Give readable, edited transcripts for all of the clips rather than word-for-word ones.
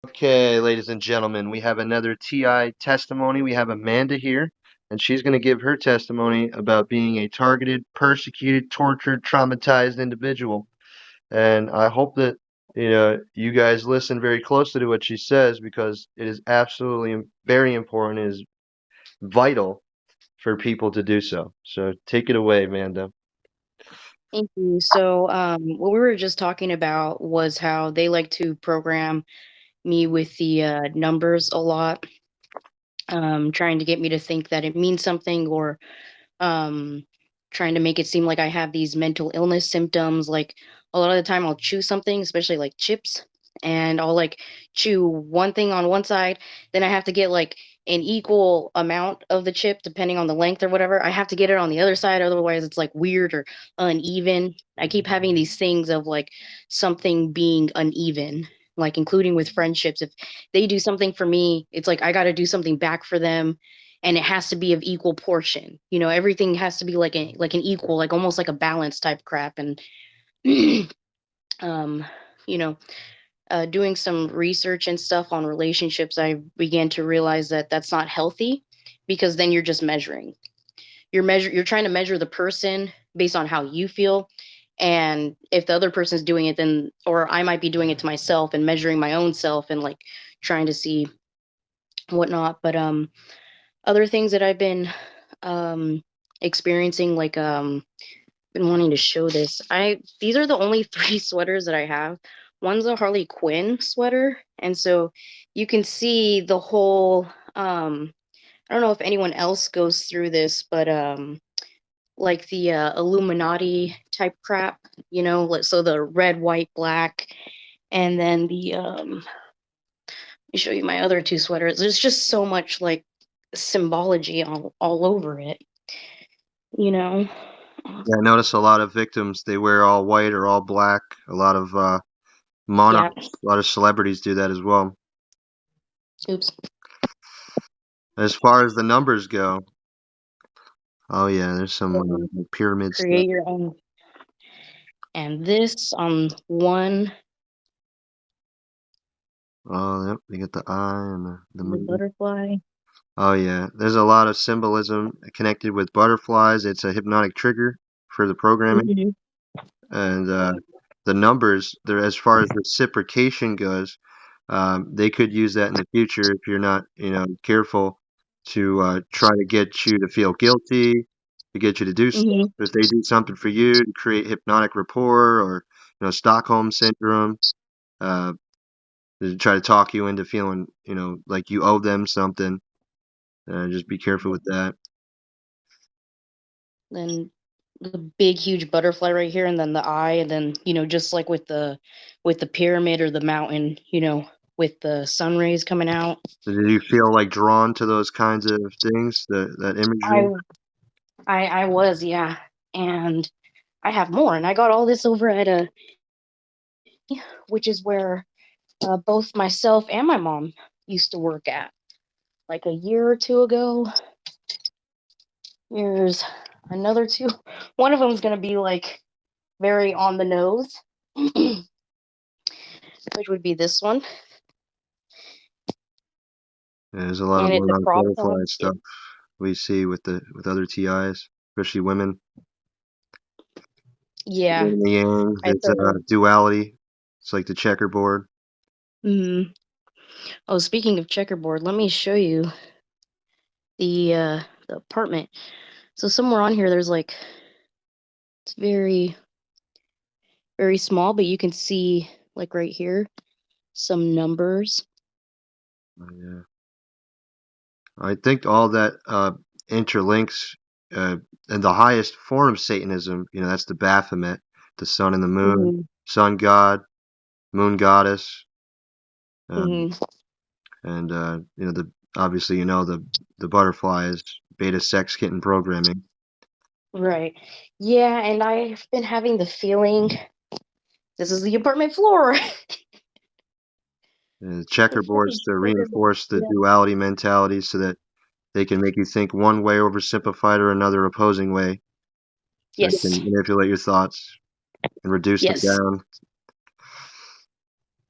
Okay, ladies and gentlemen, we have another TI testimony. We have Amanda here, and she's going to give her testimony about being a targeted, persecuted, tortured, traumatized individual. And I hope that you guys listen very closely to what she says because it is absolutely very important. It is vital for people to do so. So take it away, Amanda. Thank you. So, what we were just talking about was how they like to program me with the numbers a lot, trying to get me to think that it means something or um, trying to make it seem like I have these mental illness symptoms. Like a lot of the time, I'll chew something, especially like chips, and I'll like chew one thing on one side, then I have to get like an equal amount of the chip depending on the length or whatever. I have to get it on the other side, otherwise it's like weird or uneven. I keep having these things of like something being uneven. Like including with friendships, if they do something for me, it's like I got to do something back for them, and it has to be of equal portion. Everything has to be like an equal, like almost like a balance type crap. And um, you know, doing some research and stuff on relationships, I began to realize that that's not healthy because then you're just measuring. You're trying to measure the person based on how you feel. And if the other person's doing it, then, or I might be doing it to myself and measuring my own self and like trying to see whatnot. But other things that I've been um experiencing, like been wanting to show this. I These are the only three sweaters that I have. One's a Harley Quinn sweater, and so you can see the whole I don't know if anyone else goes through this, but like the Illuminati type crap, like, so the red, white, black, and then the let me show you my other two sweaters. There's just so much like symbology all over it, you know. Yeah, I notice a lot of victims, they wear all white or all black. A lot of Yeah. monarchs, a lot of celebrities do that as well. Oops. As far as the numbers go, oh yeah, there's some So pyramid stuff. create your own. And this on one, Oh, yep, you get the eye and the the moon. butterfly. Oh yeah, there's a lot of symbolism connected with butterflies. It's a hypnotic trigger for the programming, Hmm. and the numbers. There, as far as reciprocation goes, they could use that in the future if you're not, careful to try to get you to feel guilty, to get you to do stuff. Hmm. If they do something for you to create hypnotic rapport or Stockholm syndrome, uh, to try to talk you into feeling like you owe them something. Just be careful with that. Then the big, huge butterfly right here, and then the eye, and then just like with the pyramid or the mountain, with the sun rays coming out. So did you feel like drawn to those kinds of things, that I imagery? I was, yeah, and I have more, and I got all this over at a, which is where both myself and my mom used to work at, like a year or two ago. Here's another two. One of them is going to be like very on the nose, which would be this one. Yeah, there's a lot of And it's a crop top. butterfly stuff we see with other TIs, especially women. Yin Yeah. and the yang, I there's a started. duality. It's like the checkerboard. Mm, oh, speaking of checkerboard, let me show you the apartment. So somewhere on here, there's like, it's very very small, but you can see like right here some numbers. Yeah. I think all that interlinks, uh, and the highest form of Satanism, that's the Baphomet, the sun and the moon, Hmm. sun god, moon goddess, um, Hmm. and the obviously the butterfly is beta sex kitten programming. Right. Yeah, and I've been having the feeling this is the apartment floor. And the The checkerboards fucking to checkerboard. reinforce the Yeah. duality mentality so that they can make you think one way oversimplified or another opposing way, so they Yes. can manipulate your thoughts and reduce them Yes. down.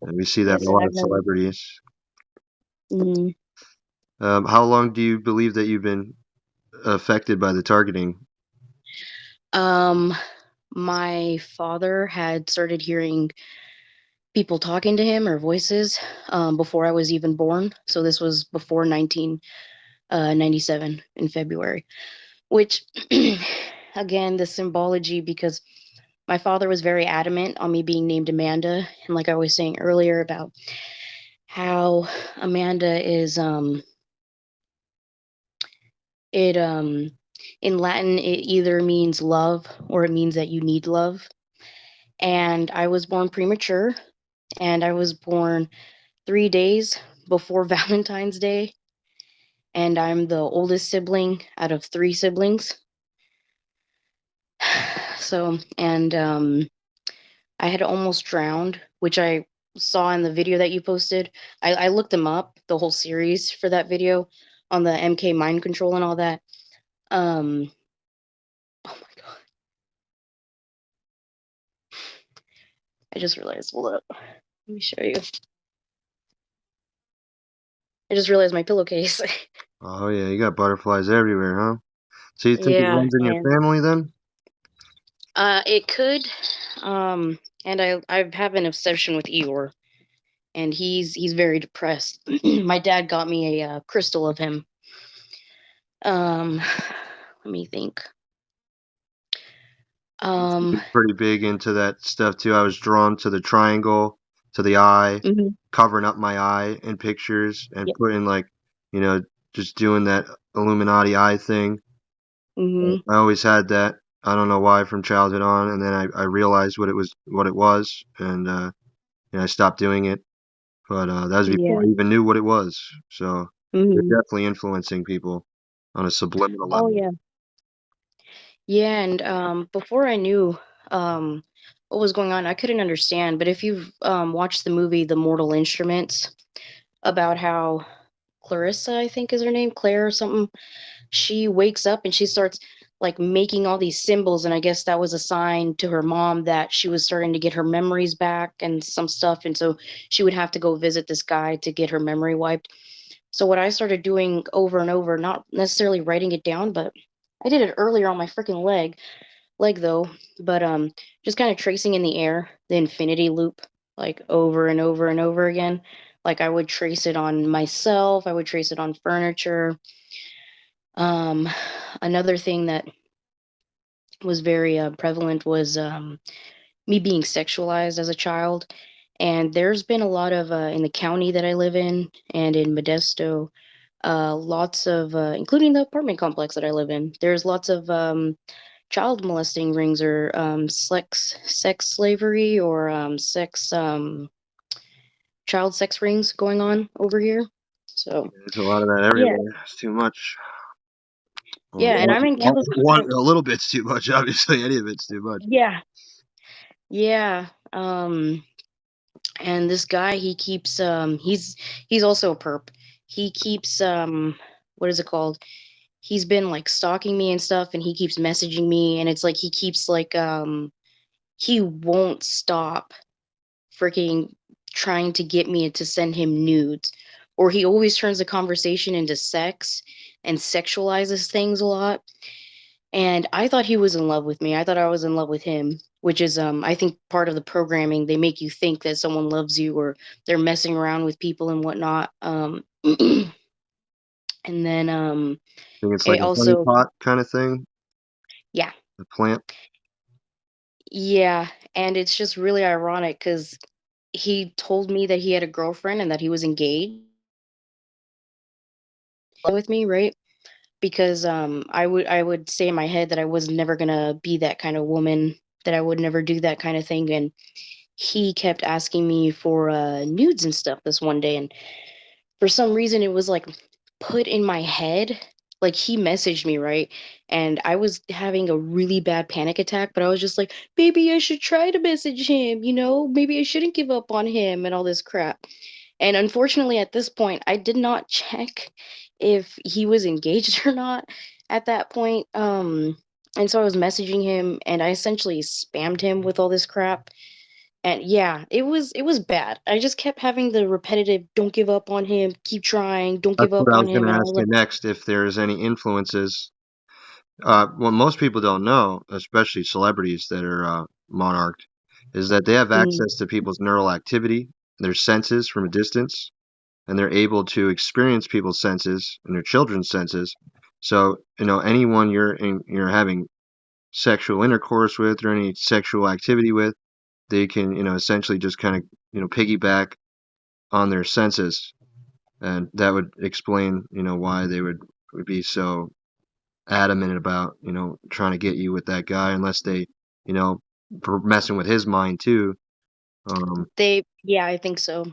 And we see that in Yes, a and lot I've of known. celebrities. Mhm. How long do you believe that you've been affected by the targeting? Um, my father had started hearing people talking to him or voices before I was even born. So this was before 1997 in February, which again, the symbology because my father was very adamant on me being named Amanda. And like I was saying earlier about how Amanda is it in Latin it either means love or it means that you need love. And I was born premature and I was born 3 days before Valentine's Day. And I'm the oldest sibling out of three siblings. So, and I had almost drowned, which I saw in the video that you posted. I looked them up, the whole series for that video on the MK mind control and all that. Um, oh my god, I just realized. Hold up, let me show you. I just realized my pillowcase. Oh yeah, you got butterflies everywhere, huh? So you think it Yeah, runs in your and family then? it could. And I have an obsession with Eeyore, and he's very depressed. My dad got me a crystal of him. Um, let me think. Um, Pretty big into that stuff too. I was drawn to the triangle, to the eye, mhm, covering up my eye in pictures and yep, putting like, you know, just doing that Illuminati eye thing. mhm, I always had that. I don't know why from childhood on, and then I realized what it was, and I stopped doing it. But that was before yeah, I even knew what it was. So they're mhm. definitely influencing people on a subliminal Oh level. yeah, yeah. And before I knew um what was going on, I couldn't understand. But if you've watched the movie The Mortal Instruments, about how Clarissa, I think is her name, Claire or something, she wakes up and she starts like making all these symbols, and I guess that was a sign to her mom that she was starting to get her memories back and some stuff, and so she would have to go visit this guy to get her memory wiped. So what I started doing over and over, not necessarily writing it down, but I did it earlier on my freaking leg though, but just kind of tracing in the air the infinity loop like over and over and over again. Like I would trace it on myself, I would trace it on furniture. um Another thing that was very prevalent was me being sexualized as a child. And there's been a lot of in the county that I live in and in Modesto, lots of including the apartment complex that I live in, there's lots of child molesting rings or sex slavery or child sex rings going on over here. So There's a lot of that yeah, everywhere. It's too much. yeah, and I'm in California. A little bit's too much. Obviously, any of it's too much. Yeah, yeah. And this guy, he keeps he's also a perp. He keeps what is it called? He's been like stalking me and stuff, and he keeps messaging me, and it's like he keeps like he won't stop freaking trying to get me to send him nudes, or he always turns the conversation into sex and sexualizes things a lot. And I thought he was in love with me. I thought I was in love with him, which is I think part of the programming. They make you think that someone loves you or they're messing around with people and whatnot. And then I think it's like it a also, honeypot kind of thing, yeah, a plant. yeah, and it's just really ironic because he told me that he had a girlfriend and that he was engaged with me, right? Because I would say in my head that I was never gonna be that kind of woman, that I would never do that kind of thing. And he kept asking me for nudes and stuff this one day, and for some reason it was like put in my head. Like he messaged me, right, and I was having a really bad panic attack, but I was just like, maybe I should try to message him, maybe I shouldn't give up on him and all this crap. And unfortunately at this point I did not check if he was engaged or not at that point. And so I was messaging him and I essentially spammed him with all this crap. And yeah, it was bad. I just kept having the repetitive, "Don't give up on him, keep trying, don't That's give what up I on was going him," to and I ask was you like, next, if there's any influences. What most people don't know, especially celebrities that are monarched, is that they have "Mm, access to people's neural activity, their senses from a distance, and they're able to experience people's senses and their children's senses. So, anyone you're having sexual intercourse with or any sexual activity with, they can, essentially just kind of, piggyback on their senses, and that would explain, why they would be so adamant about, trying to get you with that guy, unless they, you know, for messing with his mind too. they yeah, I think so.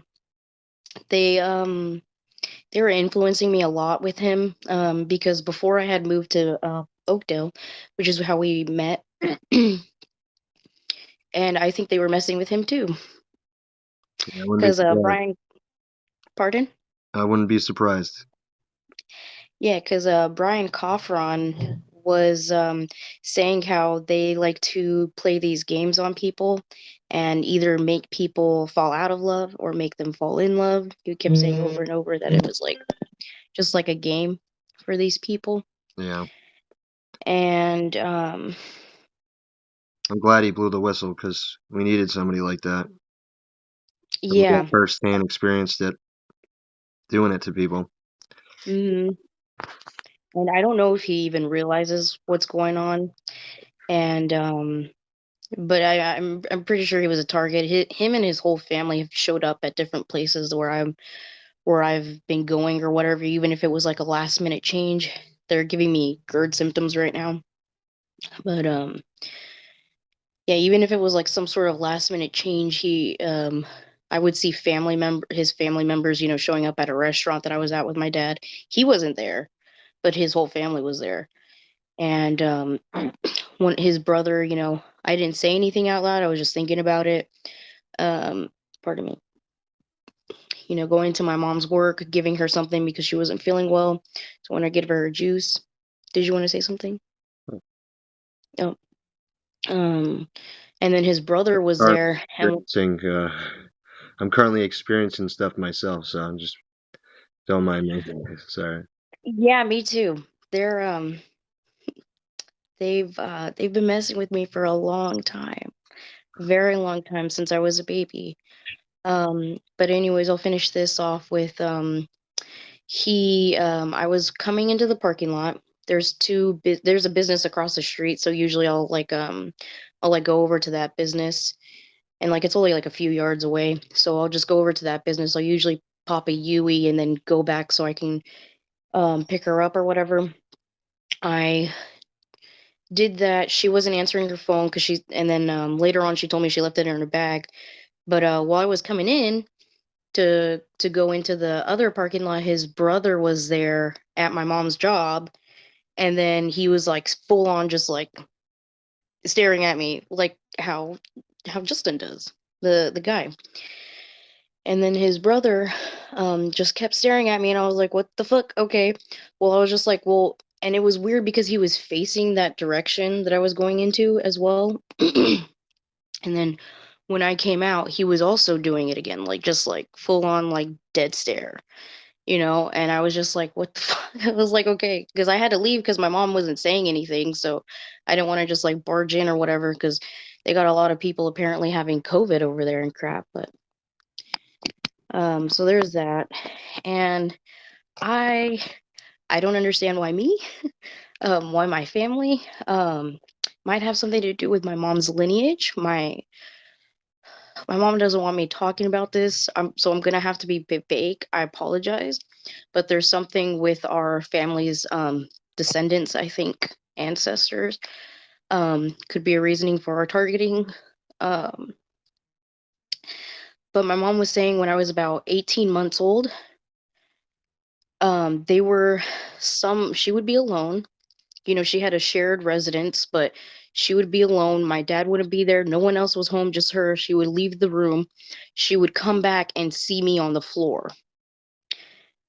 They, they were influencing me a lot with him, because before I had moved to, Oakdale, which is how we met, and I think they were messing with him too. I wouldn't be 'Cause, surprised. Brian pardon? I wouldn't be surprised. Yeah, because Brian Coffron was saying how they like to play these games on people and either make people fall out of love or make them fall in love. He kept saying over and over that it was like just like a game for these people. Yeah, And I'm glad he blew the whistle because we needed somebody like that. Somebody that yeah, firsthand experienced it, doing it to people. hmm and I don't know if he even realizes what's going on. And but I'm pretty sure he was a target. Him and his whole family have showed up at different places where I've been going or whatever, even if it was like a last minute change. They're giving me GERD symptoms right now. But yeah, even if it was like some sort of last minute change, I would see his family members, showing up at a restaurant that I was at with my dad. He wasn't there, but his whole family was there. And when his brother, I didn't say anything out loud. I was just thinking about it. Um, pardon me. Going to my mom's work, giving her something because she wasn't feeling well. So when I give her juice, did you want to say something? Oh, um, and then his brother was Currently there, and experiencing, I'm currently experiencing stuff myself, so I'm just don't mind me. Sorry. yeah, me too. They're they've been messing with me for a long time, very long time since I was a baby. But anyways, I'll finish this off with I was coming into the parking lot. There's a business across the street, so usually I'll like go over to that business, and like it's only like a few yards away. So I'll just go over to that business. I'll usually pop a Yui and then go back so I can pick her up or whatever. I did that. She wasn't answering her phone and then later on she told me she left it in her bag. But while I was coming in to go into the other parking lot, his brother was there at my mom's job, and then he was like full on just like staring at me like how Justin does, the guy. And then his brother just kept staring at me, and I was like, what the fuck? Okay. Well, I was just like, well, and it was weird because he was facing that direction that I was going into as well. And then when I came out, he was also doing it again, like just like full on like dead stare, and I was just like, what the fuck? I was like, okay, because I had to leave because my mom wasn't saying anything, so I didn't want to just like barge in or whatever because they got a lot of people apparently having COVID over there and crap. But so there's that. And I I don't understand why me, why my family, might have something to do with my mom's lineage. My mom doesn't want me talking about this, so I'm gonna have to be vague. I apologize, but there's something with our family's descendants. I think ancestors could be a reasoning for our targeting. Um, but my mom was saying when I was about 18 months old, they were some. She would be alone. She had a shared residence, but she would be alone. My dad wouldn't be there. No one else was home, just her. She would leave the room. She would come back and see me on the floor.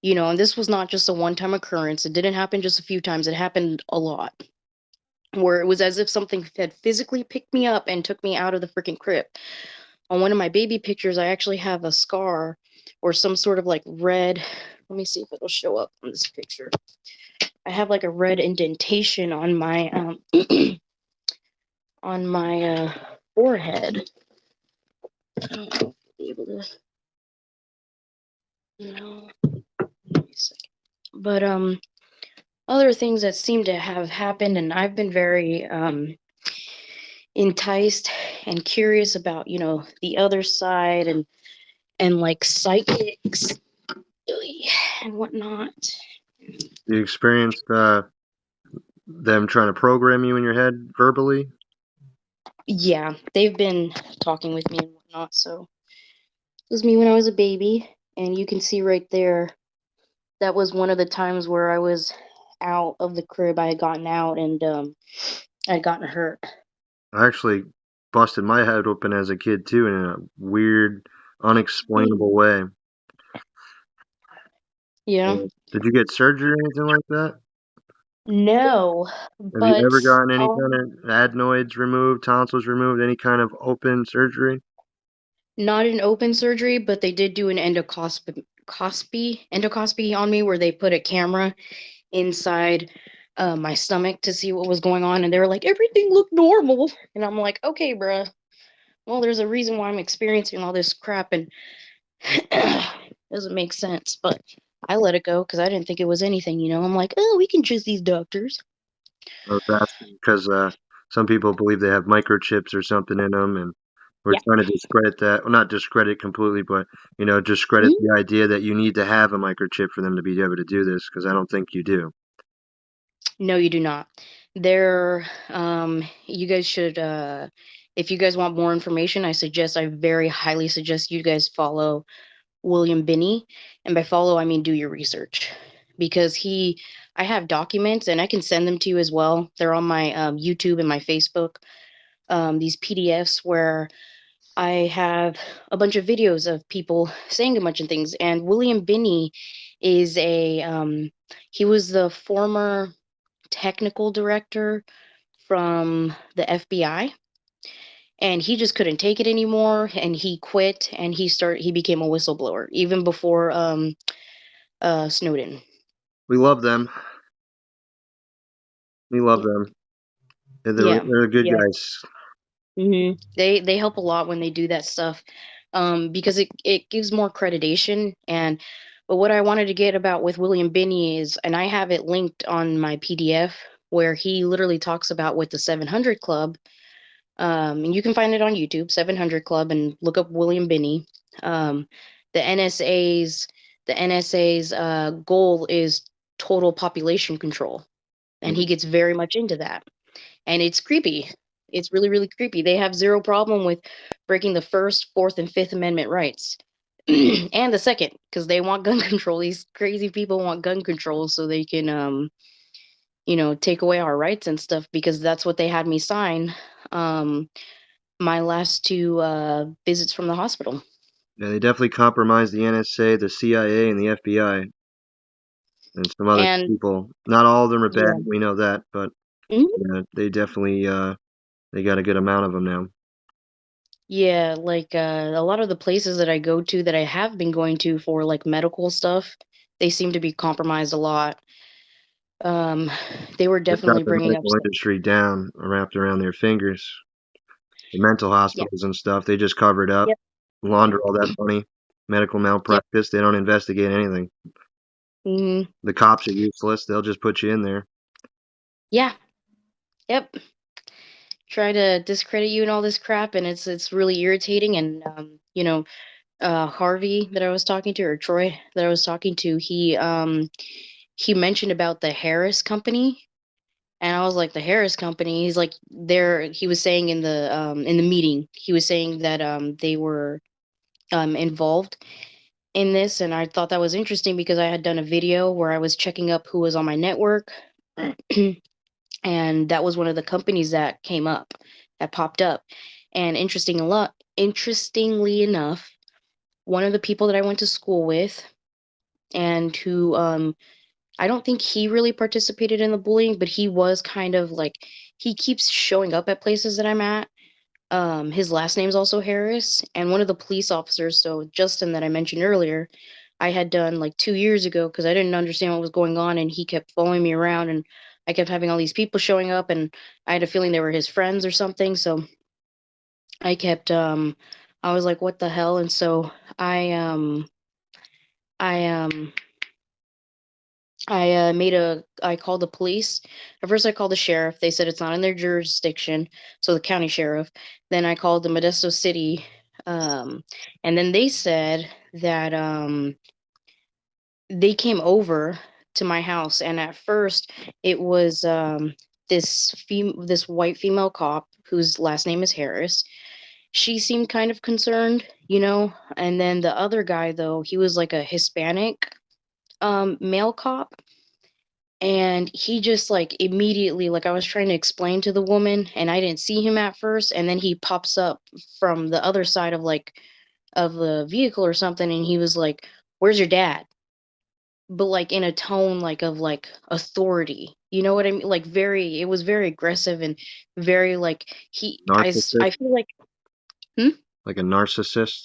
And this was not just a one time occurrence. It didn't happen just a few times. It happened a lot, where it was as if something had physically picked me up and took me out of the freaking crib. On one of my baby pictures, I actually have a scar or some sort of like red. Let me see if it'll show up on this picture. I have like a red indentation on my on my forehead. I don't know if you'll be able to. No, wait a second. But other things that seem to have happened, and I've been very enticed and curious about, the other side and like psychics and whatnot. You experienced them trying to program you in your head verbally? Yeah, they've been talking with me and whatnot. So it was me when I was a baby, and you can see right there that was one of the times where I was out of the crib. I had gotten out and I had gotten hurt. I actually busted my head open as a kid too in a weird, unexplainable way. Yeah. Did you get surgery or anything like that? No, Have you but ever gotten any um, kind of adenoids removed, tonsils removed, any kind of open surgery? not an open surgery, but they did do an endoscopy on me where they put a camera inside my stomach to see what was going on, and they were like, everything looked normal, and I'm like, okay, bruh. Well, there's a reason why I'm experiencing all this crap, and doesn't make sense. But I let it go because I didn't think it was anything. I'm like, oh, we can trust these doctors. I was asking because some people believe they have microchips or something in them, and we're Yeah. trying to discredit that. Well, not discredit it completely, but discredit Mhm. the idea that you need to have a microchip for them to be able to do this, because I don't think you do. No, you do not. There, you guys should, if you guys want more information, I very highly suggest you guys follow William Binney. And by follow, I mean do your research. Because I have documents and I can send them to you as well. They're on my YouTube and my Facebook, these PDFs where I have a bunch of videos of people saying a bunch of things. And William Binney is he was the former technical director from the FBI, and he just couldn't take it anymore and he quit and he became a whistleblower even before Snowden. We love them. We love them. Yeah. They're good Yeah. guys. They help a lot when they do that stuff, because it gives more accreditation. But what I wanted to get about with William Binney is, and I have it linked on my PDF, where he literally talks about with the 700 Club. And you can find it on YouTube, 700 Club, and look up William Binney. Um, the NSA's the NSA's goal is total population control, and he gets very much into that. And it's creepy. It's really, really creepy. They have zero problem with breaking the First, Fourth, and Fifth Amendment rights, and the second, because they want gun control. These crazy people want gun control so they can, take away our rights and stuff. Because that's what they had me sign. My last two visits from the hospital. Yeah, they definitely compromised the NSA, the CIA, and the FBI, and some other And people. Not all of them are bad. yeah. We know that, but Mhm. yeah, they definitely they got a good amount of them now. Yeah, like a lot of the places that I go to that I have been going to for like medical stuff, they seem to be compromised a lot. Um, they were They've got definitely the bringing up medical stuff. industry down, wrapped around their fingers. The mental Yeah. hospitals and stuff, they just cover it up, Yep. launder all that money. Medical Yep. malpractice, they don't investigate anything. Hmm. The cops are useless. They'll just put you in there. Yeah. Yep. Try to discredit you and all this crap, and it's really irritating. And Harvey that I was talking to, or Troy that I was talking to, he mentioned about the Harris Company. And I was like, the Harris Company. He's like, he was saying in the meeting, he was saying that they were involved in this, and I thought that was interesting because I had done a video where I was checking up who was on my network, and that was one of the companies that came up, that popped up. And interestingly enough, one of the people that I went to school with, and who I don't think he really participated in the bullying, but he was kind of like, he keeps showing up at places that I'm at. His last name's also Harris, and one of the police officers, so Justin that I mentioned earlier, I had done like 2 years ago because I didn't understand what was going on, and he kept following me around, and I kept having all these people showing up, and I had a feeling they were his friends or something. So I kept, I was like, "What the hell?" And so I, um, I, um, I called the police. At first, I called the sheriff. They said it's not in their jurisdiction, so the county sheriff. Then I called the Modesto City, um, and then they said that they came over to my house, and at first, it was this white female cop whose last name is Harris. She seemed kind of concerned, and then the other guy though, he was like a Hispanic male cop, and he just like immediately, like I was trying to explain to the woman and I didn't see him at first, and then he pops up from the other side of like of the vehicle or something, and he was like, "Where's your dad?" But like in a tone like of like authority. You know what I mean? Like very, it was very aggressive and very like I Narcissist, feel like, hmm? like a narcissist.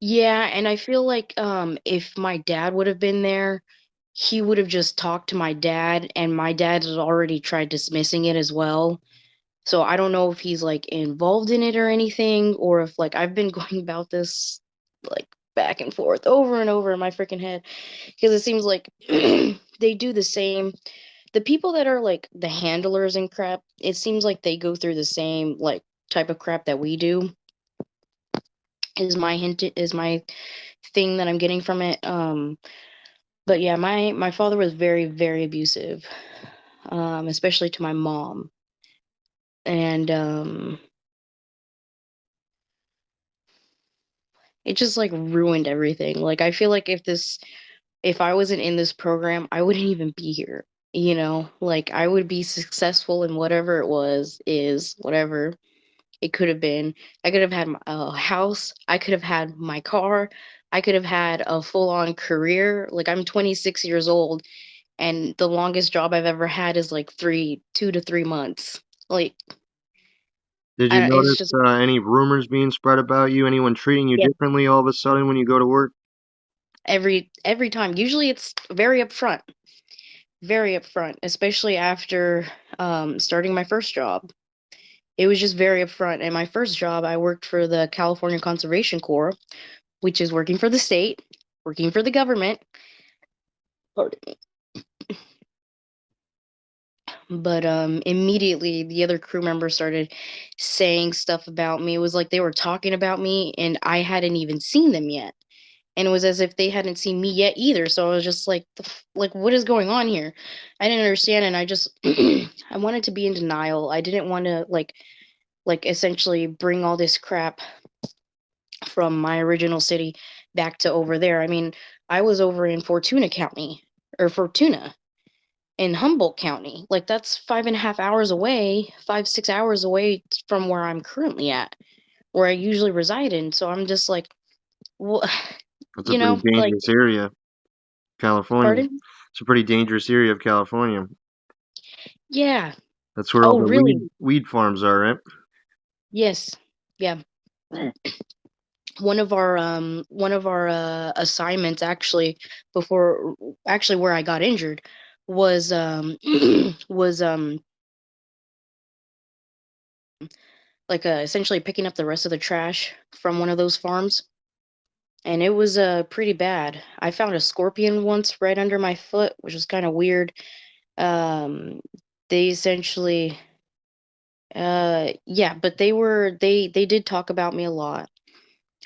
Yeah, and I feel like if my dad would have been there, he would have just talked to my dad, and my dad has already tried dismissing it as well. So I don't know if he's like involved in it or anything, or if like I've been going about this like back and forth over and over in my freaking head because it seems like they do the same. The people that are like the handlers and crap, it seems like they go through the same like type of crap that we do. Is my thing that I'm getting from it. But yeah, my father was very very abusive, especially to my mom, and it just like ruined everything. Like I feel like if I wasn't in this program, I wouldn't even be here. Like I would be successful in whatever it was, is whatever it could have been. I could have had a house. I could have had my car. I could have had a full on career. Like I'm 26 years old, and the longest job I've ever had is like 2 to 3 months. Like, Did I you don't, it's notice just any rumors being spread about you? Anyone treating you yeah, differently all of a sudden when you go to work? every time. Usually it's very upfront, especially after starting my first job. It was just very upfront. And my first job, I worked for the California Conservation Corps, which is working for the state, working for the government. Pardon me. But immediately the other crew members started saying stuff about me. It was like they were talking about me and I hadn't even seen them yet. And it was as if they hadn't seen me yet either. So I was just like, like, what is going on here? I didn't understand, and I just, I wanted to be in denial. I didn't want to like essentially bring all this crap from my original city back to over there. I mean, I was over in Fortuna County, or Fortuna in Humboldt County. Like that's 5.5 hours away, 5, 6 hours away from where I'm currently at, where I usually reside in. So I'm just like, what, That's a pretty like, dangerous area, California. pardon? It's a pretty dangerous area of California. Yeah. That's where all Oh, the really? weed farms are, right? Yes. Yeah. One of our assignments actually before actually where I got injured was was like essentially picking up the rest of the trash from one of those farms, and it was pretty bad. I found a scorpion once right under my foot, which was kind of weird. Um they essentially yeah, but they did talk about me a lot.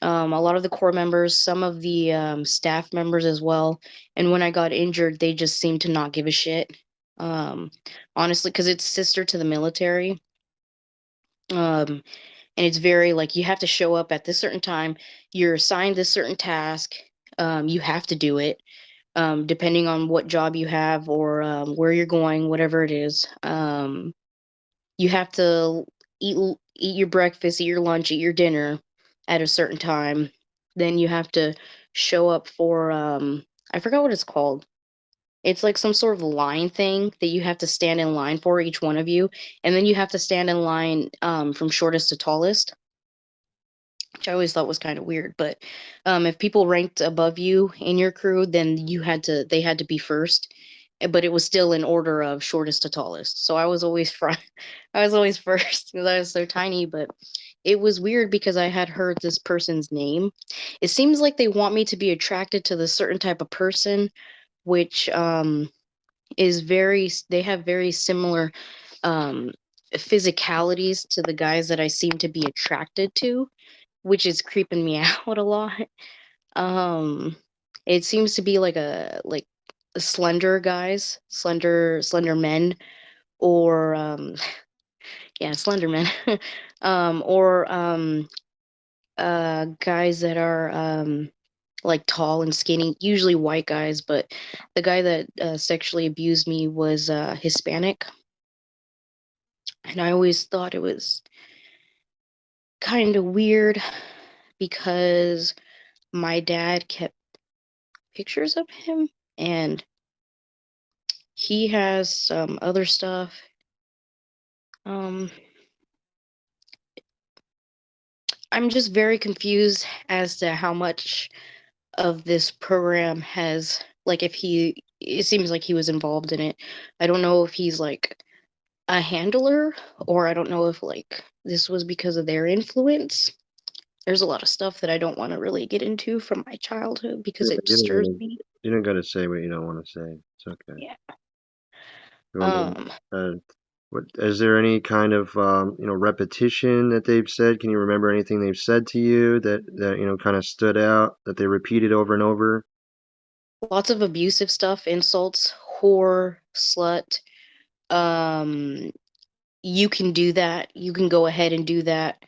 A lot of the core members, some of the staff members as well. And when I got injured, they just seemed to not give a shit. Um, Honestly, because it's sister to the military. And it's very like you have to show up at this certain time. You're assigned this certain task. You have to do it, depending on what job you have or where you're going, whatever it is. You have to eat your breakfast, eat your lunch, eat your dinner at a certain time. Then you have to show up for I forgot what it's called. It's like some sort of line thing that you have to stand in line for, each one of you, and then you have to stand in line from shortest to tallest, which I always thought was kind of weird. But if people ranked above you in your crew, then they had to be first. But it was still in order of shortest to tallest. So I was always front. I was always first because I was so tiny. But it was weird because I had heard this person's name. It seems like they want me to be attracted to the certain type of person, which is very. They have very similar um, physicalities to the guys that I seem to be attracted to, which is creeping me out a lot. Um, it seems to be like slender guys, slender men, or yeah, slender men, or guys that are like tall and skinny, usually white guys. But the guy that sexually abused me was Hispanic, and I always thought it was kind of weird because my dad kept pictures of him, and he has some other stuff. Um, I'm just very confused as to how much of this program has, like, if he, it seems like he was involved in it. I don't know if he's like a handler, or I don't know if like this was because of their influence. There's a lot of stuff that I don't want to really get into from my childhood because Yeah, it disturbs me. you don't gotta say what you don't want to say. It's okay. Yeah. You want Um, what is there any kind of repetition that they've said? Can you remember anything they've said to you that kind of stood out that they repeated over and over? Lots of abusive stuff, insults, whore, slut. Um, you can do that. You can go ahead and do that.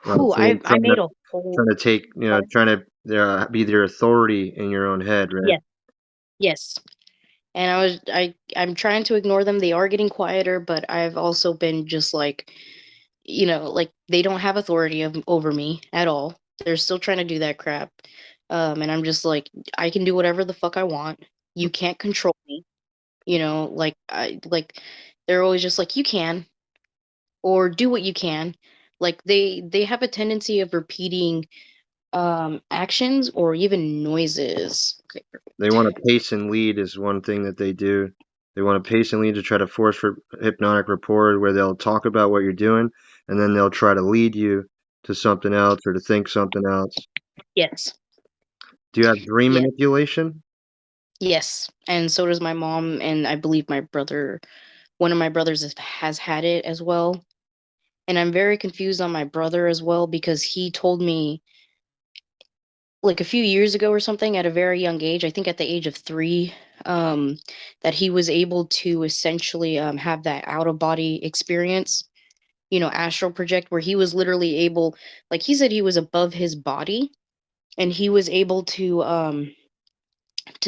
So they're I made a whole. trying to take Sorry? trying to be their authority in your own head, right? Yes, yes. And I'm trying to ignore them. They are getting quieter, but I've also been just like, like they don't have authority over me at all. They're still trying to do that crap. And I'm just like, I can do whatever the fuck I want. You can't control me. Like they're always just like, you can, or do what you can. Like they have a tendency of repeating actions or even noises. Okay, They want to pace and lead is one thing that they do. They want to pace and lead to try to force for hypnotic rapport where they'll talk about what you're doing and then they'll try to lead you to something else or to think something else. yes. Do you have dream Yes. manipulation? Yes. And so does my mom, and I believe my brother, one of my brothers has had it as well. And I'm very confused on my brother as well because he told me like a few years ago or something at a very young age, I think at the age of 3, um, that he was able to essentially have that out of body experience, astral project, where he was literally able, like he said, he was above his body and he was able to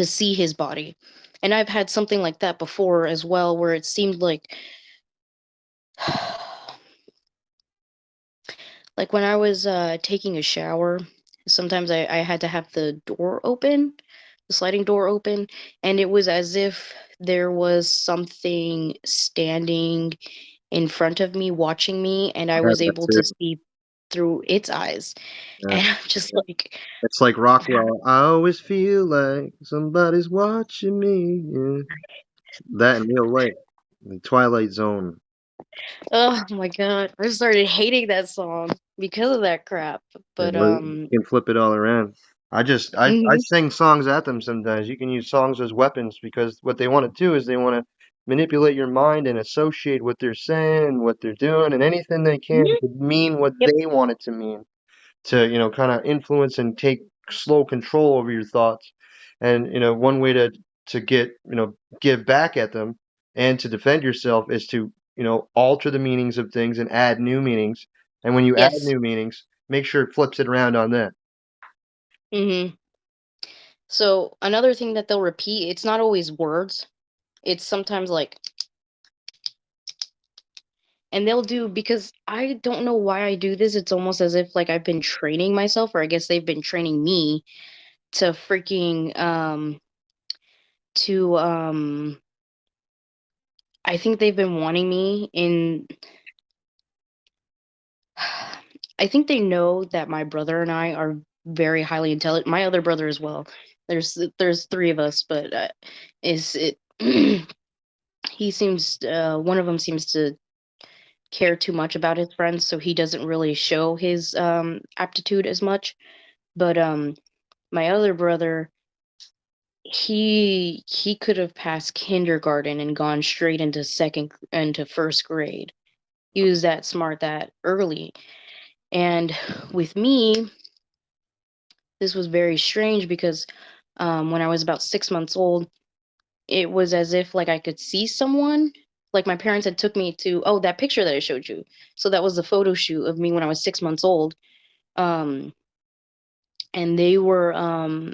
see his body. And I've had something like that before as well, where it seemed like when I was taking a shower, sometimes I had to have the door open, the sliding door open, and it was as if there was something standing in front of me watching me, and I Yeah, was able that's to it. see through its eyes. Yeah. And I'm just like, It's like Rockwell. I always feel like somebody's watching me. Yeah. That in real life. The Twilight Zone. oh my god, I started hating that song because of that crap. Yeah, But you can flip it all around. I mhm, sing songs at them sometimes. You can use songs as weapons because what they want to do is they want to manipulate your mind and associate what they're saying, what they're doing, and anything they can mhm, to mean what yep, they want it to mean. To kind of influence and take slow control over your thoughts. And one way to get give back at them and to defend yourself is to alter the meanings of things and add new meanings. And when you add yes. new meanings, make sure it flips it around on them. Hmm. So another thing that they'll repeat, it's not always words. It's sometimes like, and they'll do, because I don't know why I do this. It's almost as if like I've been training myself, or I guess they've been training me to freaking to I think they've been wanting me in I think they know that my brother and I are very highly intelligent. My other brother as well. There's three of us, but is it he seems one of them seems to care too much about his friends, so he doesn't really show his aptitude as much. But my other brother, he could have passed kindergarten and gone straight into first grade. He was that smart that early. And with me, this was very strange because when I was about 6 months old, it was as if like I could see someone. Like my parents had took me to that picture that I showed you. So that was the photo shoot of me when I was 6 months old. Um, and they were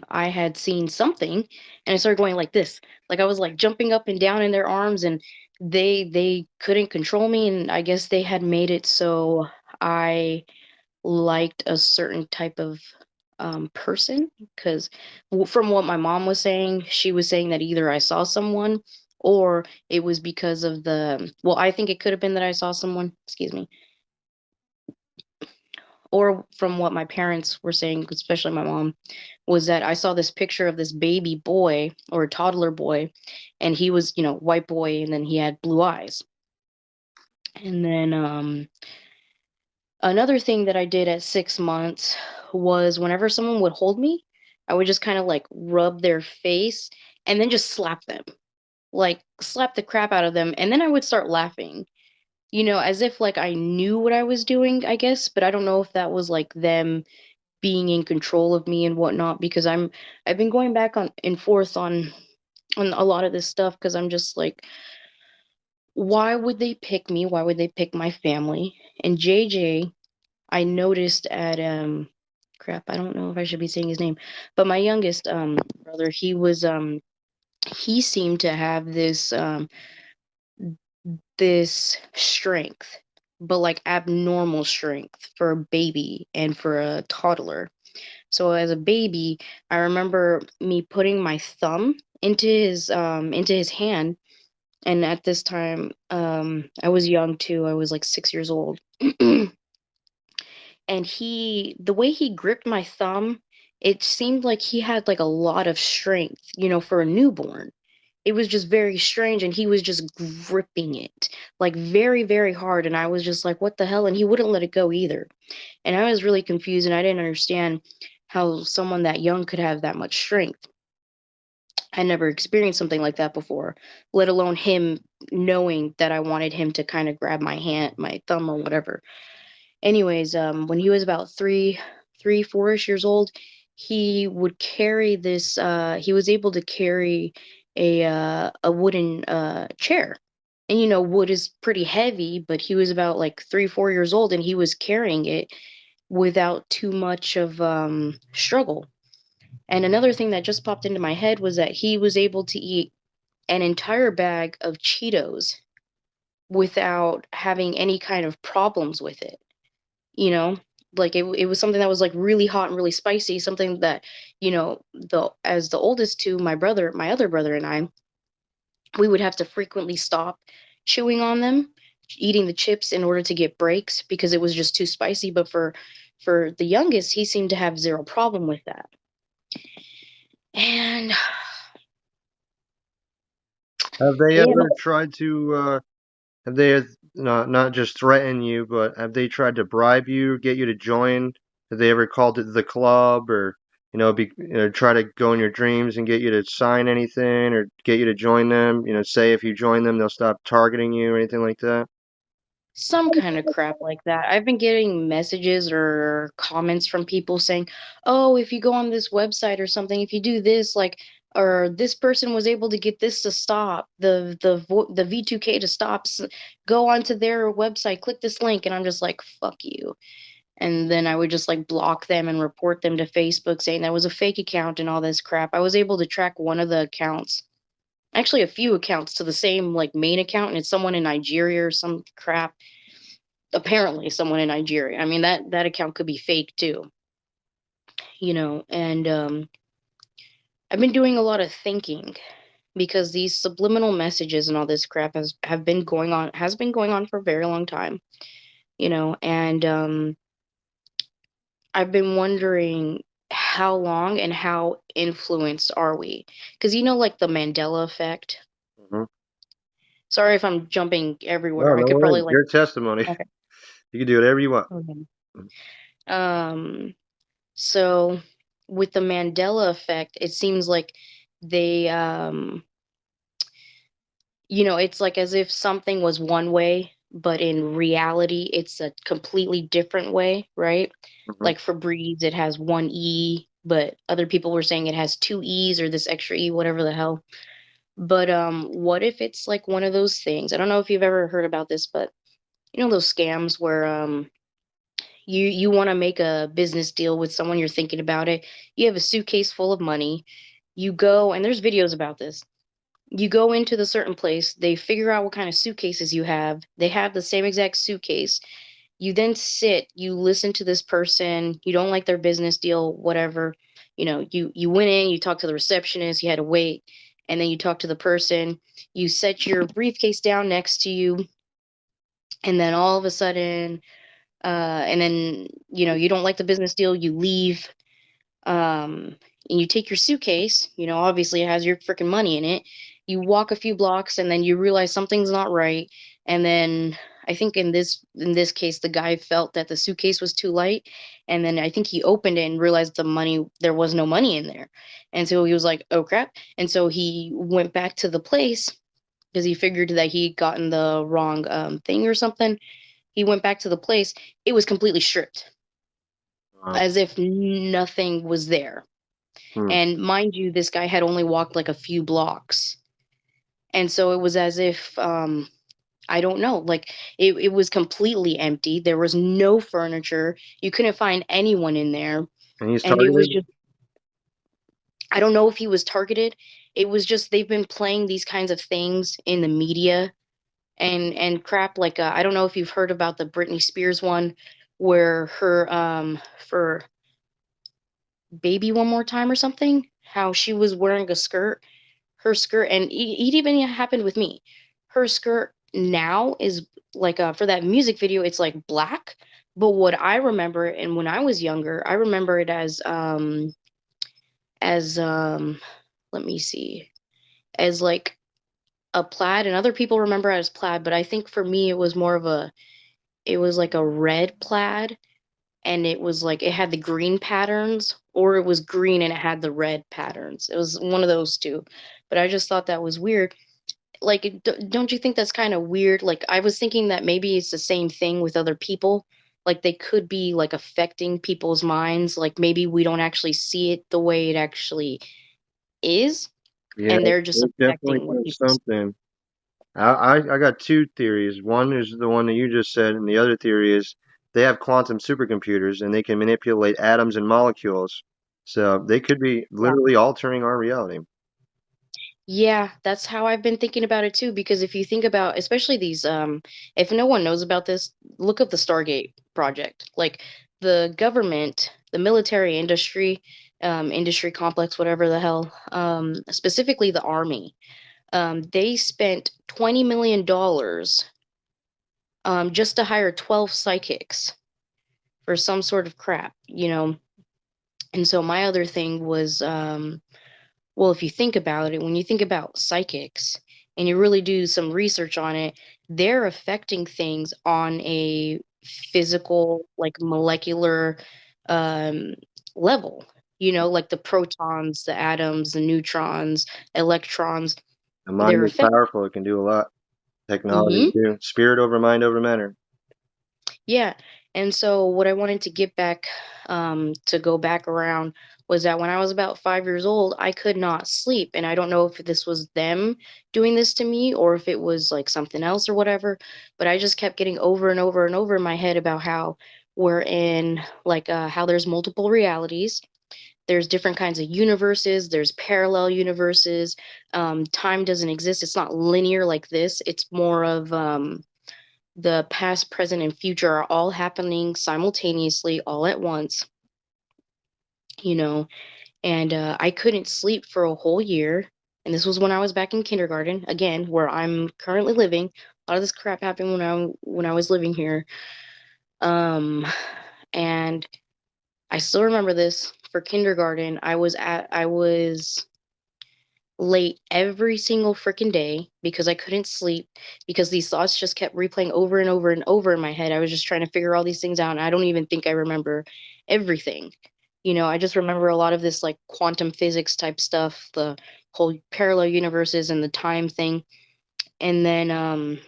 I had seen something, and I started going like this. Like I was like jumping up and down in their arms, and they couldn't control me, and I guess they had made it so I liked a certain type of person because from what my mom was saying, she was saying that either I saw someone or it was because of the well, I think it could have been that I saw someone, excuse me, or from what my parents were saying, especially my mom, was that I saw this picture of this baby boy or a toddler boy, and he was, white boy, and then he had blue eyes. And then another thing that I did at 6 months was whenever someone would hold me, I would just kind of like rub their face and then just slap them, like slap the crap out of them. And then I would start laughing, as if like I knew what I was doing, I guess. But I don't know if that was like them being in control of me and whatnot because I've been going back on and forth on a lot of this stuff because I'm just like, why would they pick me? Why would they pick my family? And JJ, I noticed at crap, I don't know if I should be saying his name, but my youngest brother, he seemed to have this strength, but like abnormal strength for a baby and for a toddler. So as a baby, I remember me putting my thumb into his hand, and at this time I was young too. I was like 6 years old. And the way he gripped my thumb, it seemed like he had like a lot of strength, for a newborn. It was just very strange, and he was just gripping it like very, very hard, and I was just like, what the hell? And he wouldn't let it go either. And I was really confused, and I didn't understand how someone that young could have that much strength. I never experienced something like that before, let alone him knowing that I wanted him to kind of grab my hand, my thumb or whatever. Anyways, when he was about 4-ish years old, he would carry this. He was able to carry a wooden chair, and wood is pretty heavy. But he was about like 3-4 years old, and he was carrying it without too much of struggle. And another thing that just popped into my head was that he was able to eat an entire bag of Cheetos without having any kind of problems with it. You know, like it was something that was like really hot and really spicy, something that, the as the oldest two, my other brother and I, we would have to frequently stop chewing on them, eating the chips in order to get breaks because it was just too spicy. But for the youngest, he seemed to have zero problem with that. And Have they yeah, ever tried to have they not just threaten you, but have they tried to bribe you, get you to join? Have they ever called it the club, or try to go in your dreams and get you to sign anything, or get you to join them? Say if you join them, they'll stop targeting you or anything like that. some kind of crap like that. I've been getting messages or comments from people saying, "Oh, if you go on this website or something, if you do this, like, or this person was able to get this to stop the V2K to stop. Go onto their website, click this link," and I'm just like, "Fuck you." And then I would just like block them and report them to Facebook saying that was a fake account and all this crap. I was able to track one of the accounts, actually a few accounts to the same like main account, and it's someone in Nigeria or some crap, apparently someone in Nigeria. I mean that account could be fake too, and I've been doing a lot of thinking, because these subliminal messages and all this crap has been going on for a very long time, and I've been wondering how long and how influenced are we? Because like the Mandela effect. Hmm. Sorry if I'm jumping No, everywhere. I no could probably worries. like Your testimony. okay. You can do whatever you want. Okay. Um so with the Mandela effect, it seems like they it's like as if something was one way, but in reality it's a completely different way, right? Hmm. Like Febreze, it has one E, but other people were saying it has two E's or this extra E, whatever the hell. But what if it's like one of those things? I don't know if you've ever heard about this, but those scams where you want to make a business deal with someone, you're thinking about it. You have a suitcase full of money. You go, and there's videos about this. You go into the certain place, they figure out what kind of suitcases you have. They have the same exact suitcase. You then sit, you listen to this person, you don't like their business deal, whatever. You went in, you talk to the receptionist, you had to wait, and then you talk to the person, you set your briefcase down next to you, and then all of a sudden, and then you don't like the business deal, you leave, um, and you take your suitcase, obviously it has your freaking money in it. You walk a few blocks and then you realize something's not right. And then I think in this case, the guy felt that the suitcase was too light. And then I think he opened it and realized there was no money in there. And so he was like, oh crap. And so he went back to the place because he figured that he'd gotten the wrong thing or something. He went back to the place. It was completely stripped, Wow. as if nothing was there. Hmm. And mind you, this guy had only walked like a few blocks. And so it was as if, I don't know, like it was completely empty. There was no furniture. You couldn't find anyone in there. And he's And it was targeted. just, I don't know if he was targeted. It was just, they've been playing these kinds of things in the media and crap. Like, I don't know if you've heard about the Britney Spears one where for Baby One More Time or something, how she was wearing a skirt. Her skirt, and it even happened with me. Her skirt now is like, for that music video, it's like black. But what I remember, and when I was younger, I remember it as let me see, as like a plaid, and other people remember it as plaid. But I think for me, it was like a red plaid, and it was like it had the green patterns, or it was green and it had the red patterns. It was one of those two. But I just thought that was weird. Like, don't you think that's kind of weird? Like, I was thinking that maybe it's the same thing with other people. Like, they could be like affecting people's minds. Like, maybe we don't actually see it the way it actually is, Yeah, and they're just there's definitely affecting what people see. something. I got two theories. One is the one that you just said, and the other theory is they have quantum supercomputers and they can manipulate atoms and molecules. So they could be Yeah. literally altering our reality. Yeah, that's how I've been thinking about it too. Because if you think about, especially these, if no one knows about this, look up the Stargate project. Like the government, the military industry, industry complex, whatever the hell, specifically the army, they spent $20 million just to hire 12 psychics for some sort of crap. And so my other thing was, well, if you think about it, when you think about psychics and you really do some research on it, they're affecting things on a physical, like molecular um, level, like the protons, the atoms, the neutrons, electrons, The mind they're is affecting. powerful. It can do a lot. Technology too. Spirit over mind over matter. Yeah. And so what I wanted to get back to go back around was that when I was about 5 years old, I could not sleep. And I don't know if this was them doing this to me or if it was like something else or whatever. But I just kept getting over and over and over in my head about how we're in like how there's multiple realities. There's different kinds of universes. There's parallel universes. Time doesn't exist. It's not linear like this. It's more of the past, present, and future are all happening simultaneously, all at once, you know. And I couldn't sleep for a whole year. And this was when I was back in kindergarten, again, where I'm currently living. A lot of this crap happened when I was living here. Um, and I still remember this for kindergarten. I was late every single freaking day because I couldn't sleep because these thoughts just kept replaying over and over and over in my head. I was just trying to figure all these things out, and I don't even think I remember everything. I just remember a lot of this like quantum physics type stuff, the whole parallel universes and the time thing. And then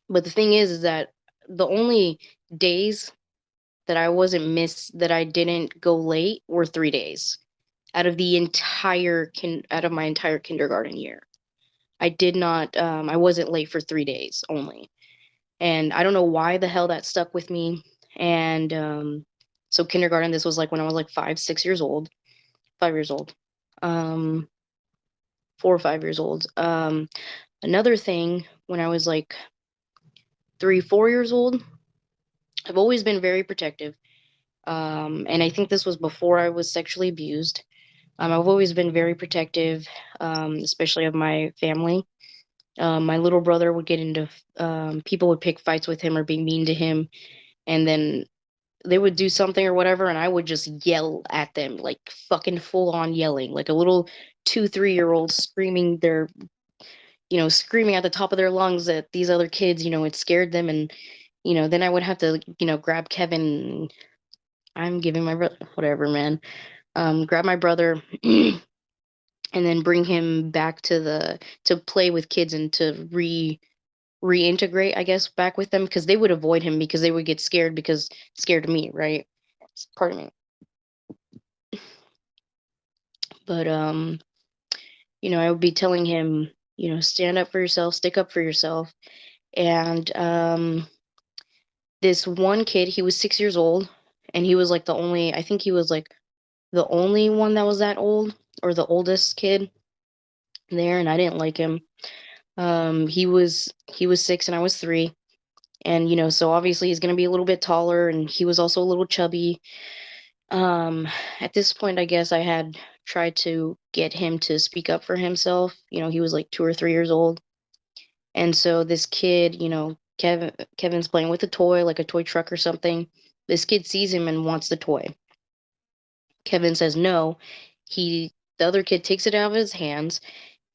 but the thing is that the only days that I didn't go late were 3 days out of my entire kindergarten year. I did not I wasn't late for 3 days only. And I don't know why the hell that stuck with me. And so kindergarten, this was like when I was like 5, 6 years old, 5 years old. 4 or 5 years old. Another thing when I was like 3, 4 years old, I've always been very protective. And I think this was before I was sexually abused. I've always been very protective, especially of my family. My little brother would get into people would pick fights with him or be mean to him, and then they would do something or whatever, and I would just yell at them, like fucking full on yelling, like a little 2, 3 year old screaming screaming at the top of their lungs at these other kids. It scared them, and then I would have to grab Kevin. I'm giving my brother whatever, man. Grab my brother and then bring him back to play with kids and to reintegrate, I guess, back with them because they would avoid him because they would get scared because scared of me, right? Pardon me. But I would be telling him, stand up for yourself, stick up for yourself. And this one kid, he was 6 years old, and he was like I think he was like the only one that was that old, or the oldest kid there, and I didn't like him. He was 6 and I was 3, and so obviously he's gonna be a little bit taller, and he was also a little chubby. At this point, I guess I had tried to get him to speak up for himself. He was like 2 or 3 years old, and so this kid, Kevin's playing with a toy, like a toy truck or something. This kid sees him and wants the toy. Kevin says no. The other kid takes it out of his hands,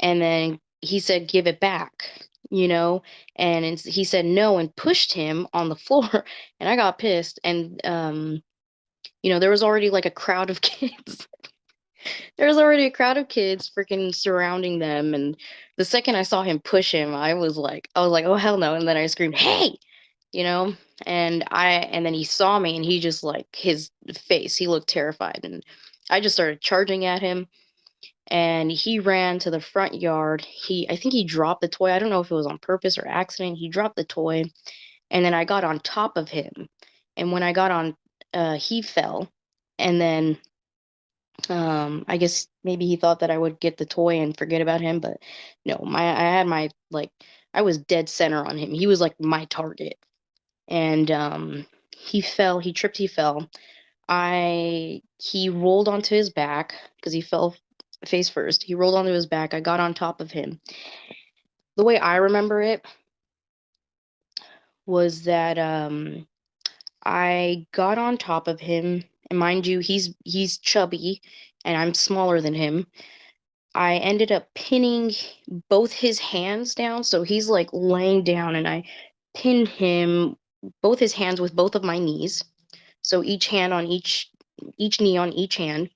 and then he said, "Give it back." And he said no and pushed him on the floor, and I got pissed. And there was already like a crowd of kids. There was already a crowd of kids freaking surrounding them, and the second I saw him push him, I was like, "Oh hell no." And then I screamed, "Hey!" You know? And then he saw me, and he just like his face, he looked terrified, and I just started charging at him, and he ran to the front yard. I think he dropped the toy. I don't know if it was on purpose or accident. He dropped the toy, and then I got on top of him. And when I got on he fell, and then I guess maybe he thought that I would get the toy and forget about him, but no, I had my like I was dead center on him. He was like my target. And he fell, he tripped, he fell. I He rolled onto his back because he fell face first. He rolled onto his back. I got on top of him. The way I remember it was that I got on top of him, and mind you, he's chubby and I'm smaller than him. I ended up pinning both his hands down, so he's, like, laying down, and I pinned him both his hands with both of my knees, so each knee on each hand,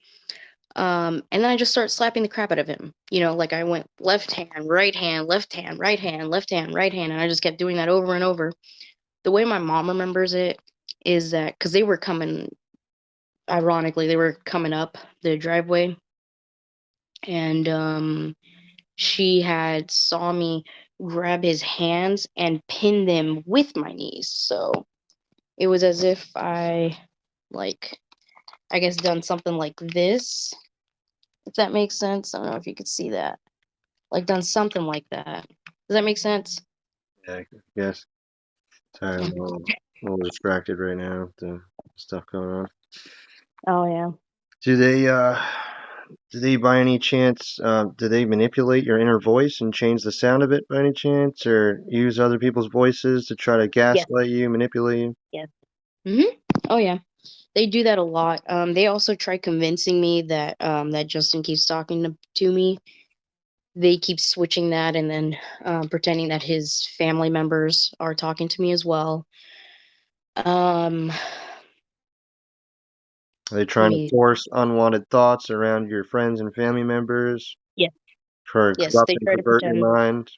and then I just start slapping the crap out of him, like, I went left hand, right hand, left hand, right hand, left hand, right hand, and I just kept doing that over and over. The way my mom remembers it is that because they were coming up the driveway, and, she had saw me grab his hands and pin them with my knees. So it was as if like, I guess, done something like this, if that makes sense. I don't know if you could see that. Like, done something like that. Does that make sense? Yeah, I guess. Sorry, I'm a little distracted right now with the stuff going on. Oh, yeah. Do they Do they, by any chance, do they manipulate your inner voice and change the sound of it by any chance, or use other people's voices to try to Yes, gaslight you, manipulate you? yes. Oh yeah, they do that a lot. They also try convincing me that that Justin keeps talking to me. They keep switching that and then pretending that his family members are talking to me as well. Um, Are they let trying to me. force unwanted thoughts around your friends and family members, Yes, try to yes. corrupt They and try to pervert your pretend. mind?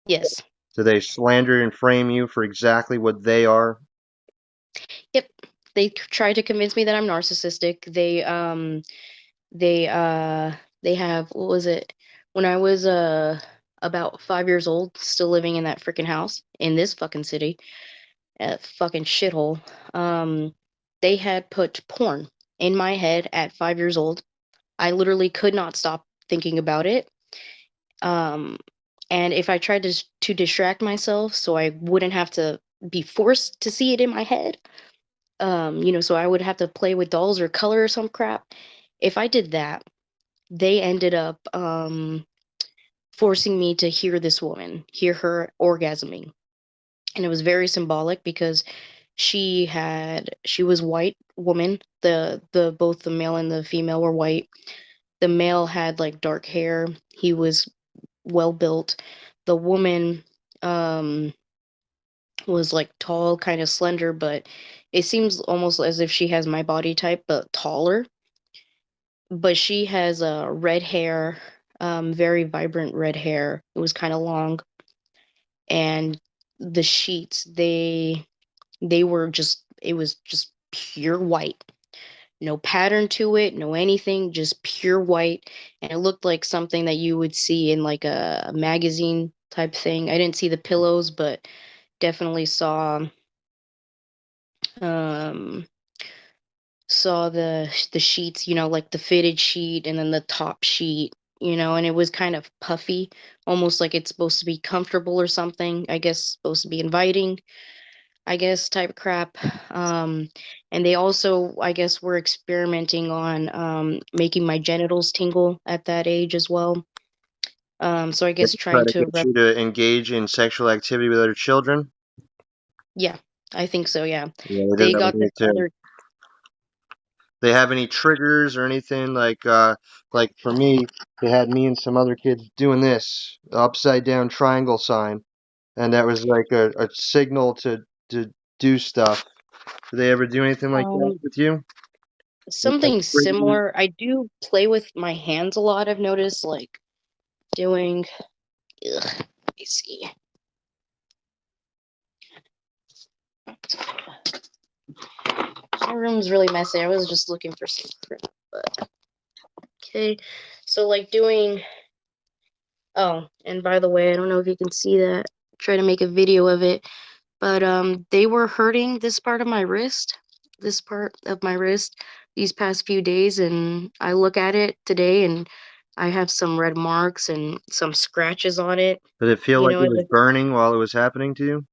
Yes. Do they slander and frame you for exactly what they are? Yep. Try to convince me that I'm narcissistic. They they have, what was it? When I was about 5 years old, still living in that freaking house in this fucking city, a fucking shithole. Um, they had put porn in my head at 5 years old. I literally could not stop thinking about it. Um, and if I tried to distract myself so I wouldn't have to be forced to see it in my head, so I would have to play with dolls or color or some crap. If I did that, they ended up forcing me to hear this woman, hear her orgasming. And it was very symbolic because she was white woman. The both the male and the female were white. The male had like dark hair. He was well built. The woman um was like tall, kind of slender, but it seems almost as if she has my body type but taller. But she has red hair, very vibrant red hair. It was kind of long, and the sheets they were just, it was just pure white. No pattern to it, no anything, just pure white. And it looked like something that you would see in like a magazine type thing. I didn't see the pillows, but definitely um saw the sheets, like the fitted sheet and then the top sheet, and it was kind of puffy, almost like it's supposed to be comfortable or something. I guess supposed to be inviting, I guess, type crap. And they also, I guess, were experimenting on making my genitals tingle at that age as well. So I They guess try trying to to get you to engage in sexual activity with other children? yeah, I think so. Yeah, Yeah, they did they that with got me this too. other. They have any triggers or anything like for me, they had me and some other kids doing this upside down triangle sign, and that was like a signal to do stuff. Do they ever do anything like that Um, with you? Any kind Something of triggers? similar. I do play with my hands a lot. I've noticed, like doing. Ugh, let me see. My room's really messy. I was just looking for some crap, but okay. So like doing. Oh, and by the way, I don't know if you can see that. Try to make a video of it, but they were hurting this part of my wrist, these past few days, and I look at it today, and I have some red marks and some scratches on it. Did it feel like it As was if burning while it was happening to you?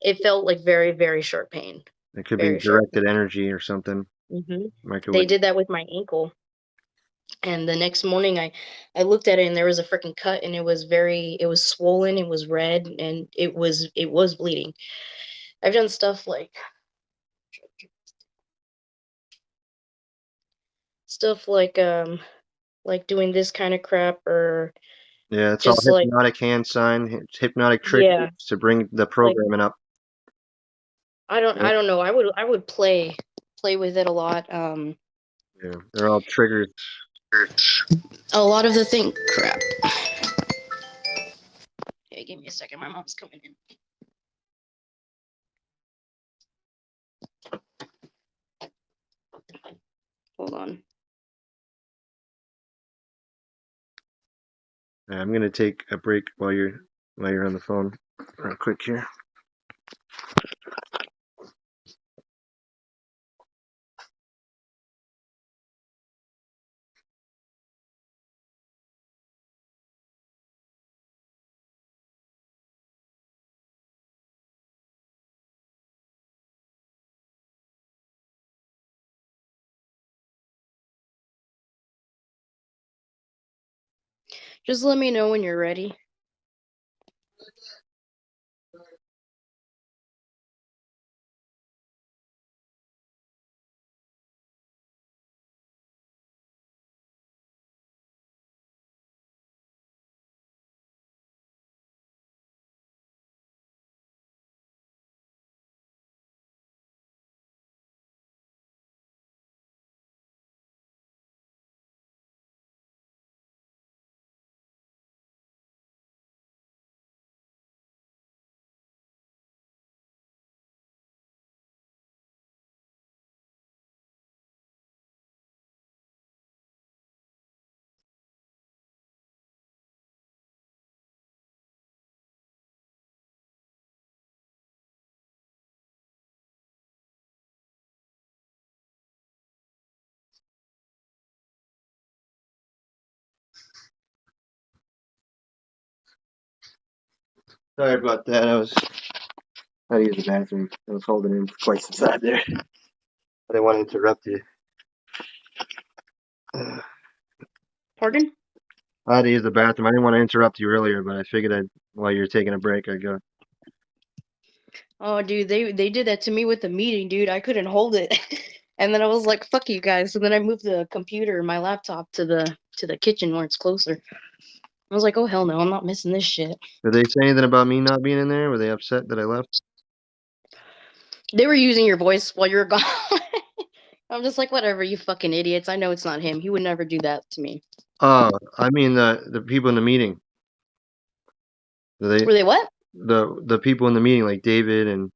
it felt like very, very sharp pain, It could be very sharp directed energy or something. pain. They Microwave. did that with my ankle, and the next morning I looked at it, and there was a freaking cut, and it was swollen, it was red, and it was bleeding. I've done stuff like doing this kind of crap, or Yeah, it's all just like, hypnotic hand sign, hypnotic triggers yeah, to bring the like programming up. I don't know. I would play with it a lot. Yeah, they're all triggers. A lot of the thing crap. Okay, give me a second. My mom's coming in. Hold on. I'm gonna take a break while you're on the phone, real quick here. Just let me know when you're ready. Sorry about that. I had to use the bathroom. I was holding in quite some time there. I didn't want to interrupt you. Pardon? I had to use the bathroom. I didn't want to interrupt you earlier, but I figured while you're taking a break, I'd go. Oh, dude, they did that to me with the meeting, dude. I couldn't hold it. And then I was like, "Fuck you guys." And then I moved the computer, my laptop to the kitchen where it's closer. I was like, "Oh hell no, I'm not missing this shit." Did they say anything about me not being in there? Were they upset that I left? They were using your voice while you were gone. I'm just like, "Whatever, you fucking idiots. I know it's not him. He would never do that to me." Oh, I mean the people in the meeting. They Were they what? the people in the meeting, like David and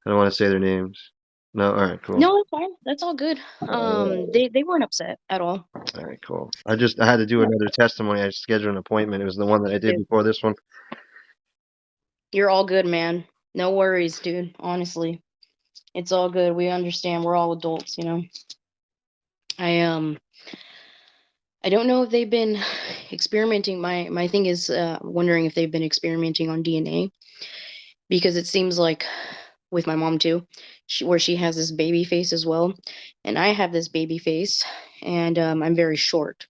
I don't want to say their names. No, all right, cool. No, that's fine. That's all good. Uh, They weren't upset at all. all right, cool. I had to do Yeah, another testimony. I scheduled an appointment. It was the one that I did dude, before this one. you're all good, man. No worries, dude. Honestly, it's all good. We understand. We're all adults, you know. I I don't know if they've been experimenting. My thing is wondering if they've been experimenting on DNA because it seems like with my mom too, where she has this baby face as well, and I have this baby face, and I'm very short,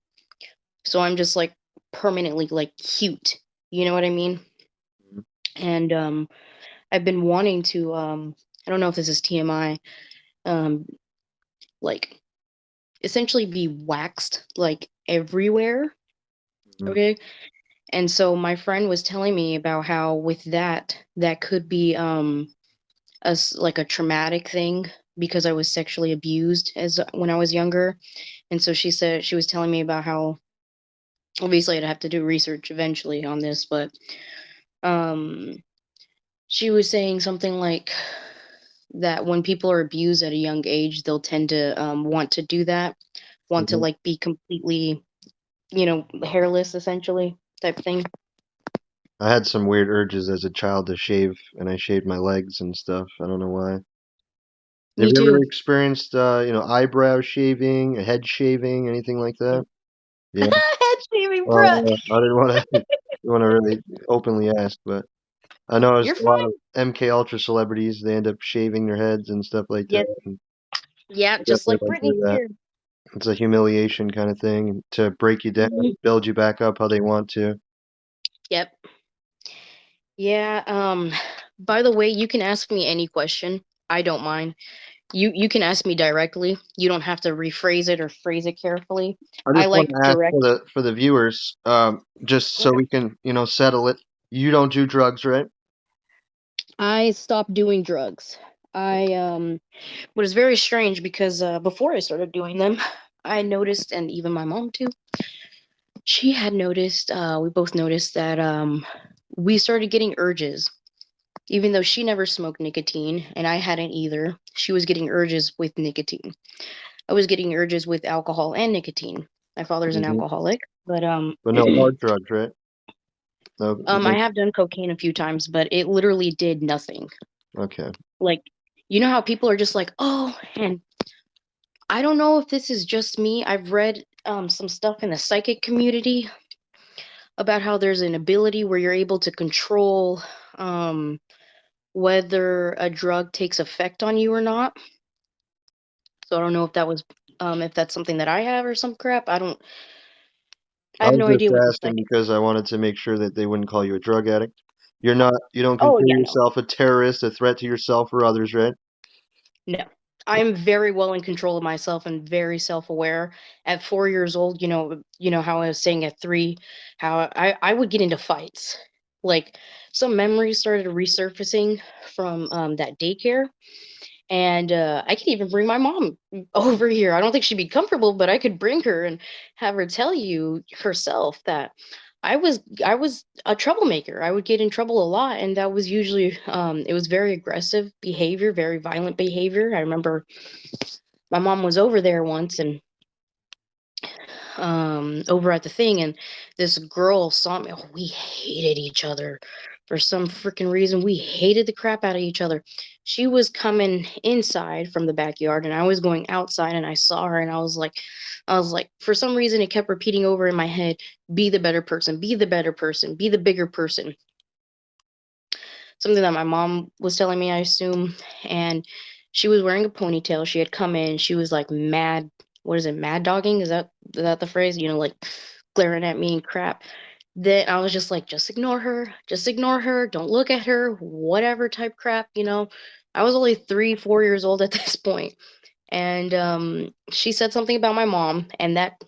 so I'm just like permanently like cute. You know what I mean? And I've been wanting to. I don't know if this is TMI. Um, like essentially be waxed like everywhere. Mhm. Okay. And so my friend was telling me about how with that could be like a traumatic thing because I was sexually abused as when I was younger. And so she said she was telling me about how obviously I'd have to do research eventually on this, but um she was saying something like that when people are abused at a young age, they'll tend to want to do that, want to Mhm. like be completely, hairless essentially type thing. I had some weird urges as a child to shave, and I shaved my legs and stuff. I don't know why. Have Me you ever too. experienced, eyebrow shaving, head shaving, anything like that? Yeah. Head shaving, bruh. Well, I didn't want to want to really openly ask, but I know there's You're a lot fine. of MK Ultra celebrities. They end up shaving their heads and stuff like that. Yes. And Yeah, I just definitely like went through Britney that. Spears. It's a humiliation kind of thing to break you down, Mhm. build you back up how they want to. Yep. Yeah. By the way, you can ask me any question. I don't mind. You can ask me directly. You don't have to rephrase it or phrase it carefully. I I just want like to ask direct. for the viewers, just so Okay. we can, settle it. You don't do drugs, right? I stopped doing drugs. I What is very strange because before I started doing them, I noticed, and even my mom too, she had noticed. We both noticed that we started getting urges. Even though she never smoked nicotine and I hadn't either, she was getting urges with nicotine. I was getting urges with alcohol and nicotine. My father's an Hmm. alcoholic, but But no hard drugs, right? No, I no. have done cocaine a few times, but it literally did nothing. Okay. Like, you know how people are just like, oh, and I don't know if this is just me. I've read some stuff in the psychic community about how there's an ability where you're able to control um, whether a drug takes effect on you or not. So I don't know if that was if that's something that I have or some crap. I don't I I have was no just idea what you're asking saying. because I wanted to make sure that they wouldn't call you a drug addict. You don't Oh, consider yeah, no. yourself a terrorist, a threat to yourself or others, right? No. I'm very well in control of myself and very self-aware. At 4 years old, you know how I was saying at 3, how I would get into fights. Like, some memories started resurfacing from, that daycare, and, I could even bring my mom over here. I don't think she'd be comfortable, but I could bring her and have her tell you herself that I was a troublemaker. I would get in trouble a lot, and that was usually, it was very aggressive behavior, very violent behavior. I remember my mom was over there once and over at the thing, and this girl saw me. Oh, we hated each other for some freaking reason. We hated the crap out of each other. She was coming inside from the backyard and I was going outside, and I saw her and I was like, for some reason it kept repeating over in my head, be the better person, be the better person, be the bigger person. Something that my mom was telling me, I assume. And she was wearing a ponytail. She had come in. She was like mad. What is it? Mad dogging? Is that the phrase? Like glaring at me and crap. Then I was just like, just ignore her. Just ignore her. Don't look at her. Whatever type crap. I was only 3, 4 years old at this point, and she said something about my mom, and that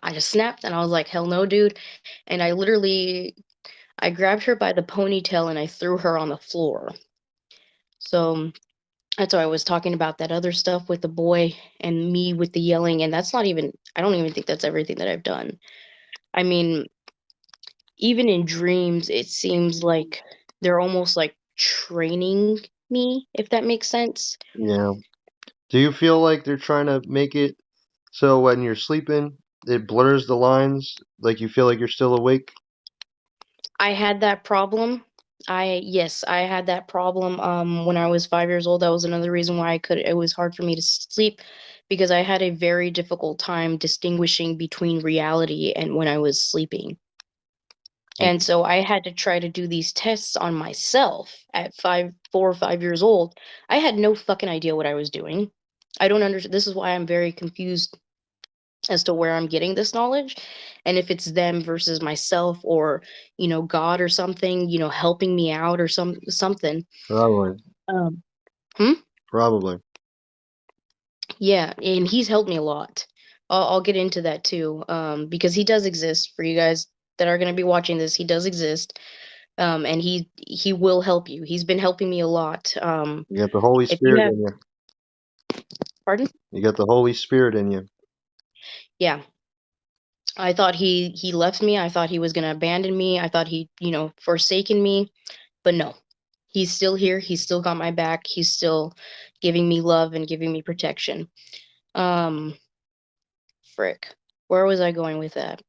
I just snapped, and I was like, hell no, dude. And I grabbed her by the ponytail and I threw her on the floor. So that's why I was talking about that other stuff with the boy and me with the yelling. And that's not even, I don't even think that's everything that I've done. I mean, even in dreams, it seems like they're almost like training me, if that makes sense. Yeah. Do you feel like they're trying to make it so when you're sleeping, it blurs the lines, like you feel like you're still awake? I had that problem. Yes, I had that problem when I was 5 years old. That was another reason why it was hard for me to sleep, because I had a very difficult time distinguishing between reality and when I was sleeping. And so I had to try to do these tests on myself at 4 or 5 years old. I had no fucking idea what I was doing. I don't understand. This is why I'm very confused as to where I'm getting this knowledge, and if it's them versus myself, or God or something, helping me out, or something. Probably. Um, hmm? Probably. Yeah, and he's helped me a lot. I'll get into that too, because he does exist. For you guys that are going to be watching this, he does exist, and he will help you. He's been helping me a lot. You got the Holy If you Spirit have, in you. pardon? You got the Holy Spirit in you. Yeah, I thought he left me. I thought he was going to abandon me. I thought he, forsaken me. But no, he's still here. He's still got my back. He's still giving me love and giving me protection. Um, Frick. Where was I going with that?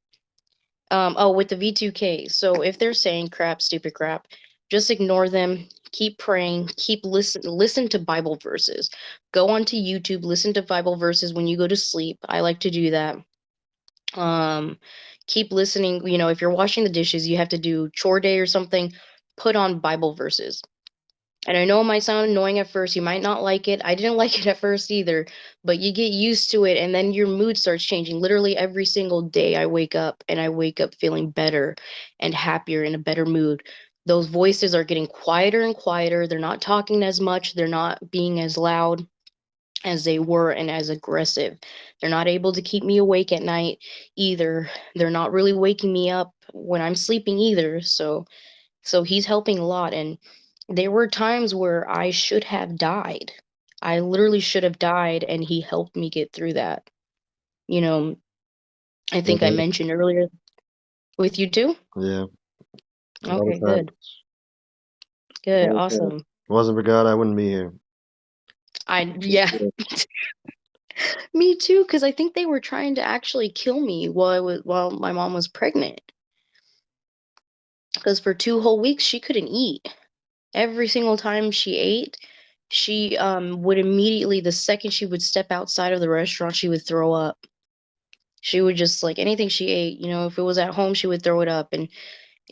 Oh, with the V2K. So if they're saying crap, stupid crap, just ignore them. Keep praying. Listen to Bible verses. Go onto YouTube. Listen to Bible verses when you go to sleep. I like to do that. Um, Keep listening. If you're washing the dishes, you have to do chore day or something. Put on Bible verses. And I know it might sound annoying at first. You might not like it. I didn't like it at first either, but you get used to it and then your mood starts changing. Literally every single day I wake up, and I wake up feeling better and happier, in a better mood. Those voices are getting quieter and quieter. They're not talking as much. They're not being as loud as they were and as aggressive. They're not able to keep me awake at night either. They're not really waking me up when I'm sleeping either. So he's helping a lot, and there were times where I should have died. I literally should have died, and he helped me get through that. You know, I Yeah. think I mentioned earlier with you too. Yeah. A lot of Okay, good. times. Good, Okay. If awesome. it wasn't for God, I wouldn't be here. Yeah, Yeah. me too, because I think they were trying to actually kill me while my mom was pregnant. Because for 2 whole weeks she couldn't eat. Every single time she ate, she would immediately, the second she would step outside of the restaurant, she would throw up. She would just, like, anything she ate, if it was at home, she would throw it up. And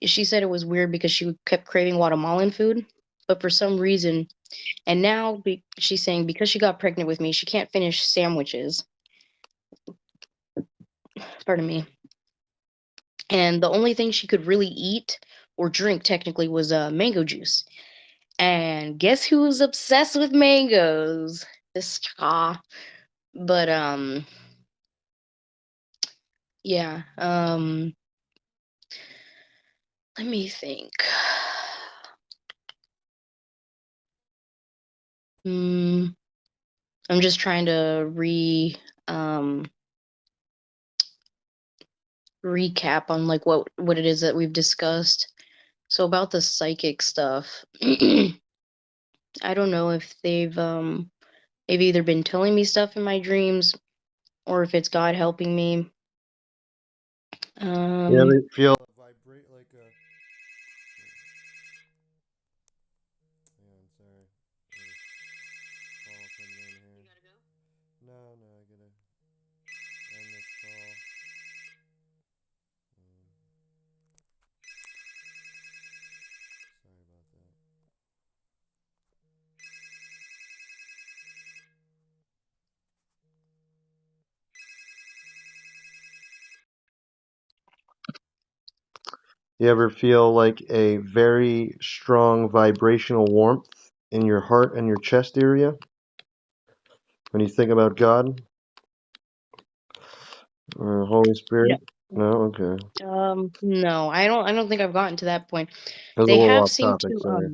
she said it was weird because she kept craving Guatemalan food, but for some reason, and now she's saying because she got pregnant with me, she can't finish sandwiches. Pardon me. and the only thing she could really eat or drink technically was mango juice. And guess who was obsessed with mangoes? This cha. But yeah. Let me think. Hmm. I'm just trying to um recap on like what it is that we've discussed. So about the psychic stuff, I don't know if they've either been telling me stuff in my dreams or if it's God helping me. You Um ever feel vibrate like a? Yeah, I'm sorry. Call coming in here. No, no, I gotta end this call. Sorry about that. You ever feel like a very strong vibrational warmth in your heart and your chest area when you think about God or Holy no, Spirit? No, okay. no, I don't think I've gotten to that point. That was a They little have off seemed topic. to Sorry,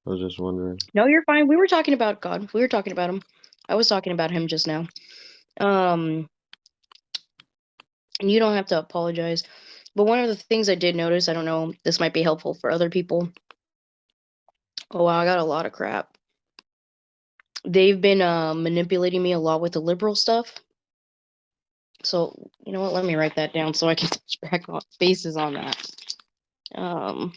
I was just wondering. no, you're fine. We were talking about God. We were talking about him. I was talking about him just now. Um and you don't have to apologize. But one of the things I did notice, I don't know, this might be helpful for other people. Oh wow, I got a lot of crap. They've been manipulating me a lot with the liberal stuff. So you know what? Let me write that down so I can touch back on bases on that. Um,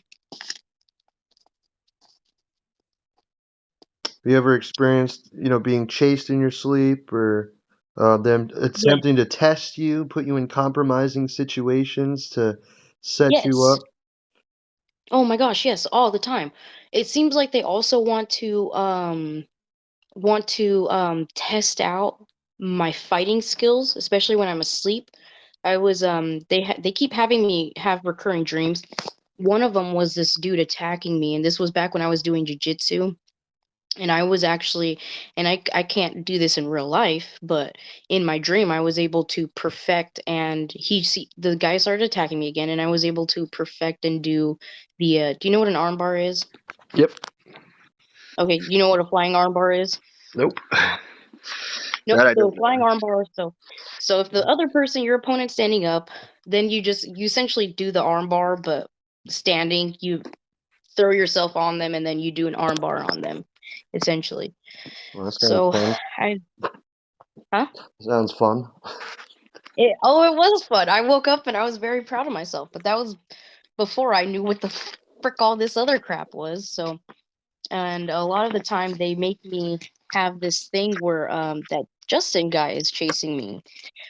Have you ever experienced, being chased in your sleep or them yeah, attempting to test you, put you in compromising situations to set you yes. up? Oh my gosh, yes, all the time. It seems like they also want to test out my fighting skills, especially when I'm asleep. I was they keep having me have recurring dreams. One of them was this dude attacking me, and this was back when I was doing jujitsu. And I was actually, and I can't do this in real life, but in my dream, I was able to perfect, and the guy started attacking me again, and I was able to perfect and do do you know what an armbar is? Yep. Okay, you know what a flying armbar is? Nope. Nope. That I So don't flying know. armbar. So if the other person, your opponent's standing up, then you essentially do the armbar, but standing, you throw yourself on them, and then you do an armbar on them, essentially. Well, that sounds So fun. I, huh? Sounds fun. It was fun. I woke up and I was very proud of myself, but that was before I knew what the frick all this other crap was. So, and a lot of the time they make me have this thing where that Justin guy is chasing me,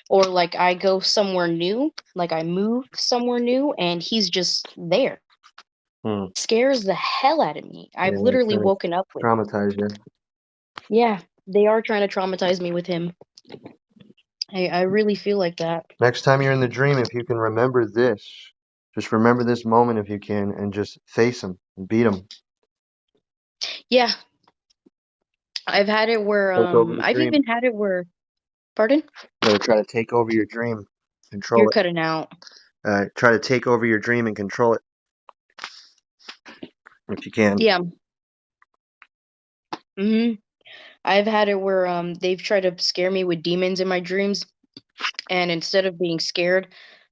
or like I go somewhere new, like I move somewhere new, and he's just there. Hmm. Scares the hell out of me. Yeah, I've it's literally trying to woken up with. traumatize you. Yeah, they are trying to traumatize me with him. I really feel like that. Next time you're in the dream, if you can remember this, just remember this moment if you can, and just face them and beat them. Yeah, I've had it where Take over the I've dream. even had it where, pardon? They're trying to take over your dream, You're control it. cutting out. Try to take over your dream and control it if you can. Yeah. Mhm. I've had it where they've tried to scare me with demons in my dreams, and instead of being scared,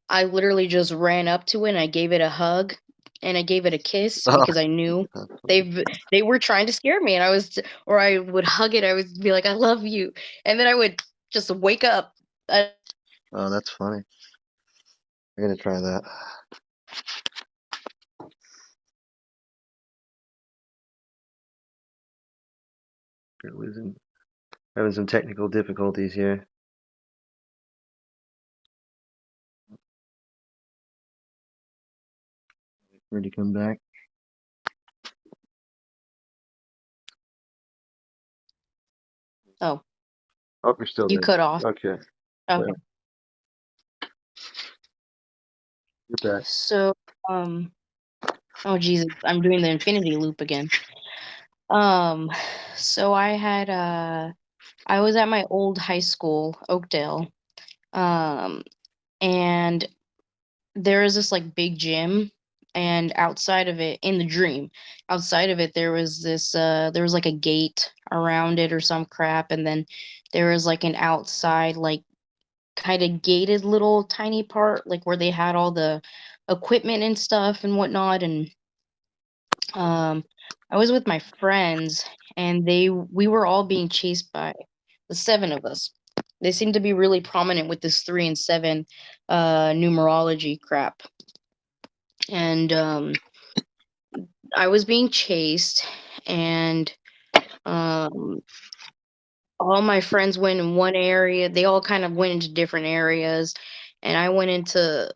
I literally just ran up to it and I gave it a hug and I gave it a kiss Oh, because I knew they were trying to scare me, and or I would hug it, I would be like I love you, and then I would just wake up. I, oh, that's funny. I'm gonna try that. We're losing, having some technical difficulties here. Where'd you come back? oh, Oh, you're still you there. cut off. Okay. Okay. Well, You're back. So, um, oh Jesus, I'm doing the infinity loop again. Um, so I was at my old high school, Oakdale, um, and there is this like big gym, and outside of it, in the dream, outside of it, there was like a gate around it or some crap, and then there was like an outside, like kind of gated little tiny part, like where they had all the equipment and stuff and whatnot, and Um, I was with my friends, and we were all being chased by the seven of us. They seem to be really prominent with this 3 and 7 numerology crap. And I was being chased, and um, all my friends went in one area. They all kind of went into different areas, and I went into,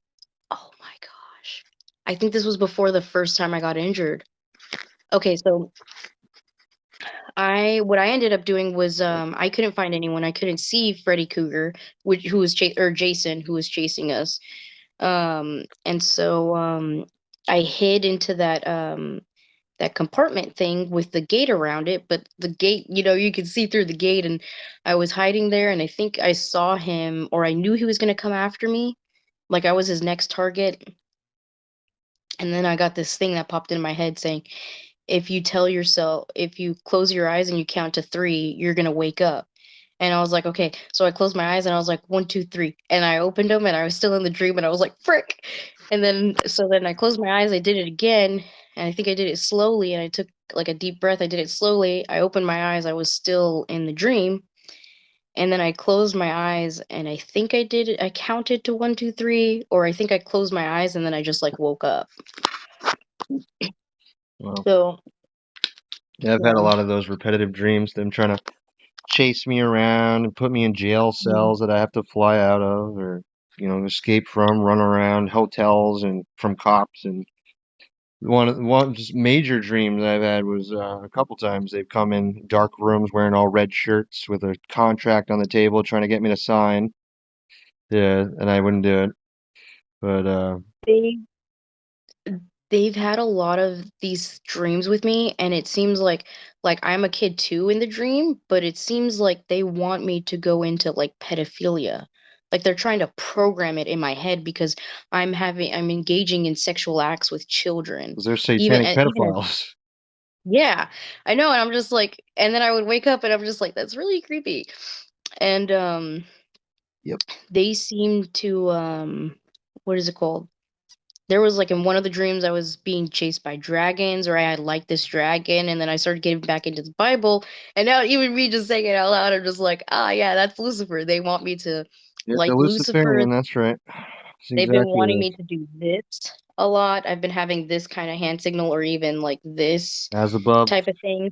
oh my gosh. I think this was before the first time I got injured. Okay, so what I ended up doing was I couldn't find anyone. I couldn't see Freddy Cougar, who was or Jason, who was chasing us. And so I hid into that compartment thing with the gate around it, but the gate, you could see through the gate, and I was hiding there, and I think I saw him, or I knew he was going to come after me, like I was his next target. And then I got this thing that popped in my head saying, if you close your eyes and you count to 3, you're gonna wake up. And I was like, okay. So I closed my eyes and I was like, 1, 2, 3, and I opened them and I was still in the dream and I was like, frick. And then I closed my eyes. I did it again, and I think I did it slowly. And I took like a deep breath. I did it slowly. I opened my eyes. I was still in the dream. And then I closed my eyes, and I think I did it. I counted to 1, 2, 3, or I think I closed my eyes and then I just like woke up. Well, So yeah, I've had a yeah. lot of those repetitive dreams, them trying to chase me around and put me in jail Mhm. cells that I have to fly out of or, escape from, run around hotels and from cops. And one just major dream that I've had was a couple times they've come in dark rooms wearing all red shirts with a contract on the table trying to get me to sign. Yeah, and I wouldn't do it. But They they've had a lot of these dreams with me, and it seems like I'm a kid too in the dream, but it seems like they want me to go into like pedophilia. Like they're trying to program it in my head because I'm engaging in sexual acts with children. 'cause they're Even satanic and even as pedophiles. Yeah, I know, and I'm just like, and then I would wake up and I'm just like, that's really creepy. And Yep. they seem to what is it called? There was like in one of the dreams I was being chased by dragons, or I had liked this dragon, and then I started getting back into the Bible, and now even me just saying it out loud, I'm just like, ah, yeah, that's Lucifer. They want me to Yep, the like Lucifer. Luciferian, that's right. That's They've been exactly wanting it. me to do this a lot. I've been having this kind of hand signal, or even like this As above. type of thing.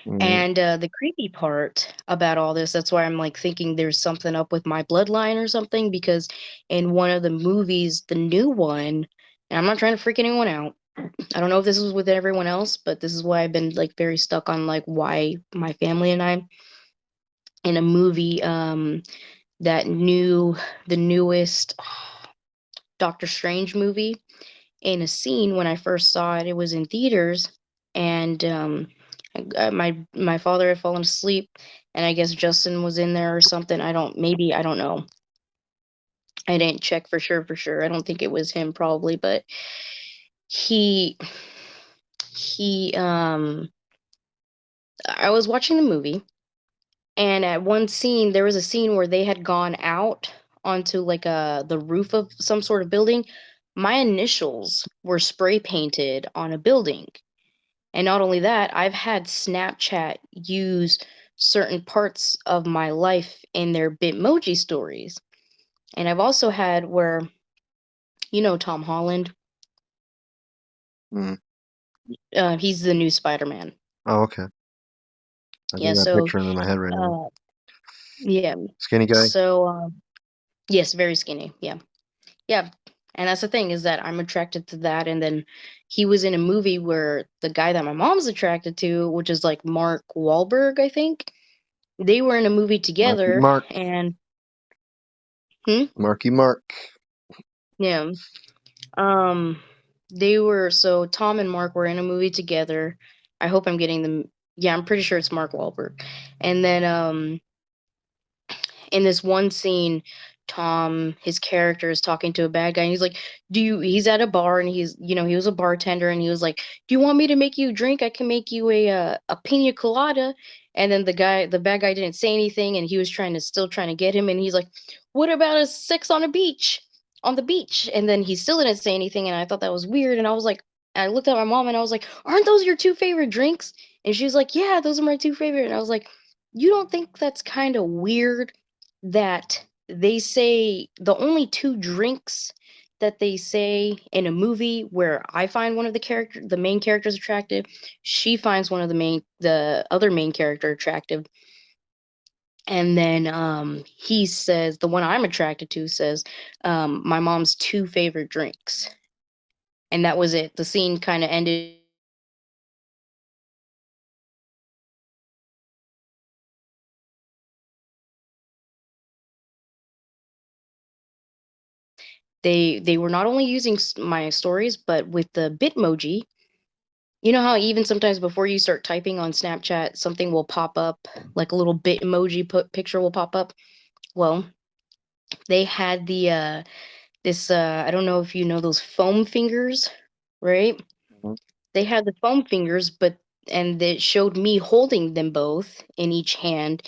Yeah. And the creepy part about all this, that's why I'm like thinking there's something up with my bloodline or something, because in one of the movies, the new one, and I'm not trying to freak anyone out. I don't know if this was with everyone else, but this is why I've been like very stuck on like why my family and I, in a movie, that new the newest Doctor Strange movie, in a scene when I first saw it, it was in theaters, and my father had fallen asleep, and I guess Justin was in there or something. I don't know. I didn't check for sure. I don't think it was him probably, but he he I was watching the movie, and at one scene there was a scene where they had gone out onto like the roof of some sort of building. My initials were spray painted on a building. And not only that, I've had Snapchat use certain parts of my life in their Bitmoji stories. And I've also had where, Tom Holland, Mm. he's the new Spider-Man. Oh, okay. I Yeah, think I so, picture him in my head right now. uh, yeah. Skinny guy. So, yes, very skinny. Yeah. Yeah. And that's the thing, is that I'm attracted to that. And then he was in a movie where the guy that my mom's attracted to, which is like Mark Wahlberg, I think, they were in a movie Marky together. Mark. And, hmm? Marky Mark. Yeah. Um, they were so Tom and Mark were in a movie together. I hope I'm getting them. Yeah, I'm pretty sure it's Mark Wahlberg. And then in this one scene, Tom, his character is talking to a bad guy, and he's like, "Do you?" He's at a bar, and he was a bartender, and he was like, "Do you want me to make you a drink? I can make you a pina colada." And then the bad guy, didn't say anything, and he was still trying to get him, and he's like, "What about a sex on a beach, on the beach?" And then he still didn't say anything, and I thought that was weird, and I was like, I looked at my mom, and I was like, "Aren't those your two favorite drinks?" And she was like, "Yeah, those are my two favorite." And I was like, "You don't think that's kind of weird?" That they say the only two drinks that they say in a movie where I find the main characters attractive, she finds the other main character attractive. And then he says the one I'm attracted to says my mom's two favorite drinks. And that was it. The scene kind of ended. They were not only using my stories, but with the Bitmoji. You know how even sometimes before you start typing on Snapchat, something will pop up, like a little bit emoji picture will pop up? Well, they had I don't know if you know those foam fingers, right? Mhm. They had the foam fingers, and it showed me holding them both in each hand,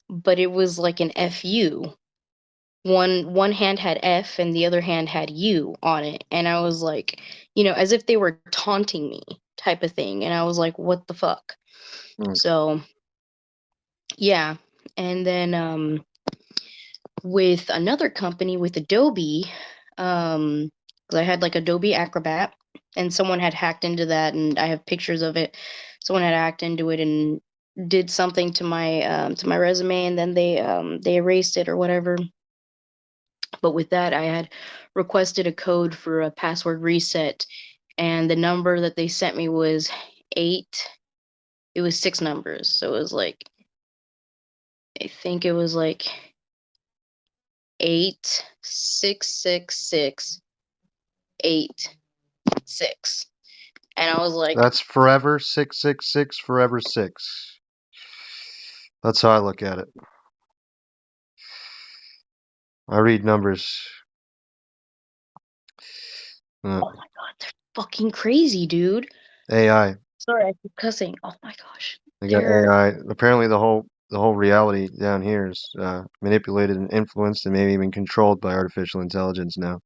but it was like an FU. One hand had F and the other hand had U on it. And I was like, as if they were taunting me type of thing. And I was like, what the fuck? Mm. So yeah. And then with another company with Adobe, um 'cause I had like Adobe Acrobat and someone had hacked into that and I have pictures of it. Someone had hacked into it and did something to my resume and then they erased it or whatever. But with that I had requested a code for a password reset and the number that they sent me was 8. It was 6 numbers. So it was like I think it was like 8 6 6 6 8 6. And I was like, That's forever 666 forever 6. That's how I look at it. I read numbers. Uh, "Oh my god, they're fucking crazy, dude." AI. Sorry, I keep cussing. Oh my gosh. They got They're AI. Apparently, the whole reality down here is manipulated and influenced, and maybe even controlled by artificial intelligence now.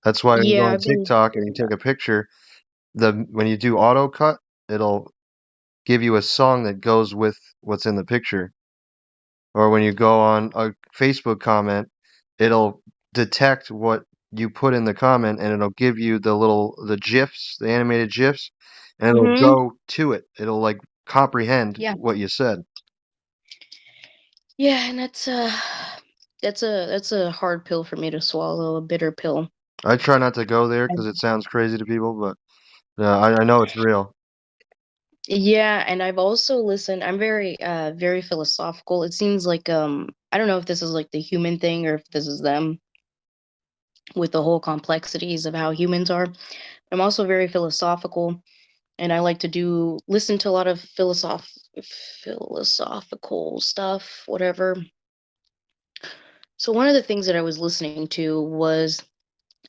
That's why when you go yeah, on I've been TikTok and you hearing take that. a picture, the when you do auto cut, it'll give you a song that goes with what's in the picture. Or when you go on a Facebook comment, it'll detect what you put in the comment and it'll give you the GIFs, the animated GIFs, and it'll Mhm. go to it. It'll like comprehend Yeah. what you said. Yeah, and that's a hard pill for me to swallow, a bitter pill. I try not to go there I because it sounds crazy to people, but I know it's real. Yeah, and I've also listened. I'm very philosophical. It seems like I don't know if this is like the human thing or if this is them with the whole complexities of how humans are. I'm also very philosophical and I like to do listen to a lot of philosophical stuff, whatever. So one of the things that I was listening to was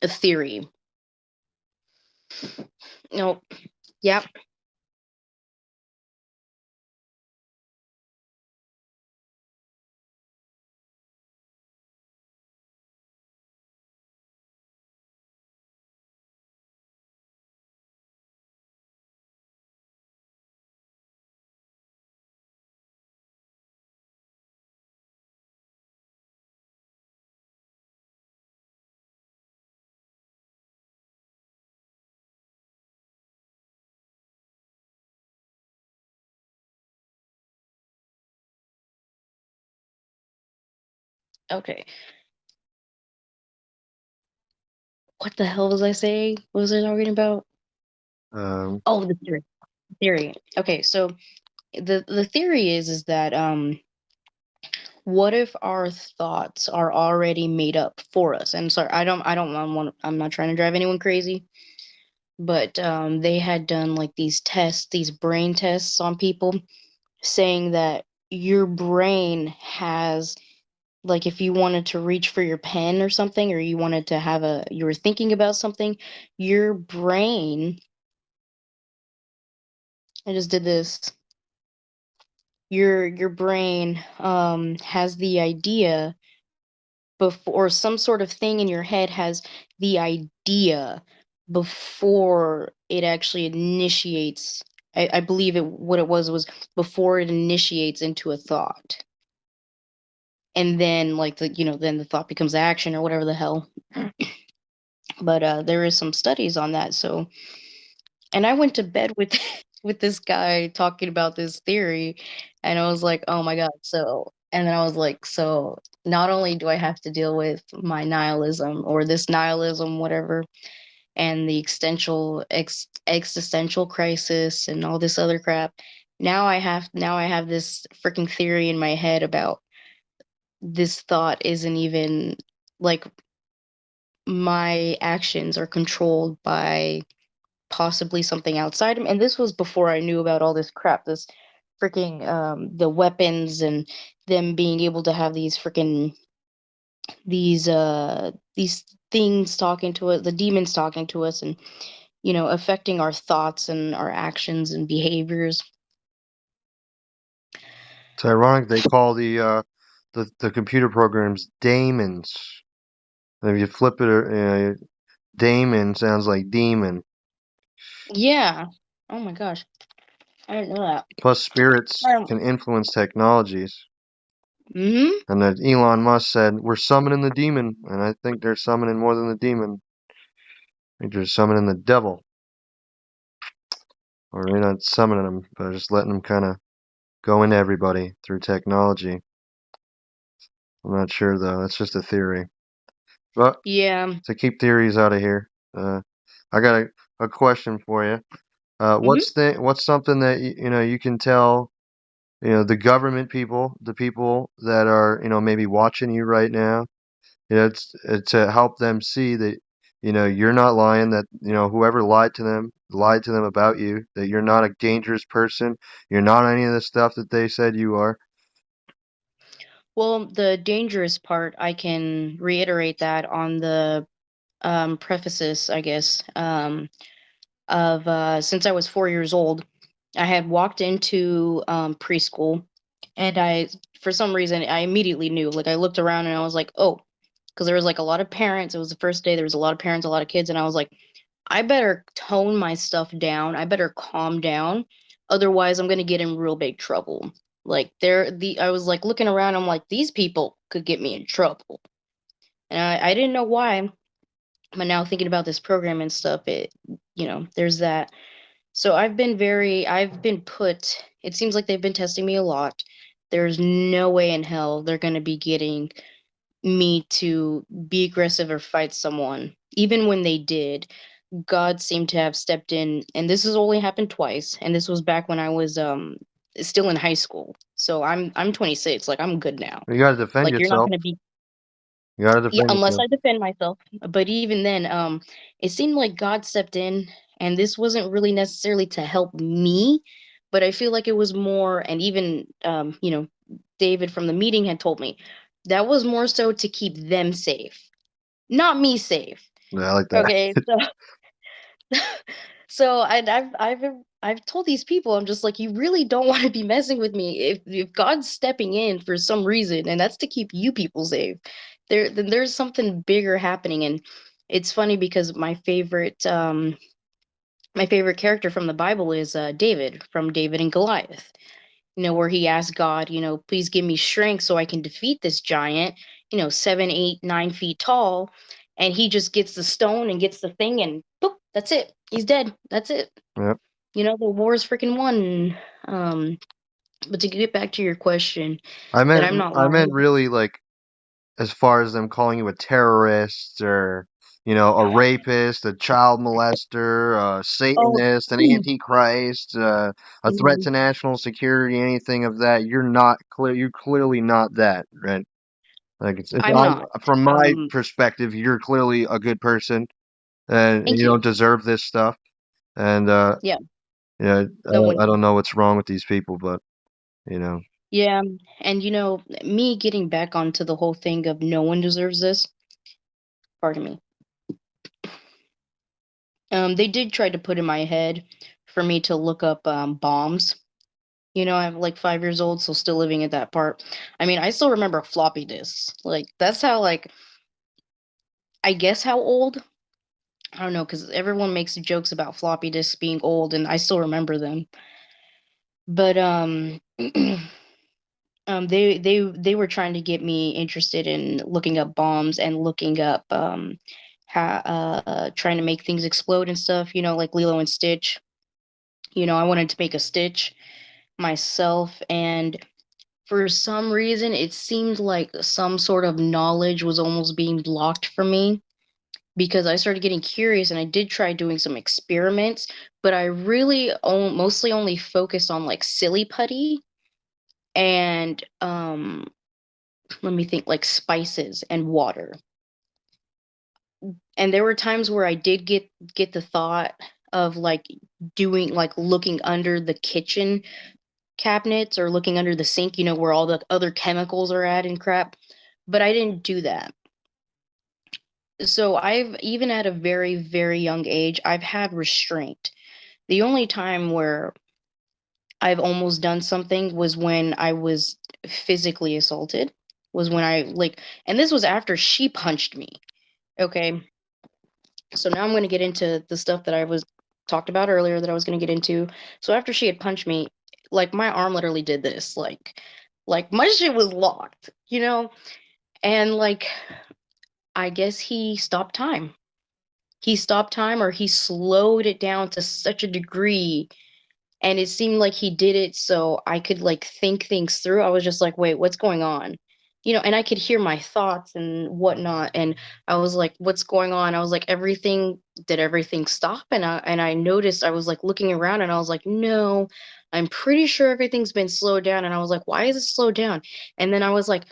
a theory. No, yeah, okay. What the hell was I saying? What was I talking about? Um, Oh, the theory. Theory. Okay, so the theory is that What if our thoughts are already made up for us? And sorry, I'm not trying to drive anyone crazy, but they had done like these tests, these brain tests on people, saying that your brain has, like, if you wanted to reach for your pen or something, or you wanted to have a, you were thinking about something, your brain, I just did this, your brain has the idea before, some sort of thing in your head has the idea before it actually initiates. I believe it, what it was before it initiates into a thought. And then like then the thought becomes action or whatever the hell. But there is some studies on that. So, and I went to bed with with this guy talking about this theory, and I was like, "Oh my god." So, and then I was like, "So, not only do I have to deal with my nihilism or this nihilism whatever, and the existential crisis and all this other crap, now I have this freaking theory in my head about this thought isn't even, like, my actions are controlled by possibly something outside him." And this was before I knew about all this crap, this freaking the weapons and them being able to have these freaking these things talking to us, the demons talking to us, and affecting our thoughts and our actions and behaviors. It's ironic they call the computer programs daemons. And if you flip it, daemon sounds like demon. Yeah. Oh my gosh, I didn't know that. Plus, spirits um, can influence technologies. mm-hmm. And that Elon Musk said, "We're summoning the demon," and I think they're summoning more than the demon. I think they're summoning the devil, or they're not summoning them, but just letting them kind of go into everybody through technology. I'm not sure though. That's just a theory. But Yeah. to keep theories out of here, I got a question for you. Mm-hmm. What's something that you can tell the government people, the people that are maybe watching you right now. It's to help them see that you're not lying. That whoever lied to them about you. That you're not a dangerous person. You're not any of the stuff that they said you are. Well, the dangerous part, I can reiterate that on the prefaces, I guess, of since I was 4 years old, I had walked into preschool, and for some reason, I immediately knew. Like, I looked around and I was like, oh, because there was like a lot of parents. It was the first day. There was a lot of parents, a lot of kids, and I was like, I better tone my stuff down. I better calm down. Otherwise, I'm gonna get in real big trouble. Like, I was like looking around. I'm like, these people could get me in trouble, and I didn't know why. But now thinking about this program and stuff, there's that. So I've been put, it seems like they've been testing me a lot. There's no way in hell they're going to be getting me to be aggressive or fight someone. Even when they did, God seemed to have stepped in, and this has only happened twice, and this was back when I was still in high school. So I'm 26, like, I'm good now. You got to defend Like, you're not yourself. going to be, You got to yeah, defend unless yourself. I defend myself. But even then, it seemed like God stepped in, and this wasn't really necessarily to help me, but I feel like it was more, and even David from the meeting had told me that was more so to keep them safe, not me safe. Yeah, I like that. Okay, so so I've told these people, I'm just like, you really don't want to be messing with me. If God's stepping in for some reason, and that's to keep you people safe, then there's something bigger happening. And it's funny because my favorite character from the Bible is David, from David and Goliath. Where he asked God, please give me strength so I can defeat this giant, 7, 8, 9 feet tall. And he just gets the stone and gets the thing, and boop, that's it. He's dead. That's it. Yep. The war's freaking won. Um, but to get back to your question, I that meant I'm not I lying meant about. really like as far as them calling you a terrorist or a rapist, a child molester, a Oh, Satanist, an antichrist, a threat mhm. to national security, anything of that, you're not clear. You're clearly not that, right? Like I'm not. from my Um, perspective, you're clearly a good person, and Thank you you. don't deserve this stuff. And Yeah, yeah, no one. I don't know what's wrong with these people, but you know, Yeah, and me getting back onto the whole thing of no one deserves this. Pardon me. They did try to put in my head for me to look up bombs. I'm like 5 years old, so still living at that part. I mean, I still remember floppy disks. Like that's how like I guess how old. I don't know because everyone makes jokes about floppy disks being old, and I still remember them. But they were trying to get me interested in looking up bombs and looking up how trying to make things explode and stuff. Like Lilo and Stitch. I wanted to make a Stitch myself, and for some reason, it seemed like some sort of knowledge was almost being blocked from me because I started getting curious and I did try doing some experiments, but I really mostly only focused on like silly putty and let me think, like spices and water. And there were times where I did get the thought of like doing like looking under the kitchen cabinets or looking under the sink, where all the other chemicals are at and crap. But I didn't do that. So I've even at a very, very young age, I've had restraint. The only time where I've almost done something was when I was physically assaulted, was when I like, and this was after she punched me. Okay. So now I'm going to get into the stuff that I was talked about earlier that I was going to get into. So after she had punched me, like my arm literally did this, like my shit was locked, and like I guess he stopped time. He stopped time or he slowed it down to such a degree, and it seemed like he did it so I could like think things through. I was just like, wait, what's going on? And I could hear my thoughts and whatnot. And I was like, what's going on? I was like, did everything stop? And I noticed I was like looking around and I was like, no, I'm pretty sure everything's been slowed down. And I was like, why is it slowed down? And then I was like,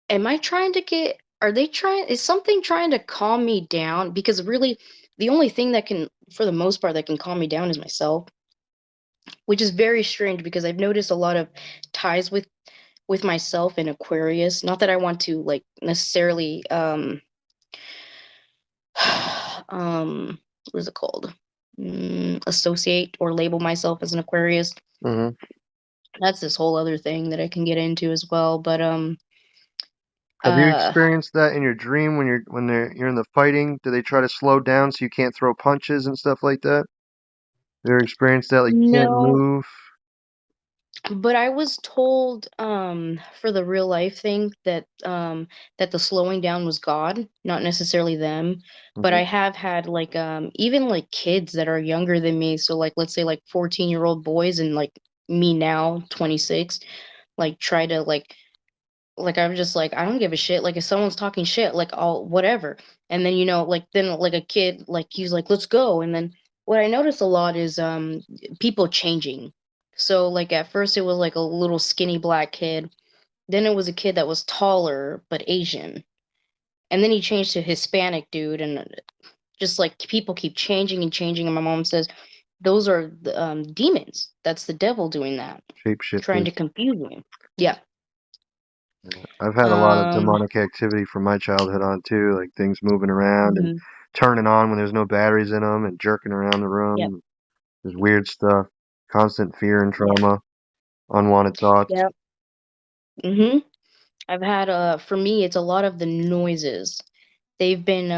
am I trying to get are they trying is something trying to calm me down? Because really the only thing that can, for the most part, that can calm me down is myself, which is very strange because I've noticed a lot of ties with myself in Aquarius. Not that I want to like necessarily what is it called? Associate or label myself as an Aquarius. hmm That's this whole other thing that I can get into as well. But have you uh experienced that in your dream you're in the fighting? Do they try to slow down so you can't throw punches and stuff like that? You ever experienced that? Like you can't no, move? but I was told, for the real life thing that the slowing down was God, not necessarily them. But hmm I have had like even like kids that are younger than me, so like let's say like 14-year-old boys and like me now, 26, like try to like I'm just like I don't give a shit. Like if someone's talking shit, like I'll whatever. And then like then like a kid like he's like let's go. And then what I notice a lot is people changing. So like at first it was like a little skinny black kid. Then it was a kid that was taller but Asian. And then he changed to Hispanic dude, and just like people keep changing and changing. And my mom says those are the demons. That's the devil doing that, trying to Shapeshifters. confuse you. Yeah. I've had a lot of Um. demonic activity from my childhood on too, like things moving around and Mhm. turning on when there's no batteries in them and jerking around the Yep. room. There's weird stuff, constant fear and Yeah. trauma, unwanted thoughts. Yep. Mhm. I've had for me it's a lot of the noises. They've been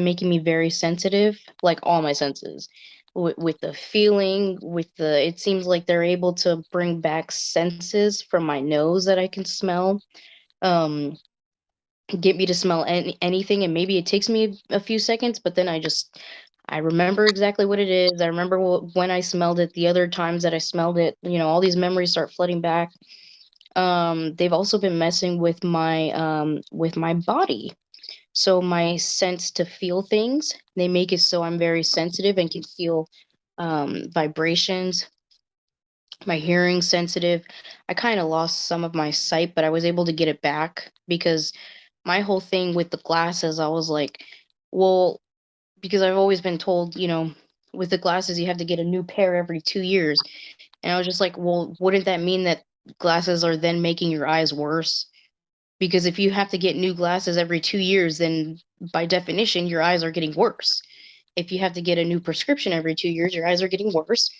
making me very sensitive, like all my senses. With the feeling, with the it seems like they're able to bring back senses from my nose that I can smell. Um get me to smell anything, and maybe it takes me a few seconds, but then I remember exactly what it is. I remember when I smelled it, the other times that I smelled it, all these memories start flooding back. They've also been messing with my body. So my sense to feel things, they make it so I'm very sensitive and can feel vibrations. My hearing sensitive. I kind of lost some of my sight, but I was able to get it back because my whole thing with the glasses, I was like, well, because I've always been told, with the glasses, you have to get a new pair every 2 years. And I was just like, well, wouldn't that mean that glasses are then making your eyes worse? Because if you have to get new glasses every 2 years, then by definition, your eyes are getting worse. If you have to get a new prescription every 2 years, your eyes are getting worse.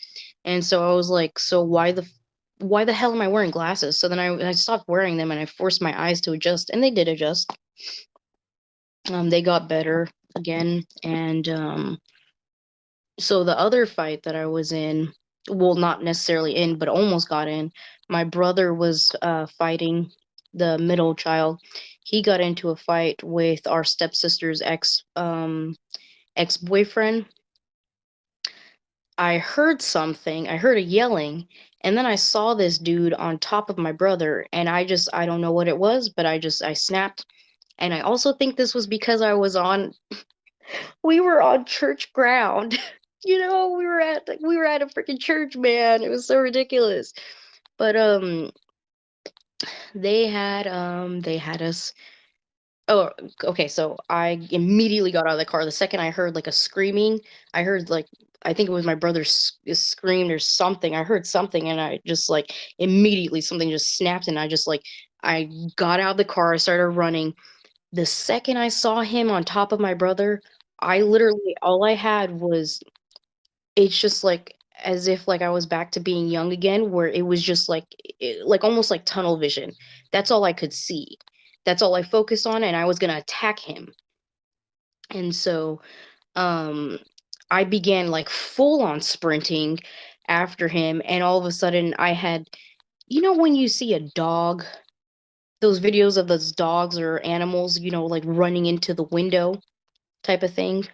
And so I was like, so why the hell am I wearing glasses? So then I stopped wearing them and I forced my eyes to adjust, and they did adjust. They got better again, and so the other fight that I was in, well, not necessarily in, but almost got in. My brother was fighting the middle child. He got into a fight with our stepsister's ex boyfriend. I heard something. I heard a yelling, and then I saw this dude on top of my brother, and I don't know what it was, but I snapped. And I also think this was because we were on church ground. We were at a freaking church, man. It was so ridiculous. But they had us. Oh, okay. So I immediately got out of the car. The second I heard like a screaming, I heard like I think it was my brother screamed or something. I heard something, and I just like immediately something just snapped, and I got out of the car. I started running. The second I saw him on top of my brother, I literally all I had was it's just like as if like I was back to being young again, where it was just like like almost like tunnel vision. That's all I could see. That's all I focused on, and I was gonna attack him. And so um I began like full on sprinting after him, and all of a sudden I had when you see a dog, those videos of those dogs or animals, like running into the window type of thing.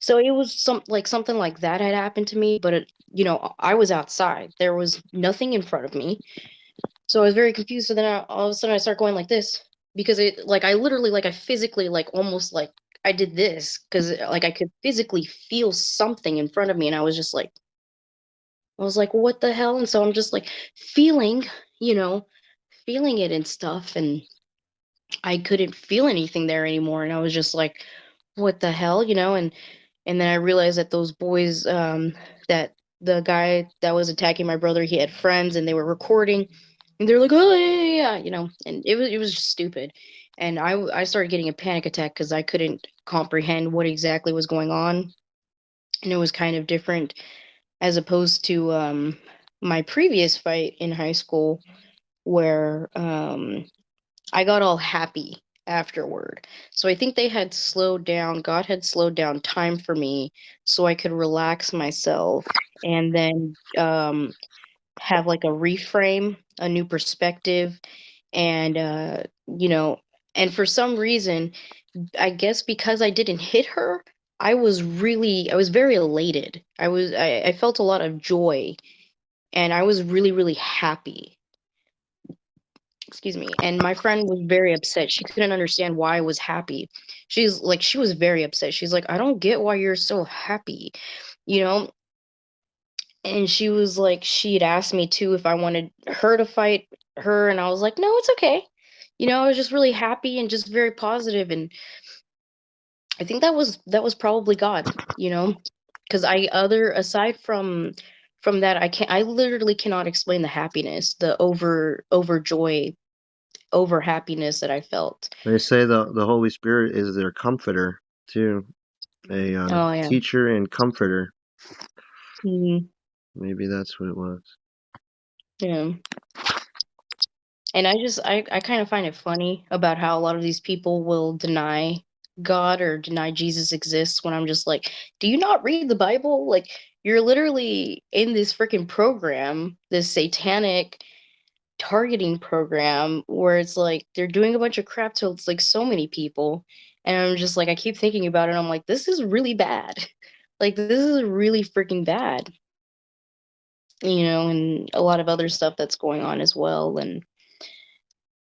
So it was something like that had happened to me, but I was outside. There was nothing in front of me. So I was very confused. So then all of a sudden I start going like this because it like I literally like I physically like almost like I did this because like I could physically feel something in front of me, and I was like, what the hell? And so I'm just like feeling, you know, feeling it and stuff, and I couldn't feel anything there anymore, and I was just like, what the hell, and then I realized that those boys, that the guy that was attacking my brother, he had friends and they were recording, and they're like, oh yeah, yeah, yeah, and it was just stupid, and I started getting a panic attack because I couldn't comprehend what exactly was going on, and it was kind of different as opposed to my previous fight in high school where I got all happy afterward. So I think God had slowed down time for me so I could relax myself and then have like a reframe, a new perspective, and you know, and for some reason, I guess because I didn't hit her, I was very elated. I felt a lot of joy, and I was really, really happy. Excuse me. And my friend was very upset. She couldn't understand why I was happy. She was very upset. She's like, I don't get why you're so happy, you know? And she was like, she'd asked me too if I wanted her to fight her. And I was like, no, it's okay. I was just really happy and just very positive. And I think that was probably God, because aside from that, I literally cannot explain the happiness, the overjoy over happiness that I felt. They say the Holy Spirit is their comforter too, a Oh yeah. teacher and comforter. Mhm. Maybe that's what it was. Yeah. And I kind of find it funny about how a lot of these people will deny God or deny Jesus exists when I'm just like, do you not read the Bible? Like you're literally in this freaking program, this satanic targeting program where it's like they're doing a bunch of crap to like so many people. And I'm just like I keep thinking about it, and I'm like, this is really bad. Like this is really freaking bad. And a lot of other stuff that's going on as well. And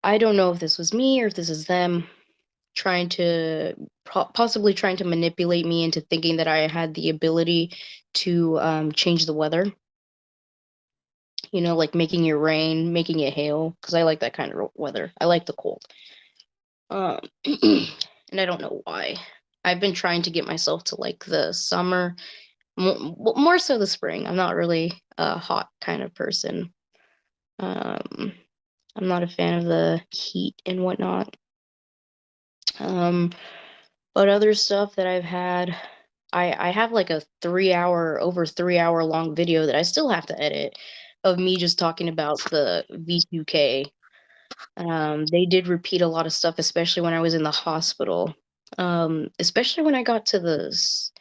I don't know if this was me or if this is them. trying to possibly trying to manipulate me into thinking that I had the ability to change the weather. You know, like making it rain, making it hail, because I like that kind of weather. I like the cold. Um, and I don't know why. I've been trying to get myself to like the summer, more so the spring. I'm not really a hot kind of person. Um, I'm not a fan of the heat and whatnot. Um, but other stuff that I've had, I have like a over 3 hour long video that I still have to edit of me just talking about the V2K. They did repeat a lot of stuff, especially when I was in the hospital. Especially when I got to the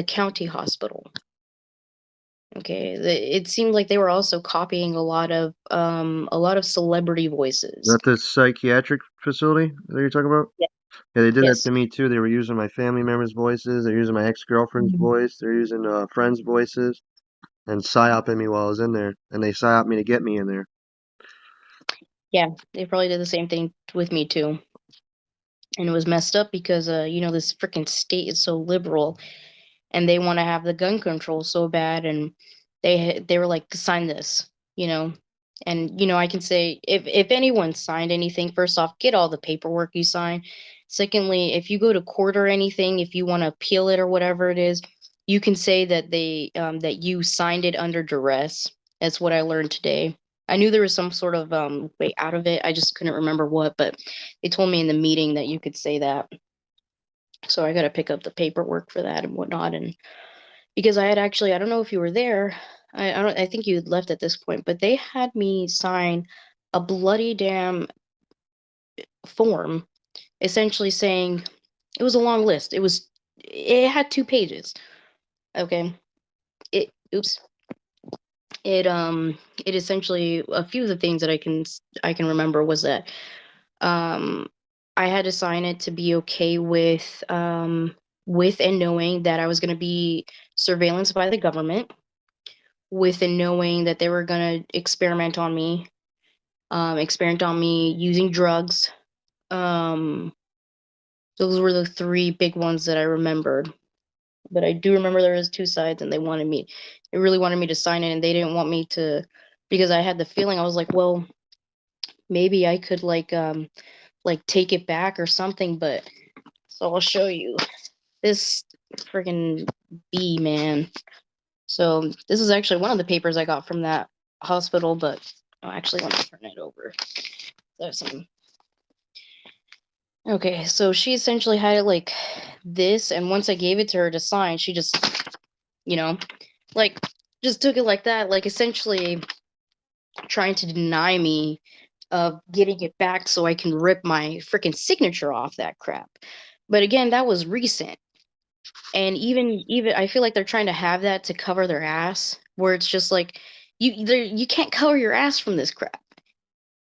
county hospital. Okay, it seemed like they were also copying a lot of celebrity Is voices. that the psychiatric facility that you're talking about? Yeah. Yeah, they did that Yes. to me too. They were using my family members' voices. They're using my ex-girlfriend's Mhm. voice. They're using friends' voices and psyoping me while I was in there. And they psyoped me to get me in there. Yeah, they probably did the same thing with me too. And it was messed up because you know, this freaking state is so liberal and they want to have the gun control so bad, and they were like, sign this, you know. And you know, I can say, if anyone signed anything, first off, get all the paperwork you sign. Secondly, if you go to court or anything, if you want to appeal it or whatever it is, you can say that that you signed it under duress. That's what I learned today. I knew there was some sort of way out of it, I just couldn't remember what, but they told me in the meeting that you could say that. So I got to pick up the paperwork for that and whatnot. And because I had actually, I don't know if you were there. I don't. I think you had left at this point, but they had me sign a bloody damn form, essentially saying it was a long list. It had 2 pages. Okay. Oops. It it essentially, a few of the things that I can remember was that um I had to sign it to be okay with and knowing that I was going to be surveillance by the government, with and knowing that they were going to experiment on me using drugs. Um, those were the 3 big ones that I remembered. But I do remember there was 2 sides, and they really wanted me to sign it, and they didn't want me to, because I had the feeling, I was like, well, maybe I could like take it back or something. But so I'll show you this friggin' bee, man. So this is actually one of the papers I got from that hospital, but actually, let me turn it over. There's some. Okay, so she essentially had it like this, and once I gave it to her to sign, she just, you know, like just took it like that, like essentially trying to deny me of getting it back so I can rip my freaking signature off that crap. But again, that was recent. And even I feel like they're trying to have that to cover their ass, where it's just like you can't cover your ass from this crap.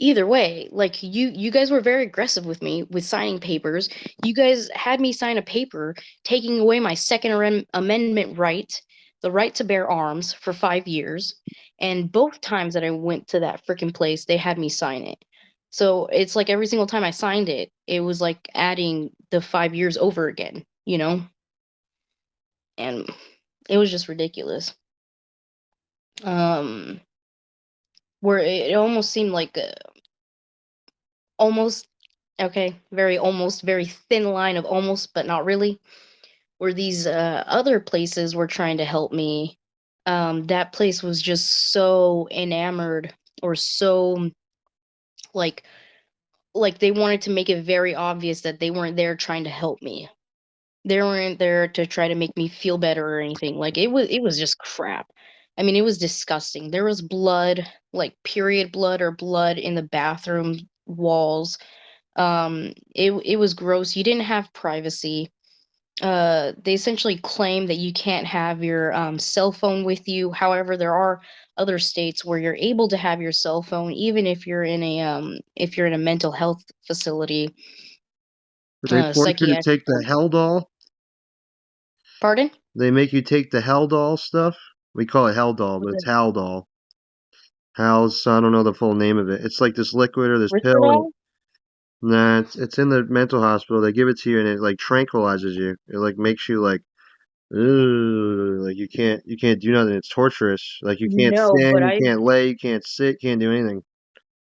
Either way, like you guys were very aggressive with me with signing papers. You guys had me sign a paper taking away my amendment right, the right to bear arms for 5 years, and both times that I went to that freaking place, they had me sign it. So it's like every single time I signed it, it was like adding the 5 years over again, you know? And it was just ridiculous. Um where it almost seemed like almost okay, very thin line of almost, but not really. Where these other places were trying to help me, that place was just so enamored, or so like they wanted to make it very obvious that they weren't there trying to help me. They weren't there to try to make me feel better or anything. Like it was just crap. I mean, it was disgusting. There was blood, like period blood or blood in the bathroom walls. It was gross. You didn't have privacy. They essentially claim that you can't have your cell phone with you. However, there are other states where you're able to have your cell phone even if you're in a mental health facility, But they force you to psychiatric. take the Haldol. Pardon? They make you take the Haldol stuff. We call it Haldol, Was but it's it Haldol. Hal's, I don't know the full name of it. It's like this liquid or this pill, and Risperdal? Nah, it's in the mental hospital. They give it to you and it like tranquilizes you. It like makes you like, ooh, like you can't do nothing. It's torturous. Like you can't No, stand, but you can't lay, you can't sit, can't do anything.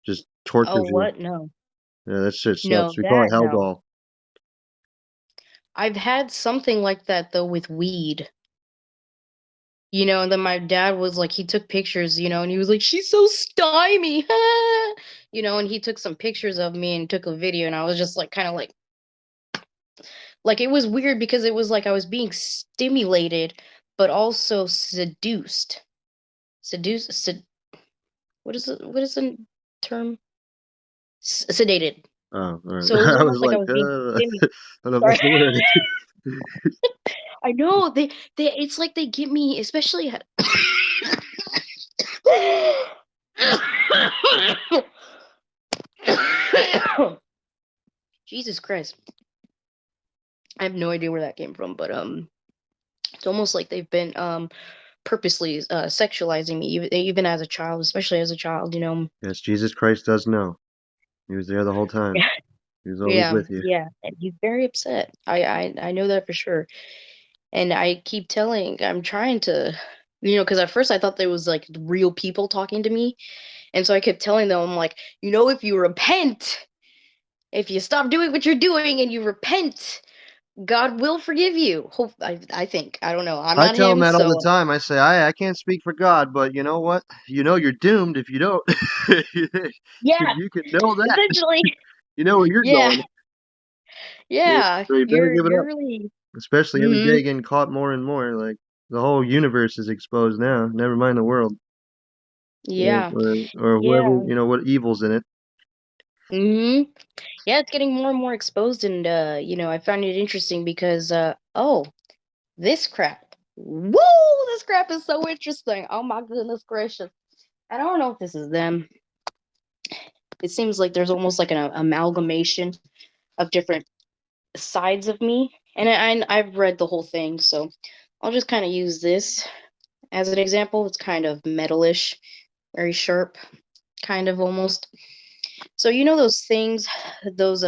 Just oh, tortures you. what? No. Yeah, that shit No, sucks. We call it that no. Hellball. I've had something like that though with weed. And then my dad was like, he took pictures, and he was like, she's so stymie. And he took some pictures of me and took a video, and I was just like, kind of like it was weird because it was like I was being stimulated, but also seduced. Seduced, what is the term? Sedated. Oh, all right. So it was I almost was like I like, was being I stimulated. don't know if Sorry. that's the word. I know it's like they get me, especially at Jesus Christ. I have no idea where that came from, but it's almost like they've been purposely sexualizing me even as a child, especially as a child. Yes, Jesus Christ does know. He was there the whole time. He was always Yeah, with you. yeah, and he's very upset. I know that for sure. And I keep telling, I'm trying to, because at first I thought there was like real people talking to me. And so I kept telling them, I'm like, if you repent, if you stop doing what you're doing and you repent, God will forgive you. Hope I think. I don't know. I'm I not tell him him, that all the so time. I say, I can't speak for God, but you know what? You know you're doomed if you don't. yeah, You can know that. essentially, You know where you're yeah, going. So yeah. you better give it You're up. really, Especially every hmm day getting caught more and more. Like the whole universe is exposed now. Never mind the world. yeah, Or whoever, yeah. what evil's in it. hmm Yeah, it's getting more and more exposed, and I find it interesting because oh, this crap. Woo! This crap is so interesting. Oh my goodness gracious. I don't know if this is them. It seems like there's almost like an amalgamation of different sides of me. And I've read the whole thing, so I'll just kind of use this as an example. It's kind of metalish, very sharp, kind of almost. So those things, those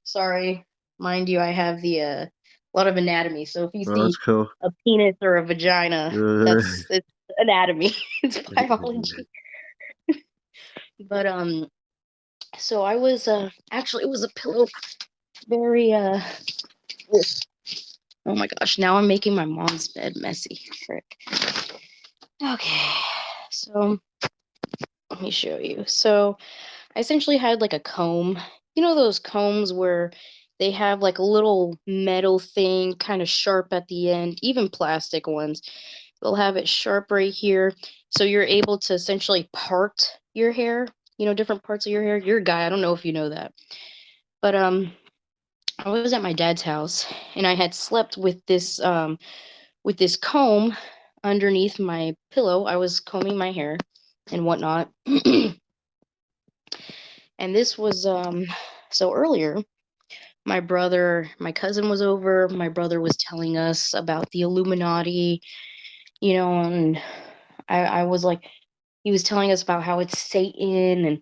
sorry, mind you, I have the a lot of anatomy. So if you Oh, that's see cool. a penis or a vagina, Uh, it's anatomy. It's biology. But so I was actually it was a pillow very oh my gosh, now I'm making my mom's bed messy. Frick. Okay. So let me show you. So I essentially had like a comb. Those combs where they have like a little metal thing kind of sharp at the end, even plastic ones. They'll have it sharp right here. So you're able to essentially part your hair, different parts of your hair. You're a guy, I don't know if you know that. But I was at my dad's house and I had slept with this comb underneath my pillow. I was combing my hair and whatnot. And this was so earlier my cousin was over. My brother was telling us about the Illuminati, and I was like, he was telling us about how it's Satan and,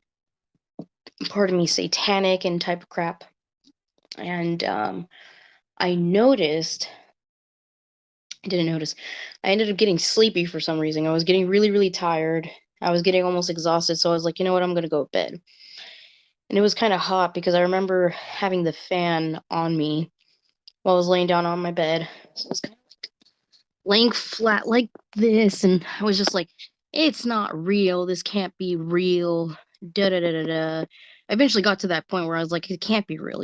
pardon me, satanic and type of crap. And I noticed, I didn't notice, I ended up getting sleepy for some reason. I was getting really, really tired. I was getting almost exhausted. So I was like, you know what, I'm going to go to bed. And it was kind of hot because I remember having the fan on me while I was laying down on my bed. So I was kind of laying flat like this, and I was just like, "It's not real. This can't be real." Da da da da da. I eventually got to that point where I was like, "It can't be real."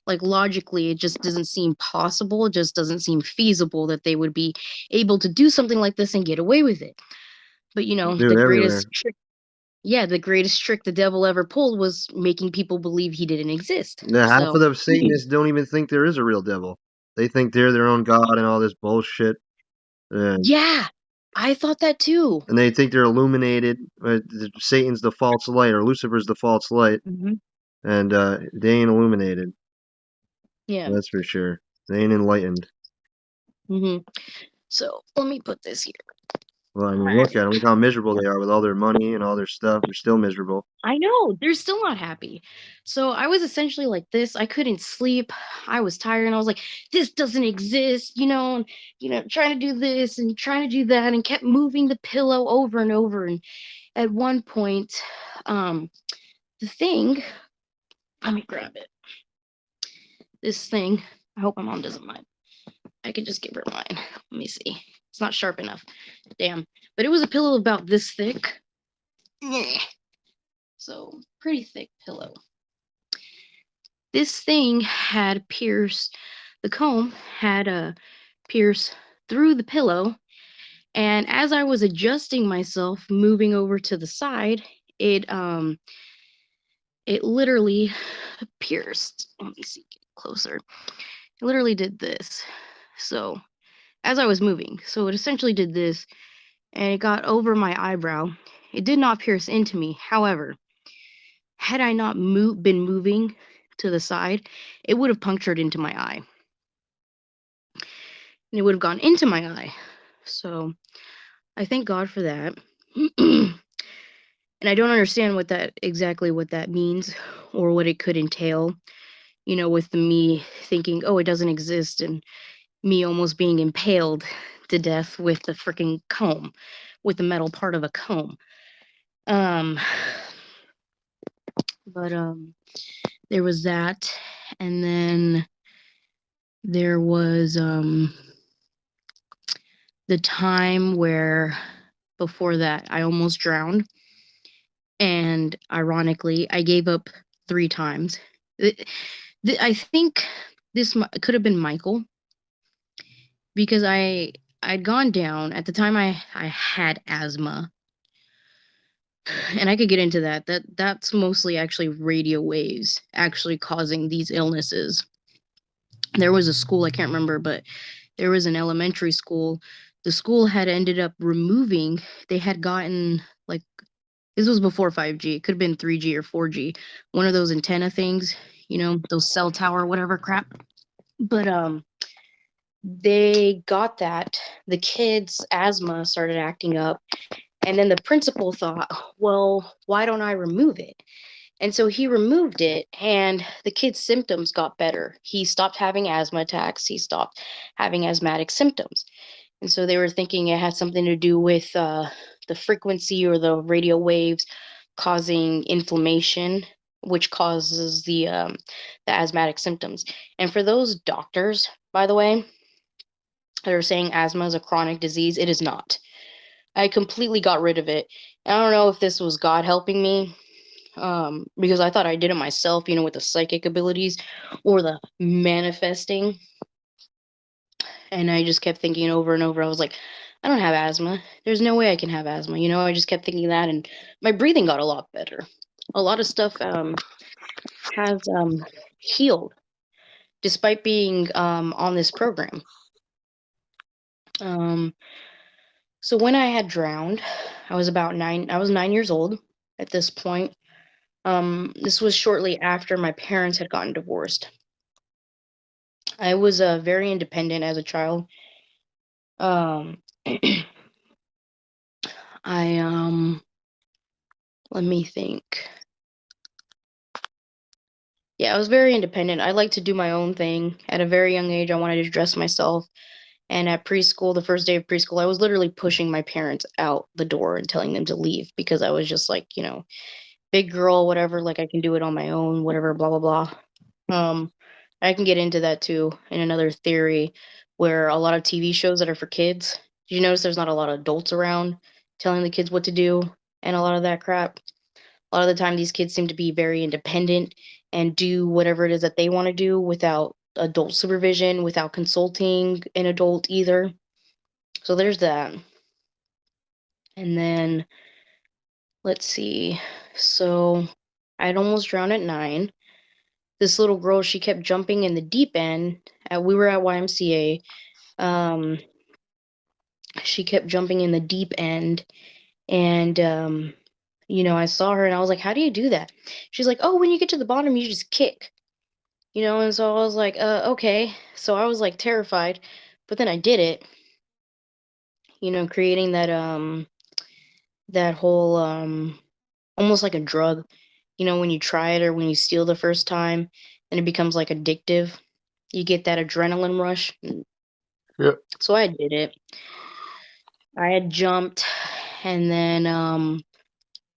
Like logically, it just doesn't seem possible. It just doesn't seem feasible that they would be able to do something like this and get away with it. But do the it everywhere. greatest trick. Yeah, the greatest trick the devil ever pulled was making people believe he didn't exist. Now, half of So, the Satanists don't even think there is a real devil. They think they're their own god and all this bullshit. And yeah, I thought that too. and they think they're illuminated. Satan's the false light, or Lucifer's the false light, Hmm. and they ain't illuminated. Yeah. That's for sure. They ain't enlightened. Hmm. So let me put this here. Well, I mean, look at them. Look how miserable they are with all their money and all their stuff. They're still miserable. I know, they're still not happy. So I was essentially like this. I couldn't sleep. I was tired and I was like, this doesn't exist, and trying to do this and trying to do that and kept moving the pillow over and over. And at one point, um, the thing, let me grab it. This thing, I hope my mom doesn't mind. I could just give her mine. Let me see. It's not sharp enough. Damn. But it was a pillow about this thick. So, pretty thick pillow. This thing had pierced, the comb had pierced through the pillow. And as I was adjusting myself, moving over to the side, it literally pierced. Let me see, get closer. It literally did this. So as I was moving, so it essentially did this, and it got over my eyebrow. It did not pierce into me. However, had I not been moving to the side, it would have punctured into my eye, and it would have gone into my eye. So I thank God for that. And I don't understand what that means or what it could entail, with me thinking, oh, it doesn't exist, and me almost being impaled to death with the freaking comb, with the metal part of a comb. Um, but there was that, and then there was the time where before that I almost drowned, and ironically, I gave up 3 times. I think this could have been Michael because I'd gone down at the time. I had asthma, and I could get into that. That's mostly actually radio waves actually causing these illnesses. There was a school, I can't remember, but there was an elementary school. The school had ended up removing. They had gotten like this was before 5G. It could have been 3G or 4G. One of those antenna things, those cell tower whatever crap. But they got that. The kids' asthma started acting up, and then the principal thought, well, why don't I remove it? And so he removed it, and the kid's symptoms got better. He stopped having asthma attacks. He stopped having asthmatic symptoms. And so they were thinking it had something to do with the frequency or the radio waves causing inflammation, which causes the asthmatic symptoms. And for those doctors, by the way, that are saying asthma is a chronic disease, it is not. I completely got rid of it. I don't know if this was God helping me, because I thought I did it myself, with the psychic abilities or the manifesting. And I just kept thinking over and over. I was like, I don't have asthma. There's no way I can have asthma. I just kept thinking that, and my breathing got a lot better. A lot of stuff has healed despite being on this program. Um, so when I had drowned, I was about 9. I was 9 years old at this point. This was shortly after my parents had gotten divorced. I was very independent as a child. Um, I let me think. Yeah, I was very independent. I like to do my own thing. At a very young age, I wanted to dress myself. And at preschool, the first day of preschool, I was literally pushing my parents out the door and telling them to leave because I was just like, big girl, whatever, like I can do it on my own, whatever, blah blah blah. Um, I can get into that too in another theory where a lot of TV shows that are for kids. Did you notice there's not a lot of adults around telling the kids what to do and a lot of that crap? A lot of the time, these kids seem to be very independent and do whatever it is that they want to do without adult supervision, without consulting an adult either. So there's that. And then let's see. So I'd almost drowned at 9. This little girl, she kept jumping in the deep end. We were at YMCA. Um, she kept jumping in the deep end, and I saw her, and I was like, "How do you do that?" She's like, "Oh, when you get to the bottom, you just kick." And so I was like, okay. So I was like terrified, but then I did it. creating that whole almost like a drug. When you try it or when you steal the first time, then it becomes like addictive. You get that adrenaline rush. Yep. So I did it. I had jumped, and then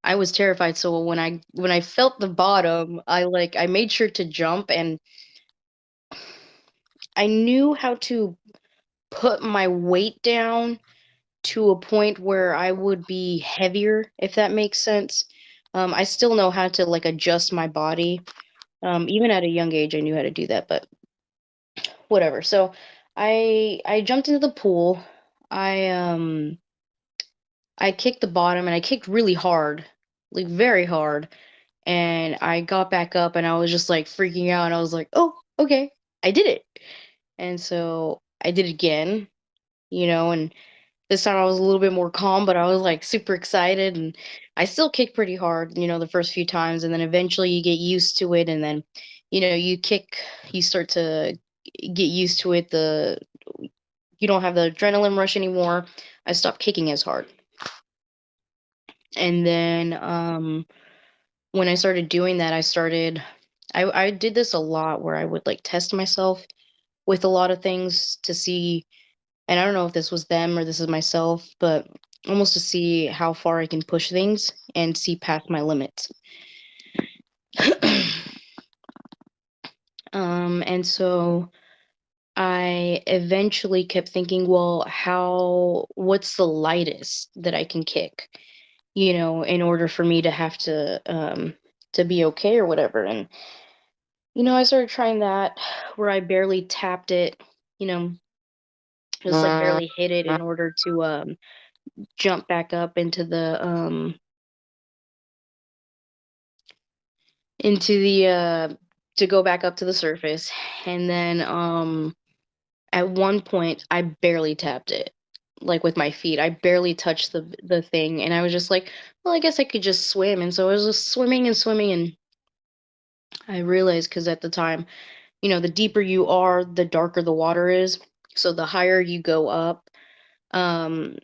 I was terrified. So when I felt the bottom, I made sure to jump, and I knew how to put my weight down to a point where I would be heavier, if that makes sense. I still know how to like adjust my body. Even at a young age, I knew how to do that, but whatever. So I jumped into the pool. I kicked the bottom and I kicked really hard, like very hard. And I got back up and I was just like freaking out. And I was like, oh, okay, I did it. And so I did it again, and this time I was a little bit more calm, but I was like super excited. And I still kicked pretty hard, the first few times. And then eventually you get used to it. And then, you start to get used to it. You don't have the adrenaline rush anymore. I stopped kicking as hard. And then when I started doing that, I did this a lot where I would like test myself with a lot of things to see, and I don't know if this was them or this is myself, but almost to see how far I can push things and see past my limits. And so I eventually kept thinking, well, what's the lightest that I can kick, in order for me to have to be okay or whatever. And I started trying that where I barely tapped it, you know, just like barely hit it in order to jump back up into the to go back up to the surface. And then at one point I barely tapped it, like with my feet. I barely touched the thing, and I was just like, well, I guess I could just swim. And so I was just swimming and swimming, and I realized, because at the time, the deeper you are, the darker the water is. So the higher you go up, um,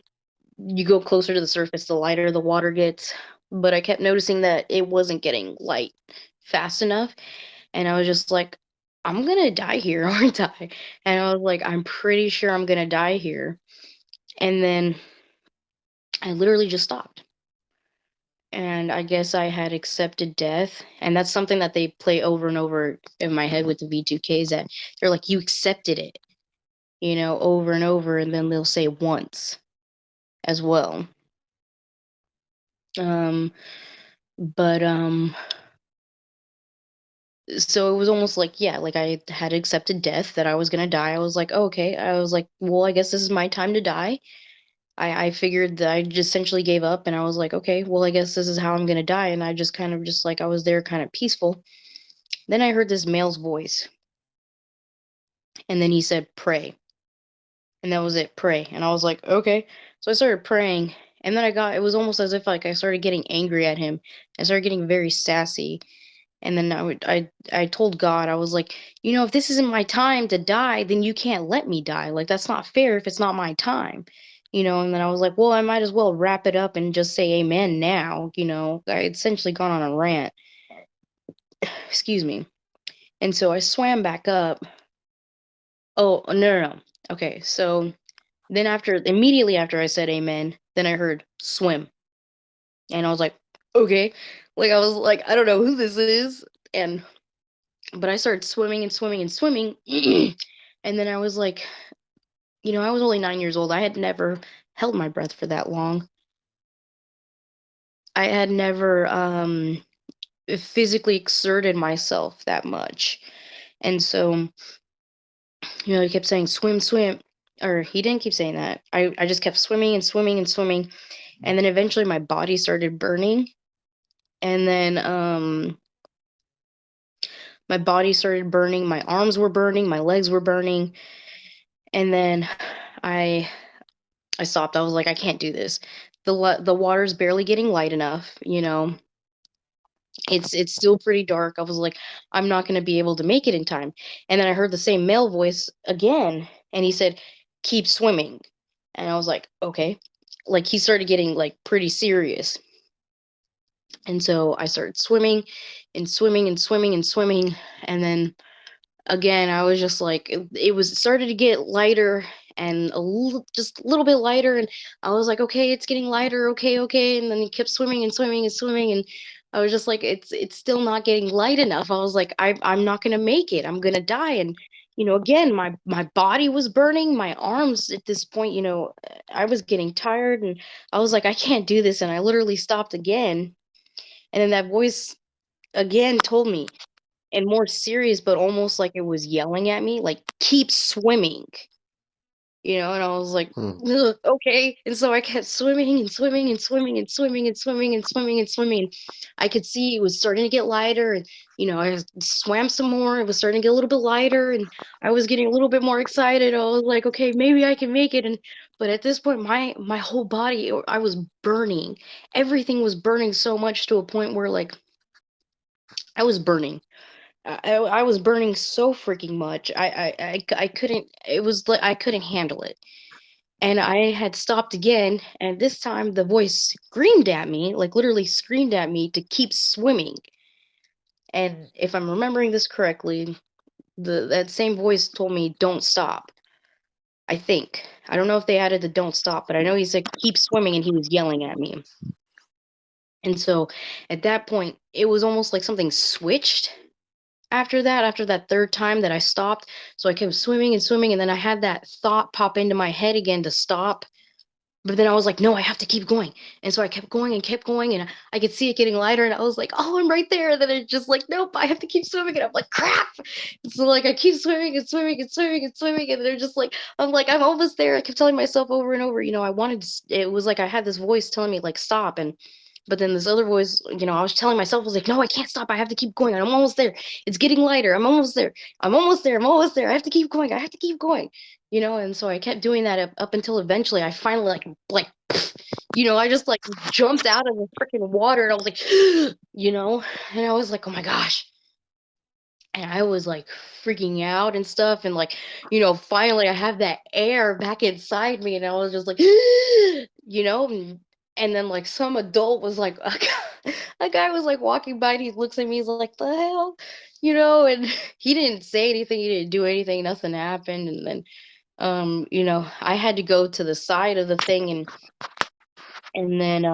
you go closer to the surface, the lighter the water gets. But I kept noticing that it wasn't getting light fast enough. And I was just like, I'm going to die here, aren't I? And I was like, I'm pretty sure I'm going to die here. And then I literally just stopped. And I guess I had accepted death. And that's something that they play over and over in my head with the V2Ks, that they're like, you accepted it, over and over. And then they'll say once as well. Um, but so it was almost like, yeah, like I had accepted death, that I was gonna die. I was like, oh, okay. I was like, well, I guess this is my time to die. I figured that I just essentially gave up, and I was like, okay, well, I guess this is how I'm gonna die. And I just kind of just like, I was there kind of peaceful. Then I heard this male's voice, and then he said, pray. And that was it, pray. And I was like, okay. So I started praying, and then it was almost as if like I started getting angry at him. I started getting very sassy. And then I told God, I was like, if this isn't my time to die, then you can't let me die. Like, that's not fair if it's not my time. And then I was like, well, I might as well wrap it up and just say amen now. I had essentially gone on a rant. Excuse me. And so I swam back up. Oh, no, no, no. Okay. So then immediately after I said amen, then I heard swim. And I was like, okay. Like, I was like, I don't know who this is. And but I started swimming and swimming and swimming. And then I was like, I was only 9 years old. I had never held my breath for that long. I had never physically exerted myself that much. And so, he kept saying, swim, swim. Or he didn't keep saying that. I just kept swimming and swimming and swimming. And then eventually my body started burning. And then my body started burning. My arms were burning. My legs were burning. And then I I stopped. I was like, I can't do this. The water's barely getting light enough. It's still pretty dark. I was like, I'm not going to be able to make it in time. And then I heard the same male voice again, and he said, keep swimming. And I was like, okay. Like he started getting like pretty serious. And so I started swimming and swimming and swimming and swimming. And then again, I was just like, it was started to get lighter and just a little bit lighter. And I was like, okay, it's getting lighter. Okay, okay. And then he kept swimming and swimming and swimming. And I was just like, it's still not getting light enough. I was like, I'm not gonna make it. I'm gonna die. And again, my body was burning. My arms at this point, I was getting tired, and I was like, I can't do this. And I literally stopped again. And then that voice again told me, and more serious, but almost like it was yelling at me, like, "Keep swimming." And I was like, Hmm. "Ugh, okay." And so I kept swimming and swimming and swimming and swimming and swimming and swimming and swimming. I could see it was starting to get lighter, and I swam some more. It was starting to get a little bit lighter, and I was getting a little bit more excited. I was like, okay, maybe I can make it. And but at this point, my whole body, I was burning. Everything was burning so much to a point where like I was burning. I was burning so freaking much. I couldn't. It was like I couldn't handle it, and I had stopped again. And this time, the voice screamed at me, like literally screamed at me to keep swimming. And if I'm remembering this correctly, that same voice told me, "Don't stop." I think. I don't know if they added the "don't stop," but I know he said, "Keep swimming," and he was yelling at me. And so, at that point, it was almost like something switched after that third time that I stopped. So I kept swimming and swimming, and then I had that thought pop into my head again to stop. But then I was like, no, I have to keep going. And so I kept going and kept going, and I could see it getting lighter. And I was like, oh, I'm right there. And then it just like, nope, I have to keep swimming. And I'm like, crap. And so like I keep swimming and swimming and swimming and swimming. And they're just like, I'm like, I'm almost there. I kept telling myself over and over, I wanted to, it was like I had this voice telling me, like, stop. But then this other voice, I was telling myself, I was like, no, I can't stop. I have to keep going. I'm almost there. It's getting lighter. I'm almost there. I'm almost there. I'm almost there. I have to keep going. I have to keep going. And so I kept doing that up until eventually I finally like I just like jumped out of the freaking water, and I was like, and I was like, oh my gosh. And I was like freaking out and stuff. And like, finally I have that air back inside me. And I was just like, and then like some adult was like, a guy was like walking by and he looks at me, he's like, the hell, and he didn't say anything, he didn't do anything, nothing happened. And then, I had to go to the side of the thing, and then,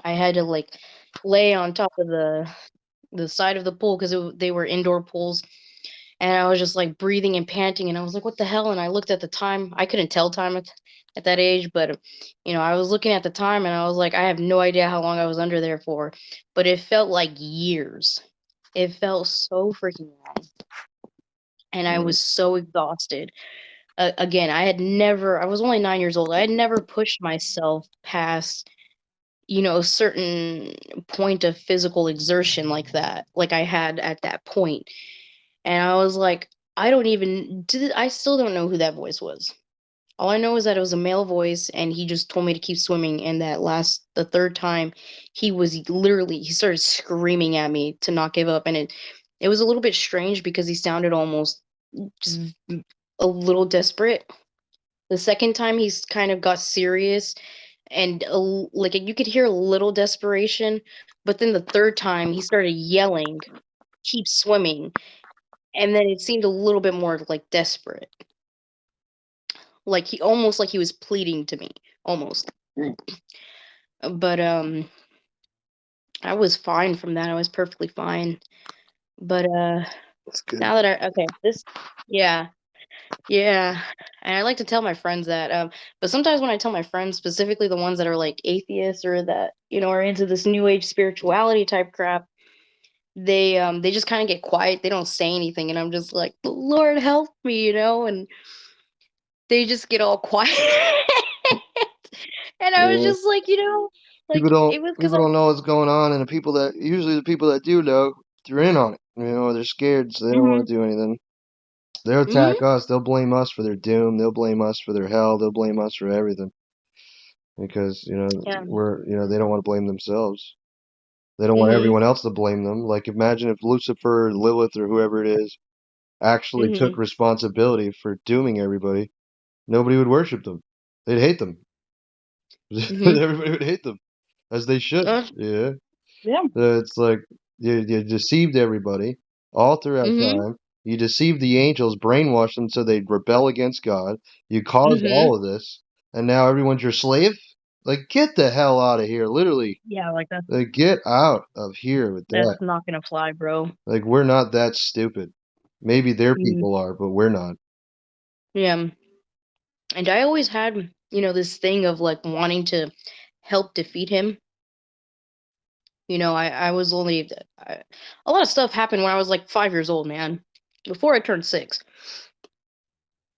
I had to like lay on top of the side of the pool because they were indoor pools. And I was just like breathing and panting, and I was like, what the hell? And I looked at the time. I couldn't tell time at that age, but I was looking at the time, and I was like, I have no idea how long I was under there for, but it felt like years. It felt so freaking long, and I Hmm. was so exhausted. Again, I was only 9 years old. I had never pushed myself past, a certain point of physical exertion like that, like I had at that point. And I was like, I still don't know who that voice was. All I know is that it was a male voice, and he just told me to keep swimming. And the third time, he started screaming at me to not give up. And it was a little bit strange because he sounded almost just a little desperate. The second time, he's kind of got serious, and like you could hear a little desperation. But then the third time, he started yelling, "Keep swimming." And then it seemed a little bit more, like, desperate, like he was pleading to me, almost. But, I was fine from that, I was perfectly fine. But, That's good. now that I okay, this yeah, yeah, and I like to tell my friends that, but sometimes when I tell my friends, specifically the ones that are, like, atheists or that, are into this new age spirituality type crap, they just kinda get quiet, they don't say anything, and I'm just like, "Lord help me," and they just get all quiet. And I was Yeah. just like, People like, don't it was because people don't know what's going on, and the people that do know, they're in on it. They're scared, so they don't want mhm, to do anything. They'll mhm, attack us. They'll blame us for their doom. They'll blame us for their hell. They'll blame us for everything because yeah, they don't want to blame themselves. They don't want mhm, everyone else to blame them. Like imagine if Lucifer, or Lilith, or whoever it is actually took mhm, responsibility for dooming everybody. nobody would worship them. They'd hate them. Mhm. Everybody would hate them, as they should. Uh, Yeah. yeah. It's like you deceived everybody all throughout Mhm. time. You deceived the angels, brainwashed them so they'd rebel against God. You caused Mhm. all of this, and now everyone's your slave? Like, get the hell out of here. Literally. Yeah, like Like, get out of here with that's that. not gonna fly, bro. Like, we're not that stupid. Maybe their Mhm. people are, but we're not. Yeah. And I always had, this thing of like wanting to help defeat him. I was only a lot of stuff happened when I was like 5 years old, man. Before I turned 6,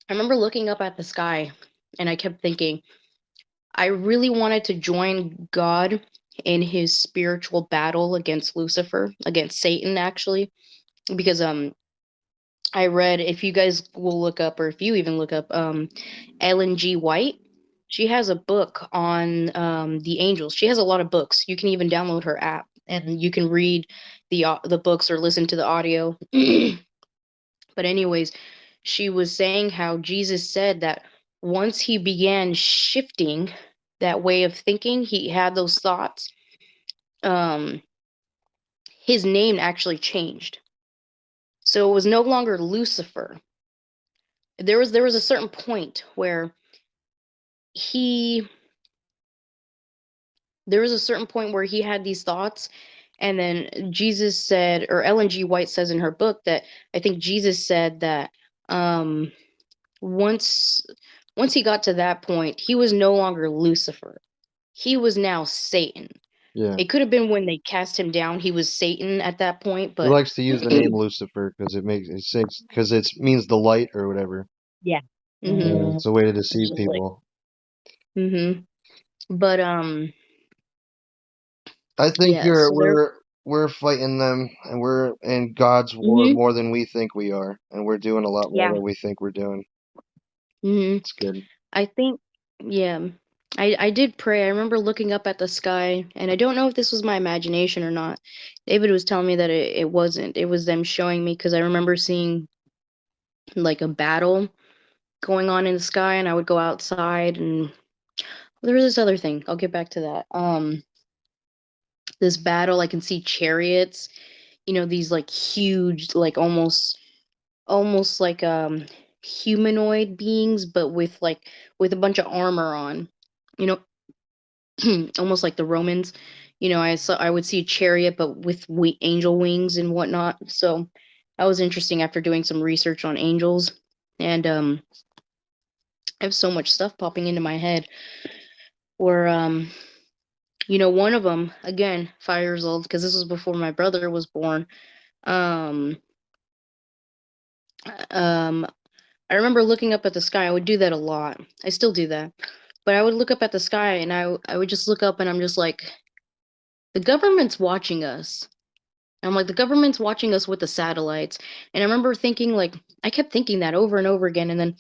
I remember looking up at the sky, and I kept thinking I really wanted to join God in his spiritual battle against Lucifer, against Satan, actually, because I read, if you guys will look up, or if you even look up, Ellen G. White. She has a book on the angels. She has a lot of books. You can even download her app, and you can read the books or listen to the audio. But anyways, she was saying how Jesus said that once he began shifting that way of thinking, he had those thoughts. Um, his name actually changed, so it was no longer Lucifer. There was a certain point where he there was a certain point where he had these thoughts, and then Jesus said, or Ellen G. White says in her book, that I think Jesus said that um once once he got to that point, he was no longer Lucifer. He was now Satan. Yeah. It could have been when they cast him down, he was Satan at that point, He but likes to use the name Lucifer because it means the light or whatever. yeah. Mhm. It's a way to It's deceive just like people. mhm. But I think yeah, you're so there we're fighting them, and we're in God's war mhm. more than we think we are, and we're doing a lot more Yeah. than we think we're doing. Mhm. It's good. I think, yeah. I did pray. I remember looking up at the sky, and I don't know if this was my imagination or not. David was telling me that it wasn't. It was them showing me, because I remember seeing like a battle going on in the sky, and I would go outside, and there was this other thing. I'll get back to that. This battle, I can see chariots, these like huge, like almost like humanoid beings, but with a bunch of armor on. You know, almost like the Romans. I would see a chariot, but with angel wings and whatnot. So that was interesting after doing some research on angels, and I have so much stuff popping into my head. Where one of them, again, 5 years old, because this was before my brother was born. Um, um, I remember looking up at the sky. I would do that a lot. I still do that, but I would look up at the sky, and I would just look up, and I'm just like, the government's watching us. I'm like, the government's watching us with the satellites. And I remember thinking, like, I kept thinking that over and over again. And then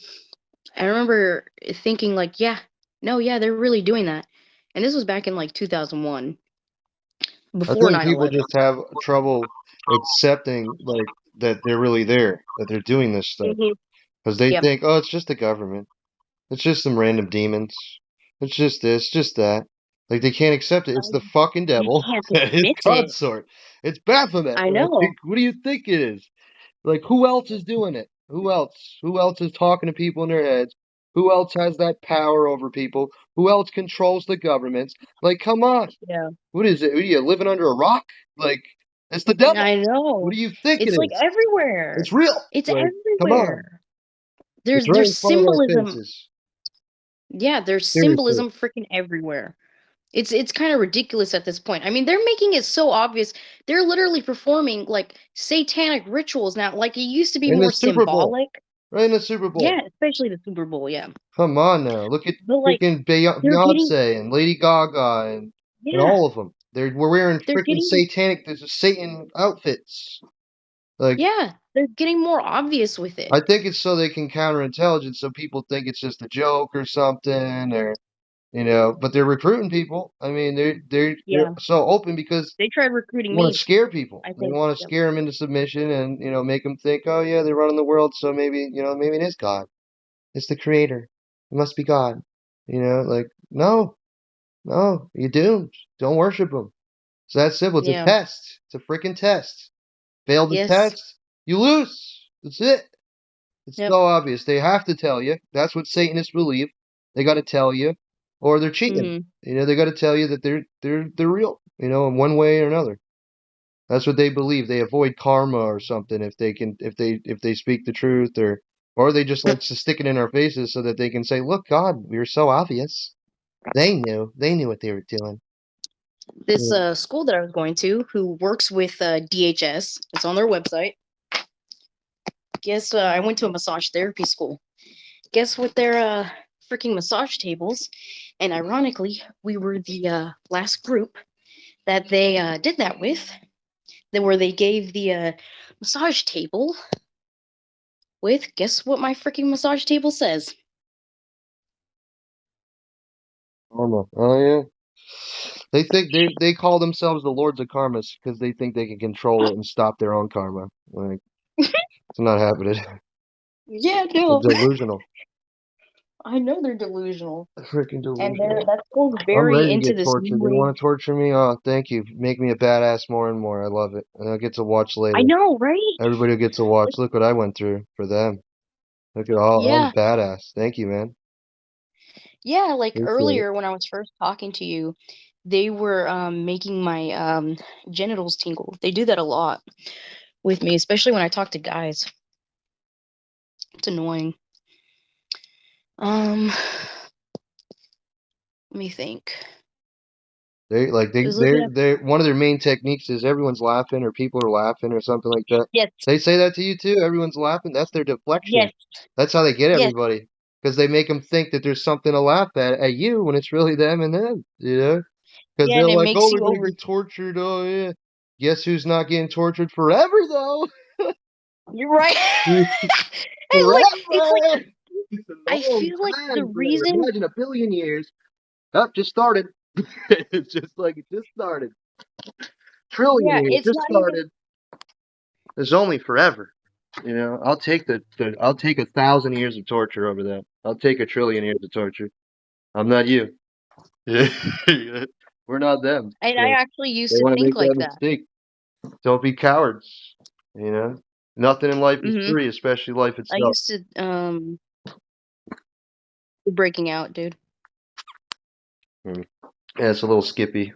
I remember thinking, like, yeah, no, yeah, they're really doing that. And this was back in like 2001, I before think 9 people 11. just have trouble accepting like that they're really there, that they're doing this stuff, Mm-hmm. because they Yep. think, oh, it's just the government. It's just some random demons. It's just this, just that. Like they can't accept it. It's the fucking They devil can't and his admit it. consort. It's Baphomet. I Like, know. what do you think it is? Like who else is doing it? Who else? Who else is talking to people in their heads? Who else has that power over people? Who else controls the governments? Like, come on. Yeah. What is it? Are you living under a rock? Like, it's the devil. I What know. do you think it It's like is? everywhere. It's real. It's Like, come on. everywhere. It's right There's in front of our symbolism. faces. Yeah, there's Seriously. symbolism freaking everywhere. It's kind of ridiculous at this point. I mean, they're making it so obvious. They're literally performing like satanic rituals now. Like it used to be In the more Super Bowl. symbolic. Right in the Super Bowl. Yeah, especially the Super Bowl, yeah. Come on now. Look at But like freaking they're getting Beyonce and Lady Gaga and yeah, all of them. We're wearing they're freaking getting satanic, there's Satan outfits. Like, yeah, they're getting more obvious with it. I think it's so they can counterintelligence, so people think it's just a joke or something, or but they're recruiting people. I mean, they're Yeah. so open because They tried they recruiting want to me, scare people. I They think. want to Yep. scare them into submission, and make them think, oh yeah, they're running the world, so maybe it is God. It's the creator. It must be God. Like, no, no, you're doomed. Don't worship him. It's that simple. It's a Yeah. test. It's a freaking test. Fail the Yes. test, you lose. That's it. It's Yep. so obvious. They have to tell you. That's what Satanists believe. They got to tell you, or they're cheating. Mhm. They got to tell you that they're real. In one way or another. That's what they believe. They avoid karma or something if they can if they speak the truth, or they just like to stick it in our faces so that they can say, "Look, God, we were so obvious. They knew. They knew what they were doing." This Yeah. school that I was going to, who works with DHS, it's on their website. Guess I went to a massage therapy school. Guess what their freaking massage tables? And ironically, we were the last group that they did that with. That where they gave the massage table with. Guess what my freaking massage table says? Karma. Oh yeah. They think they call themselves the lords of karma because they think they can control it and stop their own karma. Like, it's not happening. Yeah, They're no. delusional. I know they're delusional. Freaking And delusional. that school's I'm very ready to into get this tortured. new You want age. to torture me? Oh, thank you. Make me a badass more and more. I love it. And I'll get to watch I later. know, right? Everybody will get to watch. Like, Look what I went through for them. Look at all. I'm yeah, badass. Thank you, man. yeah. Like Appreciate it. earlier when I was first talking to you, they were making my genitals tingle. They do that a lot with me, especially when I talk to guys. It's annoying. Um, let me think. They like I was looking at they one of their main techniques is everyone's laughing or people are laughing or something like that. yes, They say that to you too. Everyone's laughing. That's their deflection. yes, That's how they get yes, everybody because they make them think that there's something to laugh at you when it's really them and them. Because yeah, they're and it like, oh, makes we're you gonna over. get tortured. Oh yeah. Guess who's not getting tortured forever though? You're right. And like it's like Forever. It's a I long feel like the time, brother. reason. Imagine a billion years. Up, just started. It's just like it just started. Trillion Yeah, years it's just not even. started. It's only forever. I'll take I'll take 1,000 years of torture over that. I'll take 1 trillion years of torture. I'm not you. We're not them. And I So actually used they to want to think make that like that. mistake. Don't be cowards. You know, nothing in life is Mhm. free, especially life I itself. used to breaking out, dude. Mm. Yeah, it's a little skippy.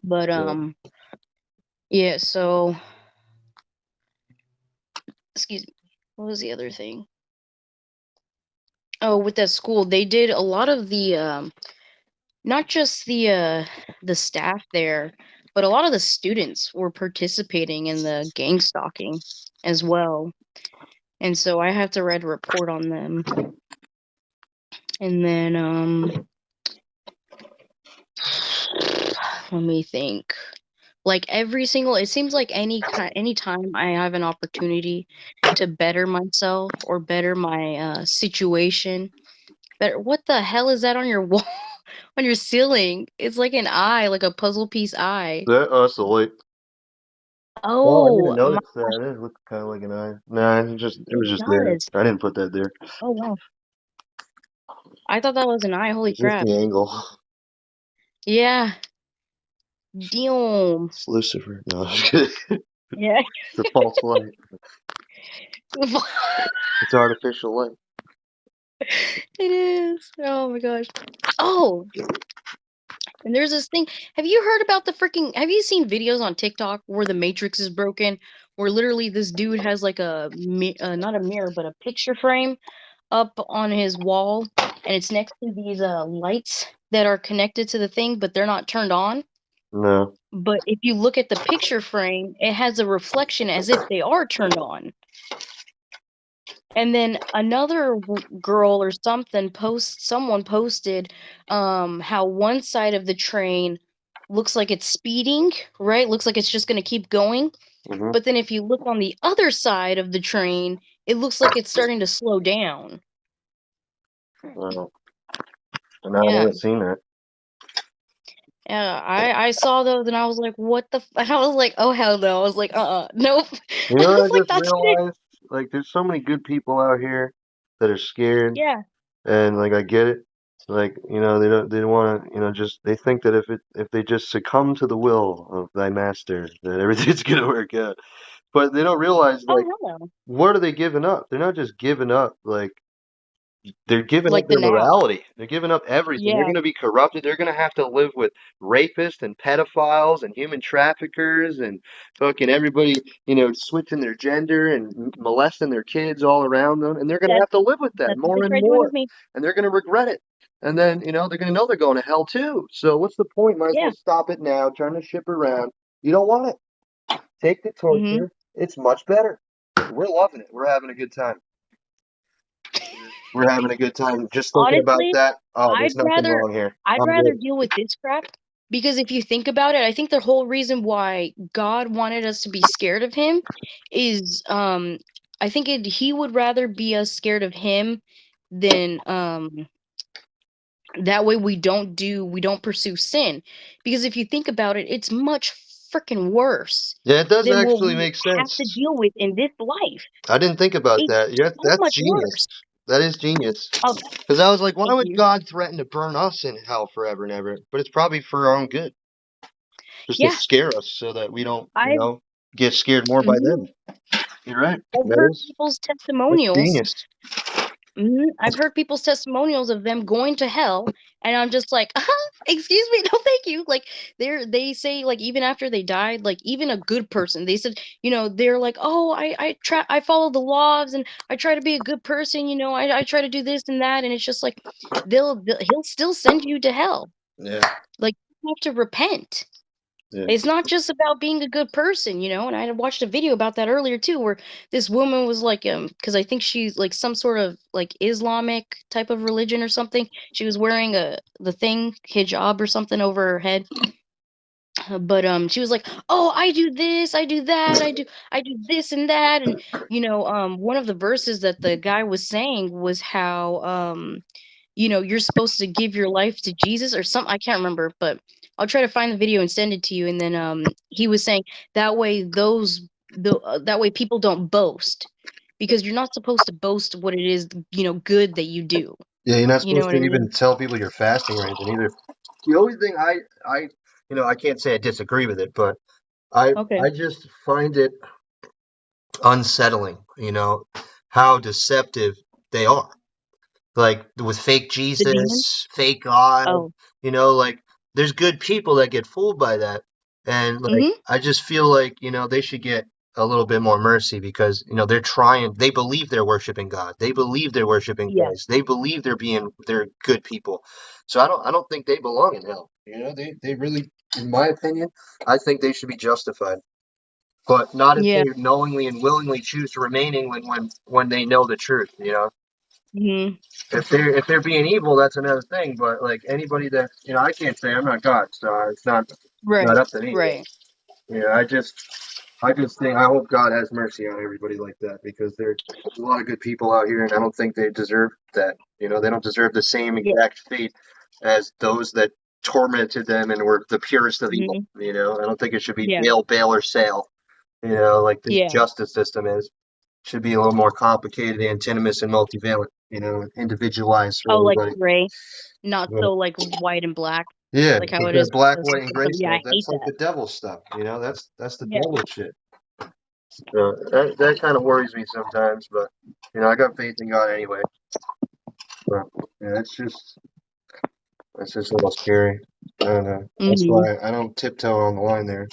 But Yeah. yeah, so excuse me. What was the other thing? Oh, with that school, they did a lot of the not just the staff there, but a lot of the students were participating in the gang stalking as well. And so I have to write a report on them. And then let me think. Like every single it seems like any time I have an opportunity to better myself or better my situation. Better what the hell is that on your wall on your ceiling? It's like an eye, like a puzzle piece eye. That us the light. Oh, I didn't Oh, my notice that. It looked kind of like an eye. Nah, it it was just there. does. I didn't put that there. Oh wow. I thought that was an eye. Holy It's just crap. the angle. Yeah. Damn. It's Lucifer. No, I'm just kidding. Yeah. It's a false light. It's artificial light. It is. Oh my gosh. Oh, and there's this thing. Have you heard about the freaking? Have you seen videos on TikTok where the Matrix is broken? Where literally this dude has like not a mirror, but a picture frame up on his wall, and it's next to these lights that are connected to the thing, but they're not turned on. No. But if you look at the picture frame, it has a reflection as if they are turned on. And then another girl or something someone posted how one side of the train looks like it's speeding, right? Looks like it's just going to keep going. Mm-hmm. But then if you look on the other side of the train, it looks like it's starting to slow down. No. No, I Yeah. haven't seen that. Yeah, I saw those and I was like, "What the?" I was like, "Oh hell no!" I was like, nope." You I know what was I like, just "That's it." realized? Like, there's so many good people out here that are scared, Yeah. and like I get it. Like, they don't want to, just they think that if they just succumb to the will of thy master, that everything's gonna work out. But they don't realize, Oh, like, hell no. what are they giving up? They're not just giving up, like, they're giving up Like the their now. morality. They're giving up everything. They're Yeah. going to be corrupted. They're going to have to live with rapists and pedophiles and human traffickers and fucking everybody, switching their gender and molesting their kids all around them. And they're going to That's have to live with that that's what they more and tried doing more. with me. And they're going to regret it. And then, they're going to know they're going to hell too. So what's the point? Might as well Yeah. stop it now, trying to ship around. You don't want it. Take the Mhm. torture. It's much better. We're loving it. We're having a good time. We're having a good time just thinking about Honestly, that. Oh, I'd there's nothing rather wrong here. I'd I'm rather good. deal with this crap because if you think about it, I think the whole reason why God wanted us to be scared of him is I think he would rather be us scared of him than that way we don't pursue sin. Because if you think about it, it's much freaking worse Yeah, it does than what actually we make have to sense. deal with in this life. I didn't think about It's that. Yeah, so that's much genius. worse. That is genius. Oh, Because I was like, why thank would you. God threaten to burn us in hell forever and ever? But it's probably for our own good, just to Yeah, scare us so that we don't, I've get scared more by mhm, them. You're right. I've That heard is, people's that's testimonials. genius. I've heard people's testimonials of them going to hell, and I'm just like, excuse me, no, thank you. Like they say, like even after they died, like even a good person, they said, they're like, oh, I follow the laws and I try to be a good person, I try to do this and that, and it's just like he'll still send you to hell. Yeah, Like you have to repent. yeah. It's not just about being a good person, and I had watched a video about that earlier too, where this woman was like, because I think she's like some sort of like Islamic type of religion or something. She was wearing the thing hijab or something over her head, but she was like, "Oh, I do this, I do that, I do this and that," and one of the verses that the guy was saying was how you're supposed to give your life to Jesus or something. I can't remember, but I'll try to find the video and send it to you. And then he was saying that way that way people don't boast because you're not supposed to boast what it is good that you do. Yeah, you're not You know supposed what to I even mean? tell people you're fasting or anything either. The only thing I can't say I disagree with it, but I Okay. just find it unsettling, how deceptive they are. Like with fake The demon. Jesus, fake God, Oh. like there's good people that get fooled by that. And like Mm-hmm. I just feel like, they should get a little bit more mercy because, they believe they're worshiping God. They believe they're worshiping Yeah. Christ. They believe they're good people. So I don't think they belong in hell. They really, in my opinion, I think they should be justified. But not if Yeah. they knowingly and willingly choose to remaining when they know the truth. Mm-hmm. If they're being evil, that's another thing. But like anybody that I can't say I'm not God, so it's not Right. up to me. Right. I just think I hope God has mercy on everybody like that because there's a lot of good people out here, and I don't think they deserve that. They don't deserve the same Yeah. exact fate as those that tormented them and were the purest of evil. Mm-hmm. I don't think it should be Yeah. bail or sale. Like this Yeah. justice system is should be a little more complicated, antinomous, and multivalent. Individualized for Oh, like everybody. gray, not But, so like white and black, yeah, like how but it that is black, with the white, and system. gray Yeah, stuff, I that's hate like that. the devil stuff. That's the Yeah. devil shit. That kind of worries me sometimes, but I got faith in God anyway. But yeah, it's just a little scary. I don't know. That's Mhm. why I don't tiptoe on the line there.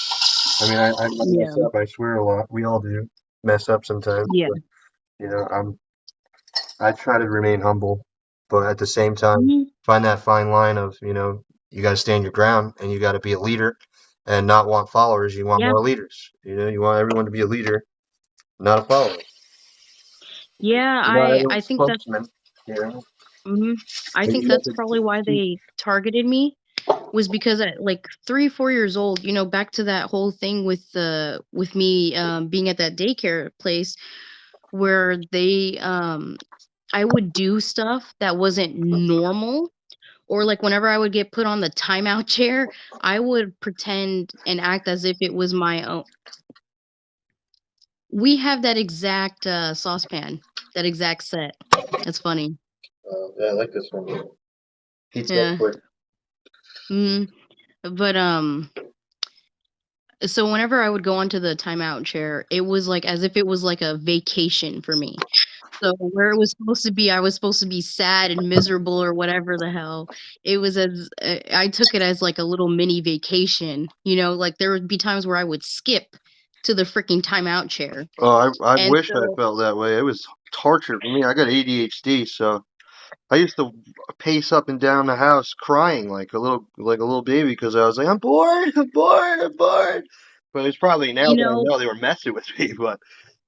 I mean, I mess Yeah. up. I swear a lot. We all do mess up sometimes, Yeah. but I try to remain humble, but at the same time, Mhm. find that fine line of, you got to stand your ground and you got to be a leader and not want followers. You want Yeah. more leaders. You want everyone to be a leader, not a follower. Yeah, You're not I everyone's think that's spokesman, you know. mhm. I And think you have that's to probably why keep, they targeted me was because at like 3, 4 years old, back to that whole thing with me being at that daycare place where I would do stuff that wasn't normal. Or like whenever I would get put on the timeout chair, I would pretend and act as if it was my own. We have that exact saucepan. that exact set. That's funny. Yeah, I like this one. Heats up Yeah. quick. Mhm. But, so whenever I would go onto the timeout chair, it was like as if it was like a vacation for me. So where it was supposed to be, I was supposed to be sad and miserable or whatever the hell. It was as I took it as like a little mini vacation, like there would be times where I would skip to the freaking timeout chair. Oh, I And wish I so, felt that way. It was torture for me. I got ADHD, so I used to pace up and down the house crying like a little baby because I was like, I'm bored, I'm bored, I'm bored. But it's probably now you that I know, know they were messing with me. But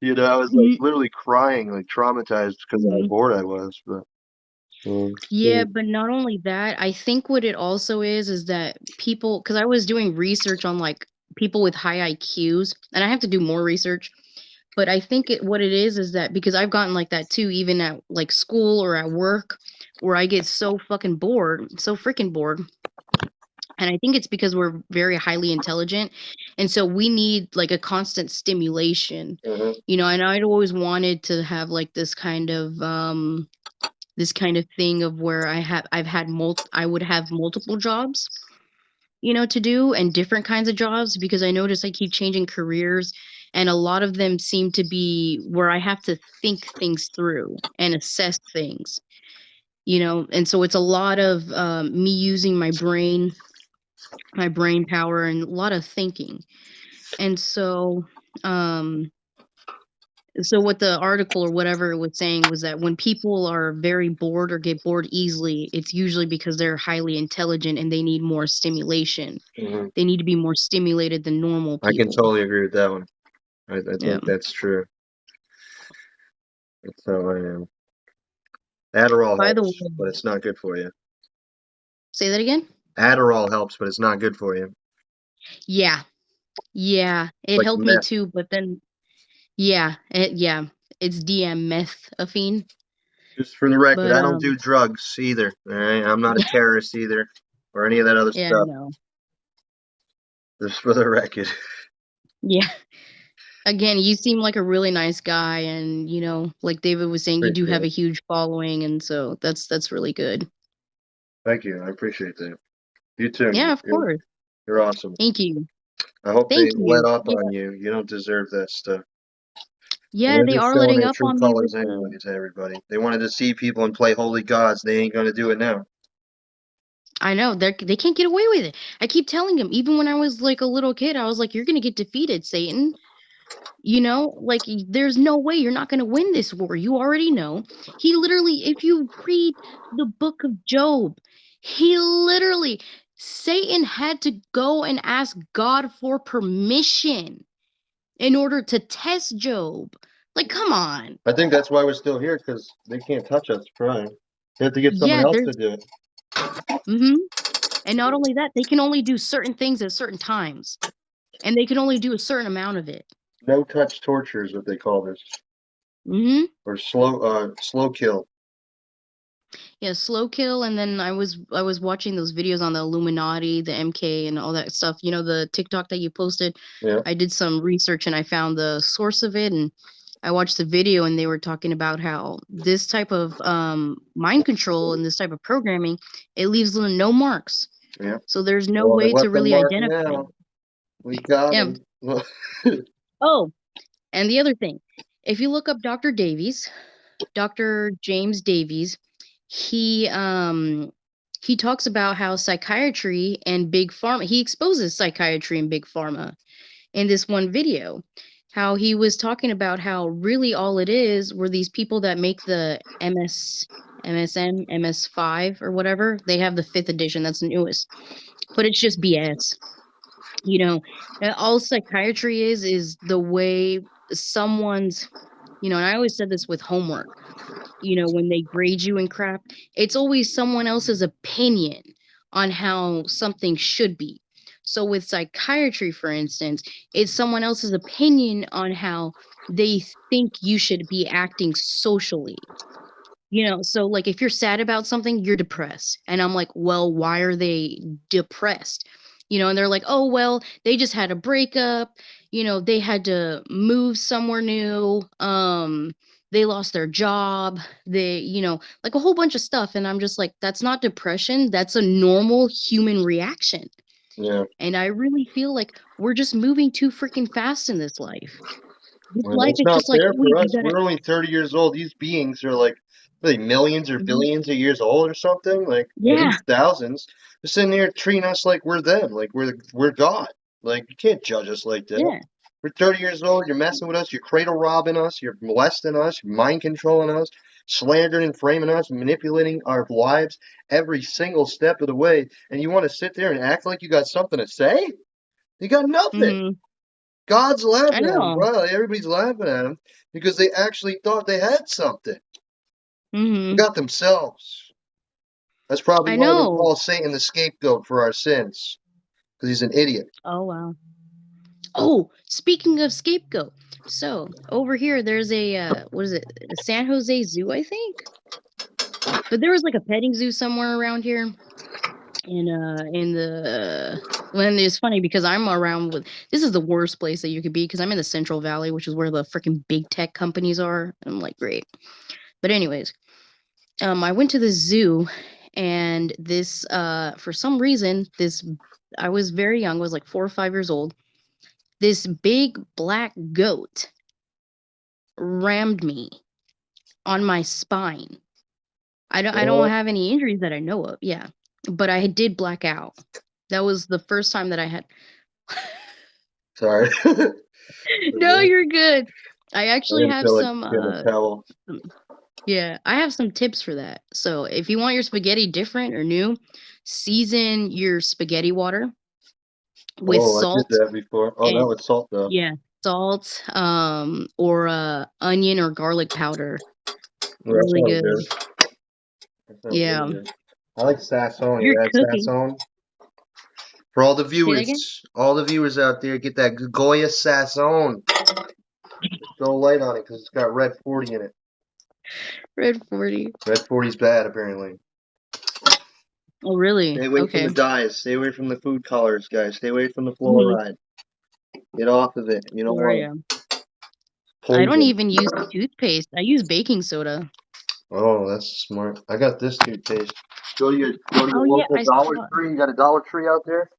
I was like mhm, literally crying, like traumatized because of how mhm. bored I was. But Yeah, but not only that, I think what it also is that people, because I was doing research on like people with high IQs, and I have to do more research. But I think what it is that because I've gotten like that too, even at like school or at work, where I get so fucking bored, so freaking bored. And I think it's because we're very highly intelligent. And so we need like a constant stimulation, mhm, and I'd always wanted to have like this kind of thing of where I would have multiple jobs, to do and different kinds of jobs because I notice I keep changing careers and a lot of them seem to be where I have to think things through and assess things, and so it's a lot of me using my brain power and a lot of thinking. And um so what the article or whatever it was saying was that when people are very bored or get bored easily, it's usually because they're highly intelligent and they need more stimulation. mhm. They need to be more stimulated than normal I can people. totally agree with that one. I Yeah. think that's true. That's how I am. Adderall By the helps, way, but it's not good for you. say that again? Adderall helps, but it's not good for you. Yeah. Yeah. It's It like helped me meth. too, but then yeah, it's DM-methamphetamine. Just for the record, But I don't do drugs either. All right, I'm not a terrorist either, or any of that other yeah, stuff. no. Just for the record. Yeah. Again, you seem like a really nice guy and like David was saying, you do Appreciate have a it. huge following and so that's really good. Thank you. I appreciate that. You too. Yeah, of You're course. you're awesome. Thank you. I hope they Thank let you. up Yeah. on you. You don't deserve that stuff. And Yeah, they're they just are showing letting their up true on me with colors the anyway to everybody. They wanted to see people and play holy gods. They ain't gonna do it now. I know they can't get away with it. I keep telling him, even when I was like a little kid, I was like, "You're gonna get defeated, Satan." Like there's no way you're not gonna win this war. You already know. He literally, if you read the book of Job, he literally, Satan had to go and ask God for permission in order to test Job. Like, come on. I think that's why we're still here because they can't touch us trying. They have to get someone Yeah, else to there's, do it. mm-hmm. And not only that, they can only do certain things at certain times, and they can only do a certain amount of it. No touch torture is what they call this, Mm-hmm. or slow kill. Yeah, slow kill, and then I was watching those videos on the Illuminati, the MK, and all that stuff. The TikTok that you posted. Yeah, I did some research and I found the source of it, and I watched the video, and they were talking about how this type of mind control and this type of programming it leaves no marks. yeah. So there's no Well, they way to left a really mark identify now. it. We got Yeah. him. Oh, and the other thing, if you look up Dr. Davies, Dr. James Davies, he um he talks about how psychiatry and big pharma he exposes psychiatry and big pharma in this one video. How he was talking about how really all it is were these people that make the MSM, MS5 or whatever. They have the 5th edition, that's the newest. But it's just BS. You know, all psychiatry is the way someone's, and I always said this with homework, when they grade you and crap, it's always someone else's opinion on how something should be. So with psychiatry, for instance, it's someone else's opinion on how they think you should be acting socially. So like if you're sad about something, you're depressed. And I'm like, well, why are they depressed? And they're like, oh, well, they just had a breakup. They had to move somewhere new. they lost their job, they, like a whole bunch of stuff. And I'm just like, that's not depression. That's a normal human reaction. Yeah. And I really feel like we're just moving too freaking fast in this life. This Well, life that's is not just like, fair wait, for you us. gotta. We're only 30 years old. These beings are like really millions or Mhm. billions of years old or something, like at Yeah, least thousands. They're sitting there treating us like we're them, like we're God. Like you can't judge us like that. yeah. We're 30 years old. You're messing with us. You're cradle robbing us. You're molesting us. You're mind controlling us, slandering and framing us, manipulating our lives every single step of the way. And you want to sit there and act like you got something to say? You got nothing. Hmm. God's I laughing at them. know. Wow, everybody's laughing at them because they actually thought they had something. They Hmm. got themselves. That's probably I why they know. call Satan the scapegoat for our sins because he's an idiot. Oh, wow. Oh, speaking of scapegoat. So over here, there's a, what is it? A San Jose Zoo, I think. But there was like a petting zoo somewhere around here. In the when it's funny because I'm around with this is the worst place that you could be because I'm in the Central Valley, which is where the freaking big tech companies are. I'm like, great. But anyways, I went to the zoo and this for some reason this I was very young, I was like 4 or 5 years old. This big black goat rammed me on my spine. I don't What? have any injuries that I know of. Yeah. But I did black out. That was the first time that I had. Sorry. No, I you're good. I actually didn't have feel like some getting a towel. some yeah, I have some tips for that. So, if you want your spaghetti different or new, season your spaghetti water with Oh, I did salt that before. Oh, that and was salt though. yeah, salt or onion or garlic powder. Well, that Really sounds good. good. That sounds really Yeah. good. I like Sasson. You're You add cooking. Sasson for all the Say that again? viewers, out there. Get that Goya Sasson. Just go light on it because it's got red 40 in it. Red 40. Red 40's bad apparently. Oh, really? Stay away from Okay. the dyes. Stay away from the food colors, guys. Stay away from the Mhm. fluoride. Get off of it. You don't want Gloria. I don't poison. even use toothpaste. I use baking soda. Oh, that's smart. I got this toothpaste. Go to Oh your yeah, local I Dollar saw. Tree. You got a Dollar Tree out there?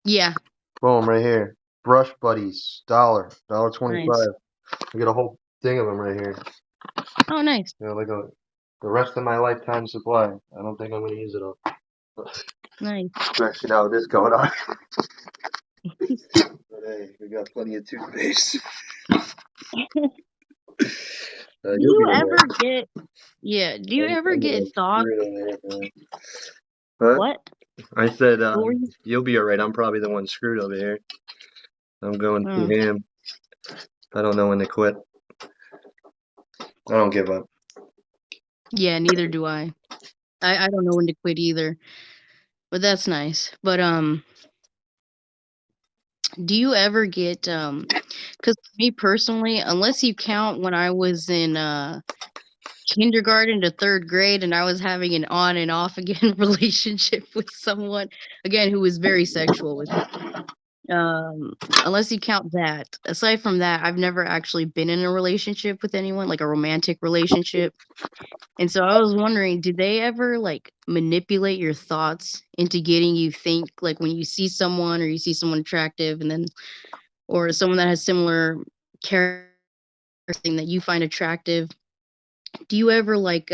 Yeah, Boom, right here. Brush Buddies, dollar nice. 25. I got a whole thing of them right here. Oh, nice. You know, like the rest of my lifetime supply. I don't think I'm gonna use it all. Nice. Especially now with this going on. But hey, we got plenty of toothpaste. Do You'll you be ever alright. get do you ever I'm get gonna thoughts? screw it on there, man. What? What? I said, What were you? you'll be alright. I'm probably the one screwed over here. I'm going through Oh, him. I don't know when to quit. I don't give up. yeah, neither do I. I don't know when to quit either, but that's nice. But do you ever get because me personally, unless you count when I was in kindergarten to third grade and I was having an on and off again relationship with someone again who was very sexual with me. Um, unless you count that. Aside from that, I've never actually been in a relationship with anyone, like a romantic relationship. And so I was wondering, do they ever like manipulate your thoughts into getting you think like when you see someone or you see someone attractive and then or someone that has similar character thing that you find attractive, do you ever like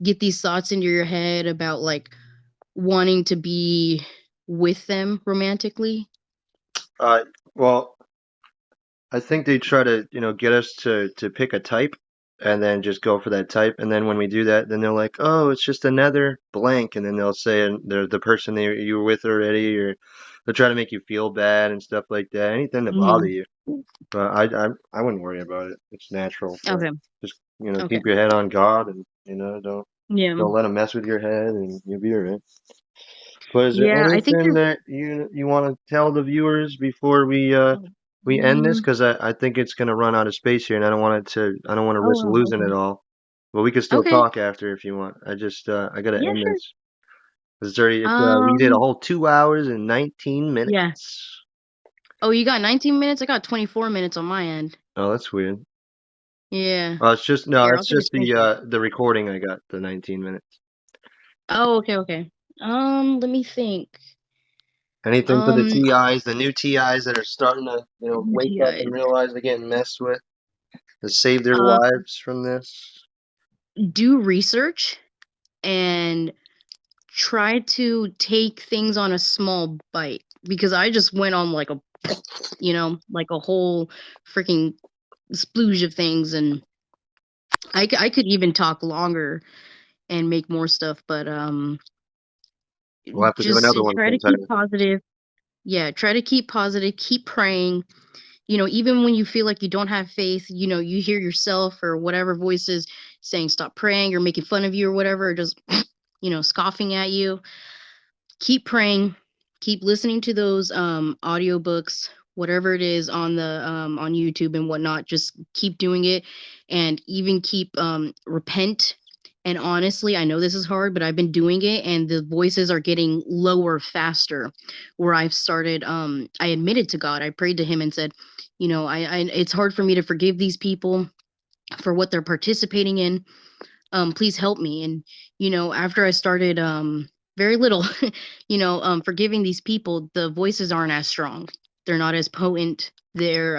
get these thoughts into your head about like wanting to be with them romantically? Uh, well, I think they try to, get us to pick a type and then just go for that type. And then when we do that, then they're like, "Oh, it's just another blank." And then they'll say they're the person you were with already, or they'll try to make you feel bad and stuff like that. Anything to bother Mhm. you. But I wouldn't worry about it. It's natural. But Okay. just, Okay. keep your head on God and, Yeah. don't let them mess with your head and you'll be all right. But is there Yeah, I think anything you're that you want to tell the viewers before we end this? mm, Because I think it's gonna run out of space here, and I don't want to oh risk wow, losing it okay. all. But we can still Okay. talk after if you want. I gotta Yeah, end sure. this. We did a Um whole 2 hours and 19 yeah. minutes. Oh, you got 19 minutes? I got 24 minutes on my end. Oh, that's weird. Yeah. It's just no, Here, I'll it's get a just screenshot. the recording I got, the 19 minutes. Oh, okay, okay. Let me think. Anything for the Um, TIs, the new TIs that are starting to, wake up and UTI. realize they're getting messed with, to save their Uh, lives from this. do research and try to take things on a small bite because I just went on like a, like a whole freaking splooge of things, and I could even talk longer and make more stuff, but We'll have to do just another one try to keep sometime. positive. Yeah, try to keep positive, keep praying. Even when you feel like you don't have faith, you hear yourself or whatever voices saying stop praying or making fun of you or whatever, or just scoffing at you. Keep praying, keep listening to those audiobooks, whatever it is on the on YouTube and whatnot. Just keep doing it, and even keep repent. And honestly, I know this is hard, but I've been doing it, and the voices are getting lower faster. Where I've started, I admitted to God, I prayed to Him and said, I it's hard for me to forgive these people for what they're participating in. Please help me. And after I started very little, forgiving these people, the voices aren't as strong, they're not as potent, they're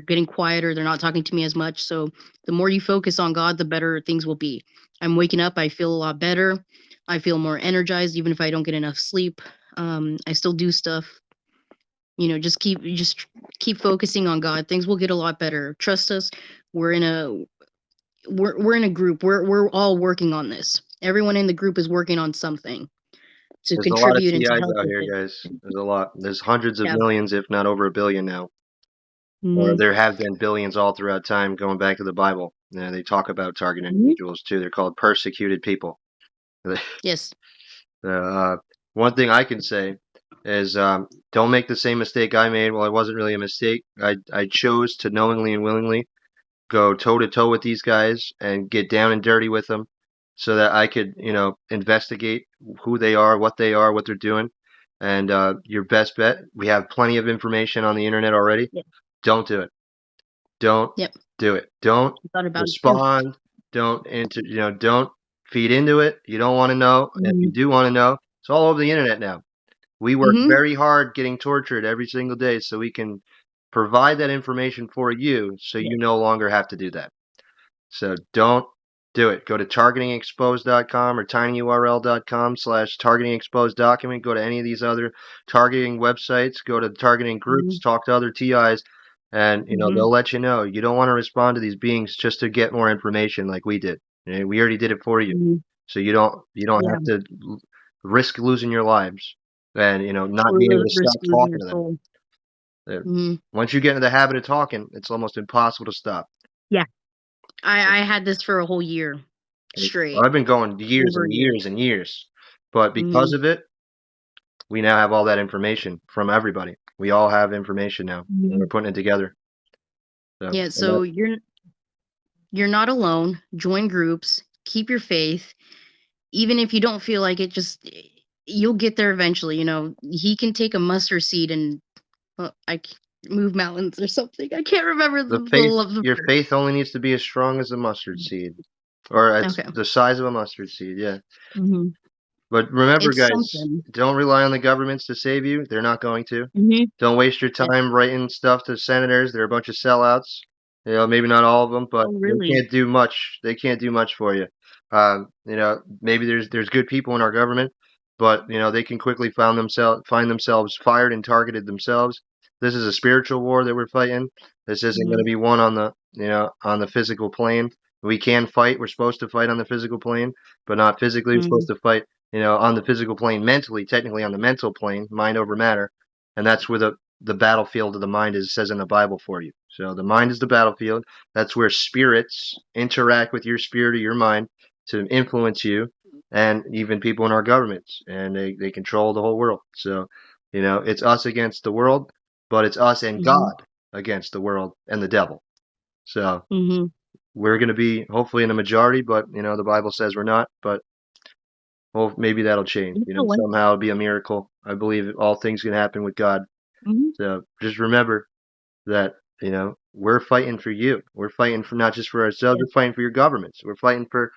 getting quieter, they're not talking to me as much. So the more you focus on God, the better things will be. I'm waking up, I feel a lot better, I feel more energized even if I don't get enough sleep. I still do stuff. Just keep focusing on God, things will get a lot better, trust us. We're in a group. We're all working on this. Everyone in the group is working on something to There's a lot of contribute and to TIs help out with here, it. guys. There's a lot. There's hundreds of Yeah. millions, if not over a billion now. Or Mhm. there have been billions all throughout time, going back to the Bible. They talk about target Mhm. individuals too. They're called persecuted people. Yes. Uh, One thing I can say is don't make the same mistake I made. Well, it wasn't really a mistake. I chose to knowingly and willingly go toe to toe with these guys and get down and dirty with them so that I could, investigate who they are, what they're doing. And your best bet, we have plenty of information on the internet already. Yep. Don't do it. Don't Yep. do it. Don't I thought about it too. respond. Don't feed into it. You don't want to know. If you Mhm. do want to know, it's all over the internet now. We work Mhm. very hard getting tortured every single day so we can provide that information for you so Yeah. you no longer have to do that. So don't do it. Go to targetingexposed.com or tinyurl.com/targetingexposed document. Go to any of these other targeting websites. Go to targeting groups. Mhm. Talk to other TIs, and Mhm. they'll let you know. You don't want to respond to these beings just to get more information like we did. We already did it for you, Mhm. so you don't Yeah. have to risk losing your lives and not Or being able to risk stop losing talking your to them. soul. Uh, Mhm. Once you get into the habit of talking, it's almost impossible to stop. Yeah. I had this for a whole year straight. I've been going years Over a and year. years and years, but because Mhm. of it, we now have all that information from everybody. We all have information now, and we're Mhm. putting it together. So, Yeah. and that, So you're not alone. Join groups. Keep your faith. Even if you don't feel like it, just you'll get there eventually. He can take a mustard seed and move mountains or something. I can't remember the the faith, love the your verse. faith only needs to be as strong as a mustard seed, or it's Okay. the size of a mustard seed. Yeah. Mhm. But remember, It's guys, something. don't rely on the governments to save you. They're not going to. Mhm. Don't waste your Yeah. time writing stuff to senators. They're a bunch of sellouts. Maybe not all of them, but Oh, they really? can't do much. They can't do much for you. Maybe there's good people in our government, but they can quickly find themselves fired and targeted themselves. This is a spiritual war that we're fighting. This isn't going to Mhm. be one on the physical plane. We can fight. We're supposed to fight on the physical plane, but not physically. We're supposed Mhm. to fight, on the physical plane mentally, technically on the mental plane, mind over matter, and that's where the battlefield of the mind is, says in the Bible for you. So the mind is the battlefield. That's where spirits interact with your spirit or your mind to influence you, and even people in our governments, and they control the whole world. So it's us against the world, but it's us and Mhm. God against the world and the devil. So Mhm. we're going to be hopefully in a majority, but the Bible says we're not. But well, maybe that'll change. You know what? Somehow it'll be a miracle. I believe all things can happen with God. Mhm. So just remember that We're fighting for you. We're fighting for not just for ourselves. Yeah. We're fighting for your governments. We're fighting for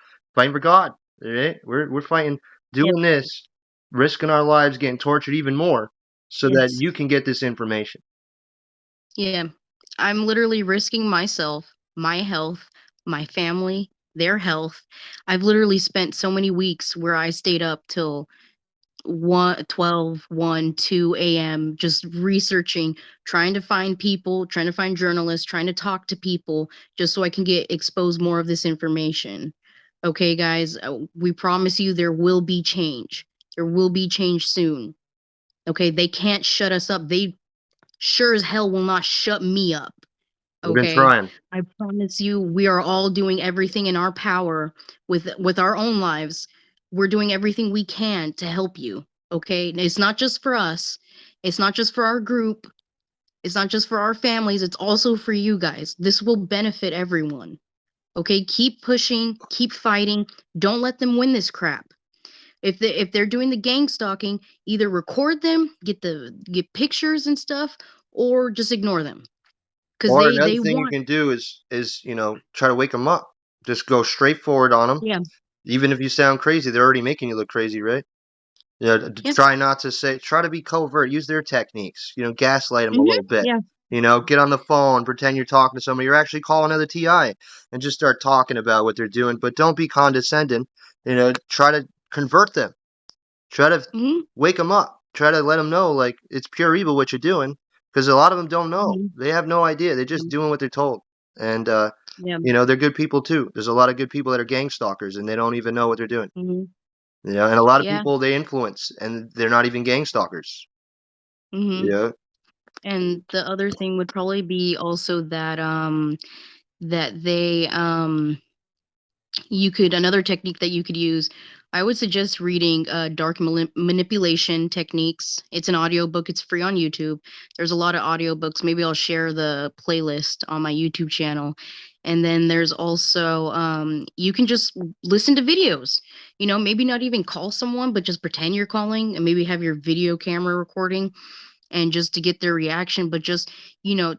God. Right? We're fighting, Yep. doing this, risking our lives, getting tortured even more, so that Yes. you can get this information. Yeah. I'm literally risking myself, my health, my family, their health. I've literally spent so many weeks where I stayed up till 2 a.m. just researching, trying to find people, trying to find journalists, trying to talk to people just so I can get exposed more of this information. Okay, guys, we promise you there will be change. There will be change soon. Okay, they can't shut us up. They sure as hell will not shut me up. We've been Okay, trying. I promise you we are all doing everything in our power with our own lives. We're doing everything we can to help you. Okay, and it's not just for us, it's not just for our group, it's not just for our families, it's also for you guys. This will benefit everyone. Okay, keep pushing, keep fighting. Don't let them win this crap. If they're doing the gang stalking, either record them, get pictures and stuff, or just ignore them because Or they another thing you want. can do is try to wake them up. Just go straight forward on them. Yeah. Even if you sound crazy, they're already making you look crazy, right? Yeah. Try to be covert. Use their techniques. Gaslight them a Mhm. little bit. Yeah. Get on the phone, pretend you're talking to somebody. You're actually calling another TI, and just start talking about what they're doing. But don't be condescending. Try to convert them. Try to Mhm. wake them up. Try to let them know, like, it's pure evil what you're doing, because a lot of them don't know. Mhm. They have no idea. They're just Mhm. doing what they're told. And Yeah. they're good people too. There's a lot of good people that are gang stalkers, and they don't even know what they're doing. Mhm. And a lot of Yeah. people they influence, and they're not even gang stalkers. Mhm. Yeah. And the other thing would probably be also that they you could another technique that you could use. I would suggest reading dark manipulation techniques. It's an audiobook. It's free on YouTube. There's a lot of audiobooks. Maybe I'll share the playlist on my YouTube channel. And then there's also you can just listen to videos. Maybe not even call someone, but just pretend you're calling and maybe have your video camera recording and just to get their reaction, but just,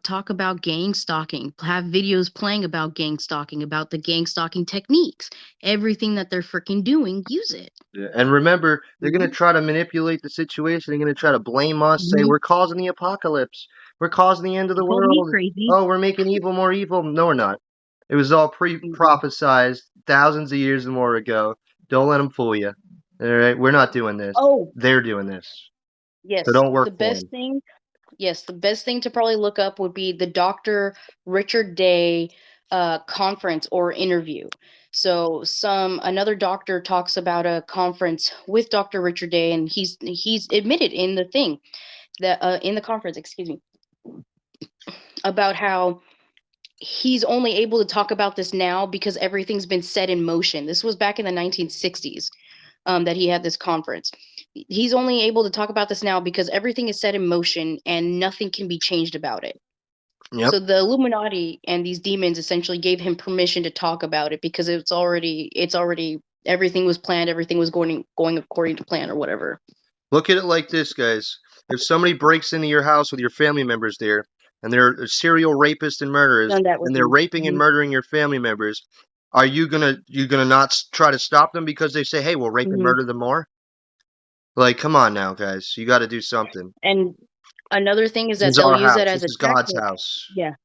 talk about gang stalking, have videos playing about gang stalking, about the gang stalking techniques, everything that they're freaking doing, use it. Yeah. And remember, they're gonna Mhm. try to manipulate the situation. They're gonna try to blame us, say Mhm. we're causing the apocalypse, we're causing the end of They the called me world. crazy. Oh, we're making evil more evil. No, we're not. It was all Mhm. pre-prophesized thousands of years and more ago. Don't let them fool you. All right, we're not doing this. Oh, They're doing this. So yes. don't The work for best them. thing, yes, the best thing to probably look up would be the Dr. Richard Day conference or interview. So another doctor talks about a conference with Dr. Richard Day, and he's admitted in the thing that in the conference, excuse me, about how he's only able to talk about this now because everything's been set in motion. This was back in the 1960s that he had this conference. He's only able to talk about this now because everything is set in motion and nothing can be changed about it. Yep. So the Illuminati and these demons essentially gave him permission to talk about it because it's already everything was planned, everything was going according to plan or whatever. Look at it like this, guys. If somebody breaks into your house with your family members there, and they're serial rapists and murderers, Done that with and they're me. raping and Hmm. murdering your family members, are you gonna not try to stop them because they say, "Hey, we'll rape and Hmm. murder them more"? Like, come on now, guys. You got to do something. And another thing is This that is they'll our use house. that as This a is God's tactic. house. Yeah.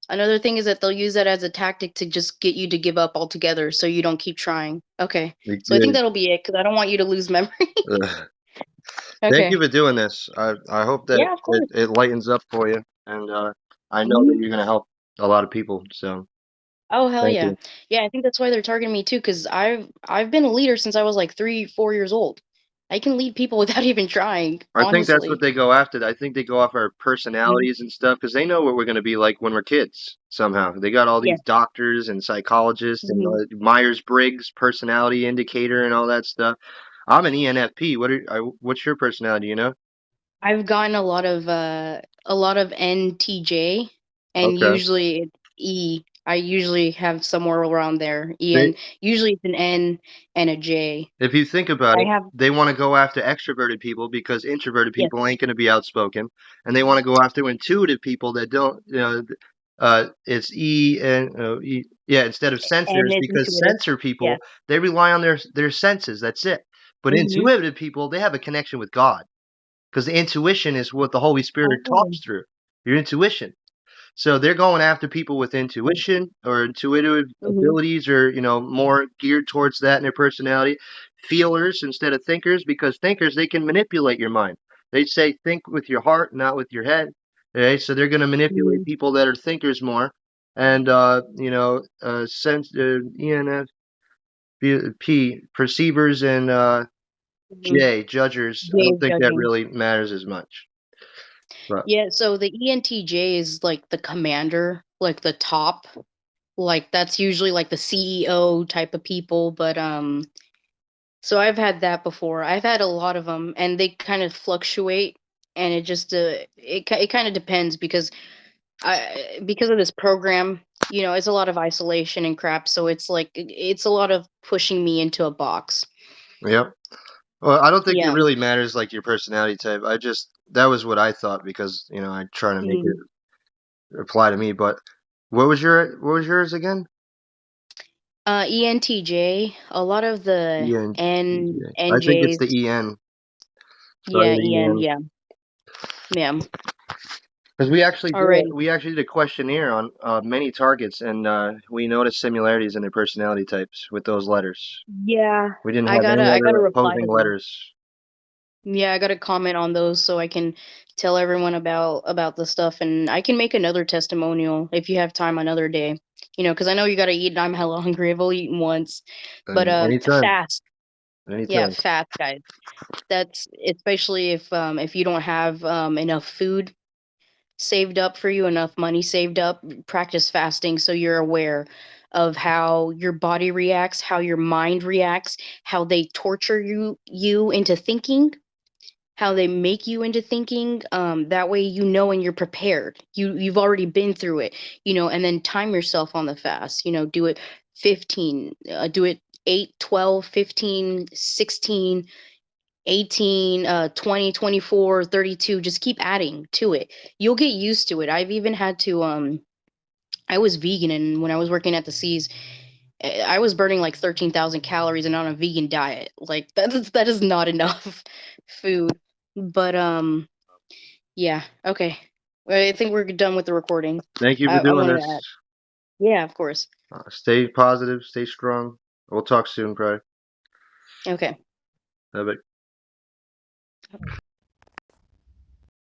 Another thing is that they'll use that as a tactic to just get you to give up altogether so you don't keep trying. Okay. So I think Yeah. that'll be it because I don't want you to lose memory. Ugh. Thank you Okay. for doing this. I hope that Yeah, of it, course. it lightens up for you, and I know that Hmm. you're gonna help a lot of people. So Oh, hell thank yeah. you. Yeah, I think that's why they're targeting me too because I've been a leader since I was like 3, 4 years old. I can lead people without even trying, I think that's what honestly. they go after. I think they go off our Mhm. personalities and stuff because they know what we're going to be like when we're kids. Somehow they got all Yeah. these doctors and psychologists and Hmm. Myers-Briggs personality indicator and all that stuff. I'm an ENFP. What's your personality? You know? I've gotten a lot of NTJ, and Okay. usually it's E. I usually have somewhere around there. They, Usually it's an N and a J. if you think about I it, have they want to go after extroverted people because introverted yes, people ain't going to be outspoken, and they want to go after intuitive people that don't, it's yeah, instead of N sensors, is because intuitive. sensor Yes. people, they rely on their senses. That's it. But Mhm. intuitive people, they have a connection with God because the intuition is what the Holy Spirit Oh. talks through. Your intuition. So they're going after people with intuition or intuitive Mhm. abilities or, more geared towards that in their personality. Feelers instead of thinkers, because thinkers, they can manipulate your mind. They say think with your heart, not with your head. Okay, so they're going to manipulate Mhm. people that are thinkers more. And, ENFP, perceivers, and Mhm. J, judgers. I J don't is think that judging. really matters as much. But, Yeah, so the ENTJ is like the commander, like the top. Like that's usually like the CEO type of people, but so I've had that before. I've had a lot of them and they kind of fluctuate and it just it kind of depends because of this program, it's a lot of isolation and crap, so it's like it's a lot of pushing me into a box. yep. Well, I don't think it Yeah. really matters like your personality type. That was what I thought because, I try to make it Mhm. apply to me. But what was yours again? ENTJ, a lot of the ENTJ. I think it's NJs. the EN. Sorry, Yeah, the EN, EN. yeah. Yeah. Because Alrighty. we actually did a questionnaire on many targets, and we noticed similarities in their personality types with those letters. Yeah. We didn't I have gotta any I gotta other reply opposing to those. letters. Yeah, I gotta comment on those so I can tell everyone about the stuff, and I can make another testimonial if you have time another day. Because I know you gotta eat, and I'm hella hungry. I've only eaten once, but Anytime, fast. Yeah, anytime. fast, guys. That's especially if you don't have enough food saved up for you, enough money saved up. Practice fasting so you're aware of how your body reacts, how your mind reacts, how they torture you into thinking, how they make you into thinking. That way and you're prepared. You've already been through it, and then time yourself on the fast. Do it 15, do it 8, 12, 15, 16, 18, 20, 24, 32. Just keep adding to it. You'll get used to it. I've even had to I was vegan, and when I was working at the seas, I was burning like 13,000 calories and on a vegan diet. Like that is not enough food. But yeah, okay. I think we're done with the recording. Thank you for I doing wanted this. to add. Yeah, of course. Stay positive, stay strong. We'll talk soon, probably. Okay. Bye.